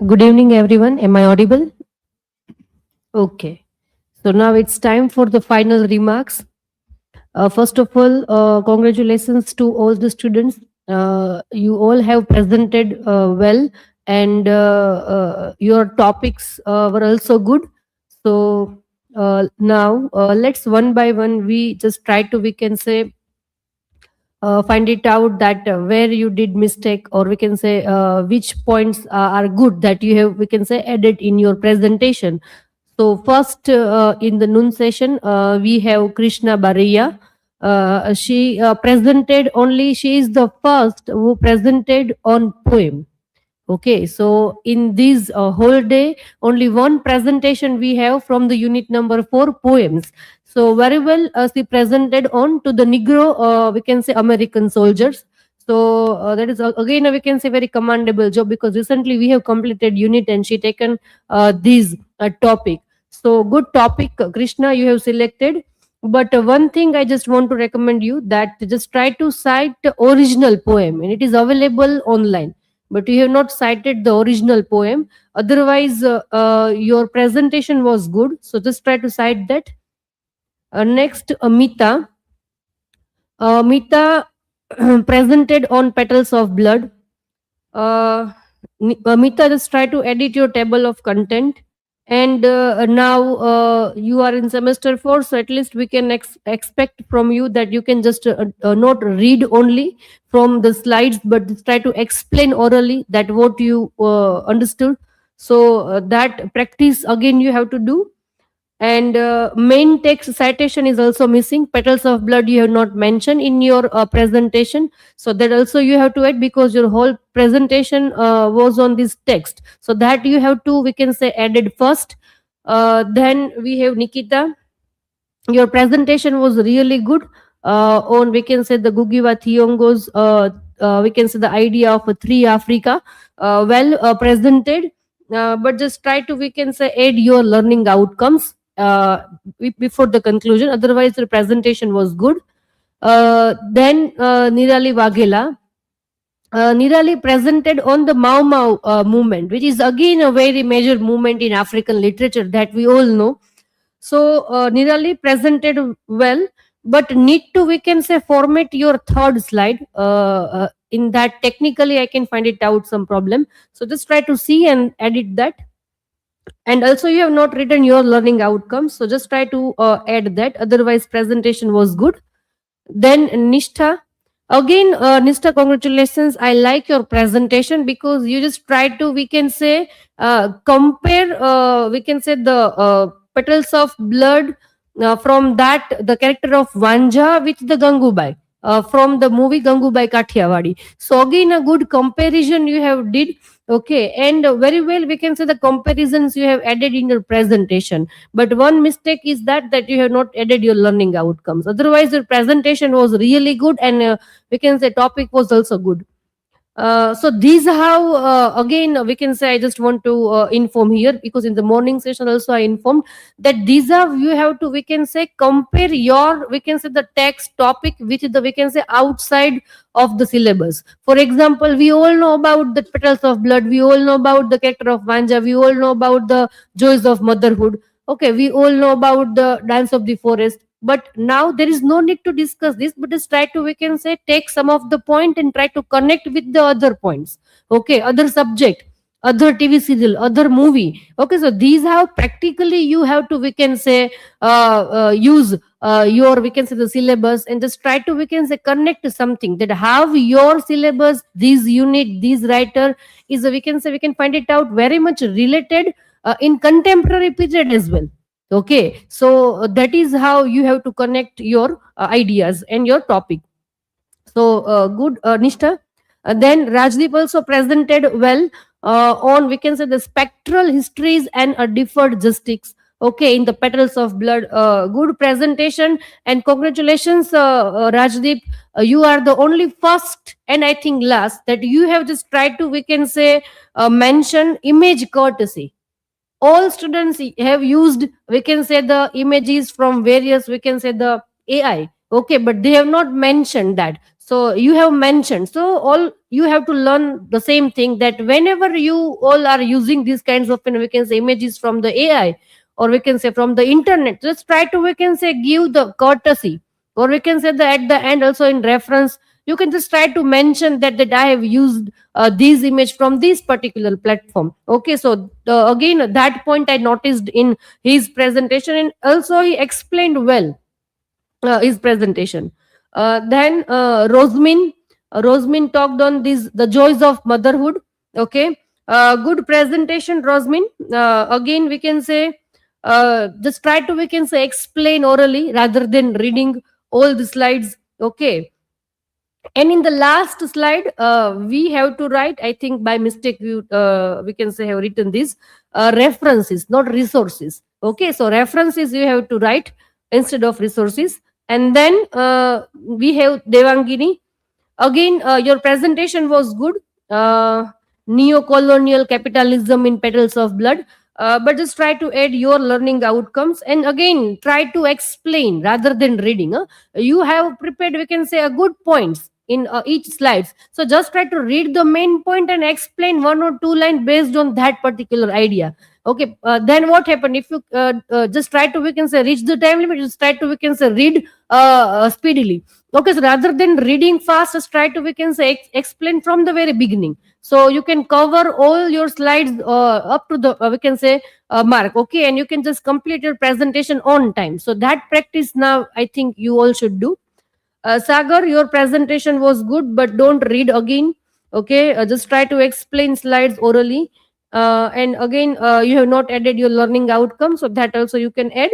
Good evening, everyone. Am I audible? Okay. So now it's time for the final remarks. First of all, congratulations to all the students. You all have presented well, and your topics were also good. So now let's one by one, we just try to, we can say, find it out that where you did mistake, or we can say which points are good that you have, we can say, added in your presentation. So first, in the noon session, we have Krishna Bariya. She presented only, she is the first who presented on poem. Okay, so in this whole day, only one presentation we have from the unit number 4, poems. So very well, she presented on to the Negro, we can say, American soldiers. So that is again, we can say, very commendable job, because recently we have completed unit and she taken this topic. So good topic, Krishna, you have selected. But one thing I just want to recommend you, that just try to cite the original poem, and it is available online, but you have not cited the original poem. Otherwise, your presentation was good. So just try to cite that. Next, Mita. Mita presented on petals of blood. Mita, just try to edit your table of content. And now you are in semester 4, so at least we can expect from you that you can just not read only from the slides, but just try to explain orally that what you understood. So that practice again you have to do. And main text citation is also missing. Petals of blood you have not mentioned in your presentation, so that also you have to add, because your whole presentation was on this text. So that you have to, we can say, added first. Then we have Nikita. Your presentation was really good on, we can say, the Gugiwa Thiongos, we can say, the idea of a 3 Africa. Well presented, but just try to, we can say, add your learning outcomes before the conclusion. Otherwise, the presentation was good. Then Nirali Waghela. Nirali presented on the Mau Mau movement, which is again a very major movement in African literature that we all know. So Nirali presented well, but need to, we can say, format your third slide. In that, technically, I can find it out some problem. So just try to see and edit that. And also, you have not written your learning outcomes, so just try to add that. Otherwise, presentation was good. Then Nishtha. Again, Nishtha, congratulations. I like your presentation, because you just try to, we can say, compare, we can say, the petals of blood from that, the character of Vanja with the Gangubai. From the movie Gangubai Kathiawadi. So again, a good comparison you have did. Okay, and very well, we can say, the comparisons you have added in your presentation. But one mistake is that you have not added your learning outcomes. Otherwise, your presentation was really good, and we can say topic was also good. So these how, again, we can say, I just want to inform here, because in the morning session also I informed that these are, you have to, we can say, compare your, we can say, the text topic with the, we can say, outside of the syllabus. For example, we all know about the petals of blood, we all know about the character of Vanja, we all know about the joys of motherhood. Okay, we all know about the dance of the forest. But now there is no need to discuss this, but just try to, we can say, take some of the point and try to connect with the other points. Okay, other subject, other TV serial, other movie. Okay, so these how practically you have to, we can say, use your, we can say, the syllabus, and just try to, we can say, connect something that how your syllabus, this unit, this writer is, we can say, we can find it out very much related in contemporary period as well. Okay, so that is how you have to connect your ideas and your topic. So good, Nishtha. Then Rajdeep also presented well on, we can say, the spectral histories and deferred justice. Okay, in the petals of blood. Good presentation, and congratulations, Rajdeep. You are the only first, and I think last, that you have just tried to, we can say, mention image courtesy. All students have used, we can say, the images from various, we can say, the AI. Okay, but they have not mentioned that. So you have mentioned, so all you have to learn the same thing, that whenever you all are using these kinds of, we can say, images from the AI, or we can say from the internet, just try to, we can say, give the courtesy, or we can say that at the end also in reference you can just try to mention that I have used these image from this particular platform. Okay, so again that point I noticed in his presentation, and also he explained well his presentation. Then Rosmin talked on this, the joys of motherhood. Okay, good presentation, Rosmin. Again, we can say just try to, we can say, explain orally rather than reading all the slides. Okay, and in the last slide we have to write, I think by mistake we can say have written this references, not resources. Okay, so references you have to write instead of resources. And then we have Devangini. Again, your presentation was good. Neo-colonial capitalism in petals of blood. But just try to add your learning outcomes, and again try to explain rather than reading. You have prepared, we can say, a good points in each slides. So just try to read the main point and explain one or two lines based on that particular idea. Okay, then what happened if you just try to, we can say, reach the time limit, just try to, we can say, read speedily. Okay, so rather than reading fast, just try to, we can say, explain from the very beginning, so you can cover all your slides up to the we can say mark. Okay, and you can just complete your presentation on time. So that practice now I think you all should do. Sagar, your presentation was good, but don't read again. Okay, just try to explain slides orally. And again, you have not added your learning outcome, so that also you can add.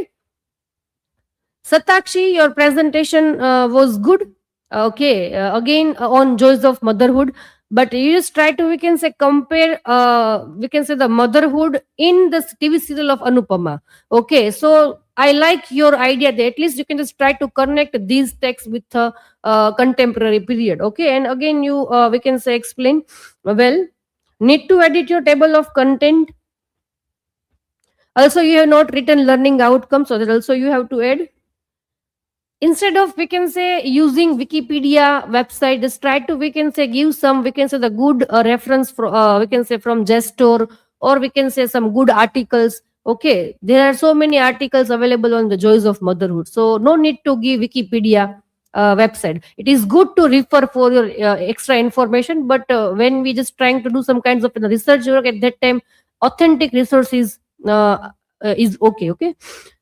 Satakshi, your presentation was good. Okay, again on joys of motherhood, but you just try to, we can say, compare we can say the motherhood in the TV serial of Anupama. Okay, so I like your idea that at least you can just try to connect these texts with the contemporary period. Okay, and again you we can say explain well. Need to edit your table of content. Also, you have not written learning outcomes, so that also you have to add. Instead of, we can say, using Wikipedia website, just try to, we can say, give some, we can say, the good reference for we can say from Gestor, or we can say some good articles. Okay, there are so many articles available on the joys of motherhood, so no need to give Wikipedia website. It is good to refer for your extra information, but when we just trying to do some kinds of research work, at that time authentic resources is okay. Okay,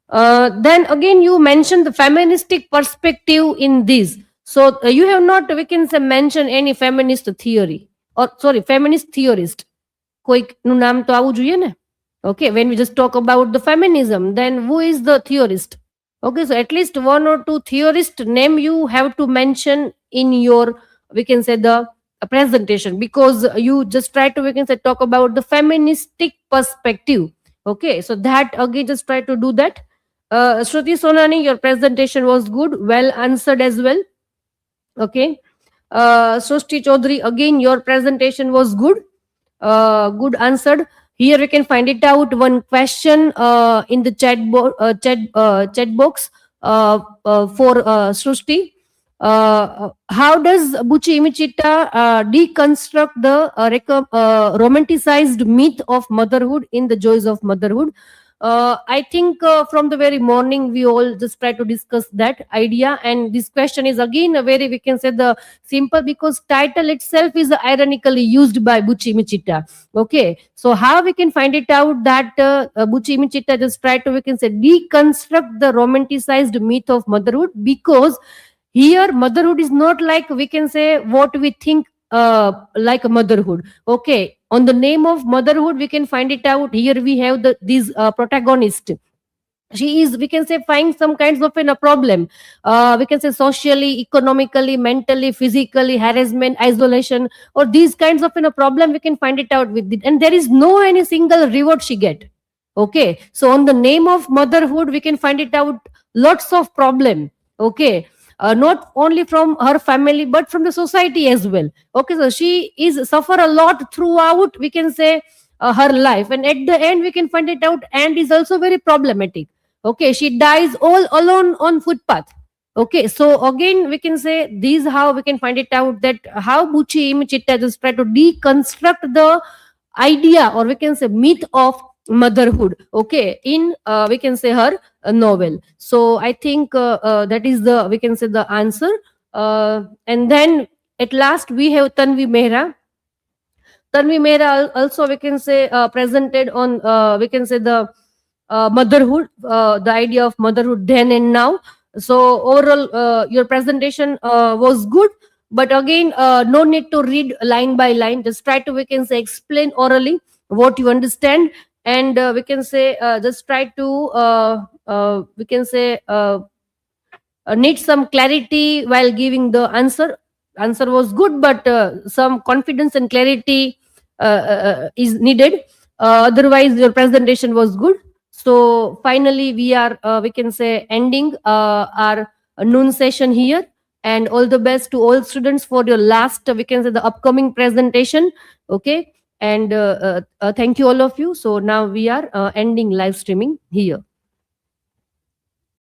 then again you mentioned the feministic perspective in this. So you have not, we can say, mentioned any feminist theory, or sorry, feminist theorist. કોઈક નું નામ તો આવવું જોઈએ ને. Okay, when we just talk about the feminism, then who is the theorist? Okay, so at least one or two theorist name you have to mention in your, we can say, the presentation, because you just try to, we can say, talk about the feministic perspective. Okay, so that again just try to do that. Shruti Sonani, your presentation was good, well answered as well. Okay, Srushti Chaudhary, again your presentation was good, good answered. Here we can find it out. One question in the chat box for Srushti. How does Buchi Imichita deconstruct the romanticized myth of motherhood in the joys of motherhood? I think from the very morning we all just try to discuss that idea, and this question is again a very, we can say, the simple, because title itself is ironically used by Buchi Michita. Okay, so how we can find it out that Buchi Michita just try to, we can say, deconstruct the romanticized myth of motherhood, because here motherhood is not like, we can say, what we think like a motherhood. Okay, on the name of motherhood we can find it out. Here we have these protagonist. She is, we can say, find some kinds of a problem, we can say socially, economically, mentally, physically, harassment, isolation, or these kinds of a problem we can find it out with it, and there is no any single reward she get. Okay, so on the name of motherhood we can find it out lots of problem. Okay, not only from her family but from the society as well. Okay, so she is suffer a lot throughout, we can say, her life, and at the end we can find it out, and is also very problematic. Okay, she dies all alone on footpath. Okay, so again we can say these how we can find it out that how Buchi Imichitta just try to deconstruct the idea or we can say myth of motherhood. Okay, in we can say her novel. So I think that is the we can say the answer. And then at last we have Tanvi Mehra. Tanvi Mehra also we can say presented on we can say the motherhood, the idea of motherhood then and now. So overall, your presentation was good, but again, no need to read line by line. Just try to we can say explain orally what you understand, and we can say just try to we can say need some clarity while giving the answer. Answer was good, but some confidence and clarity is needed. Otherwise, your presentation was good. So finally, we are we can say ending our noon session here. And all the best to all students for your last we can say the upcoming presentation. Okay, and thank you all of you. So now we are ending live streaming here.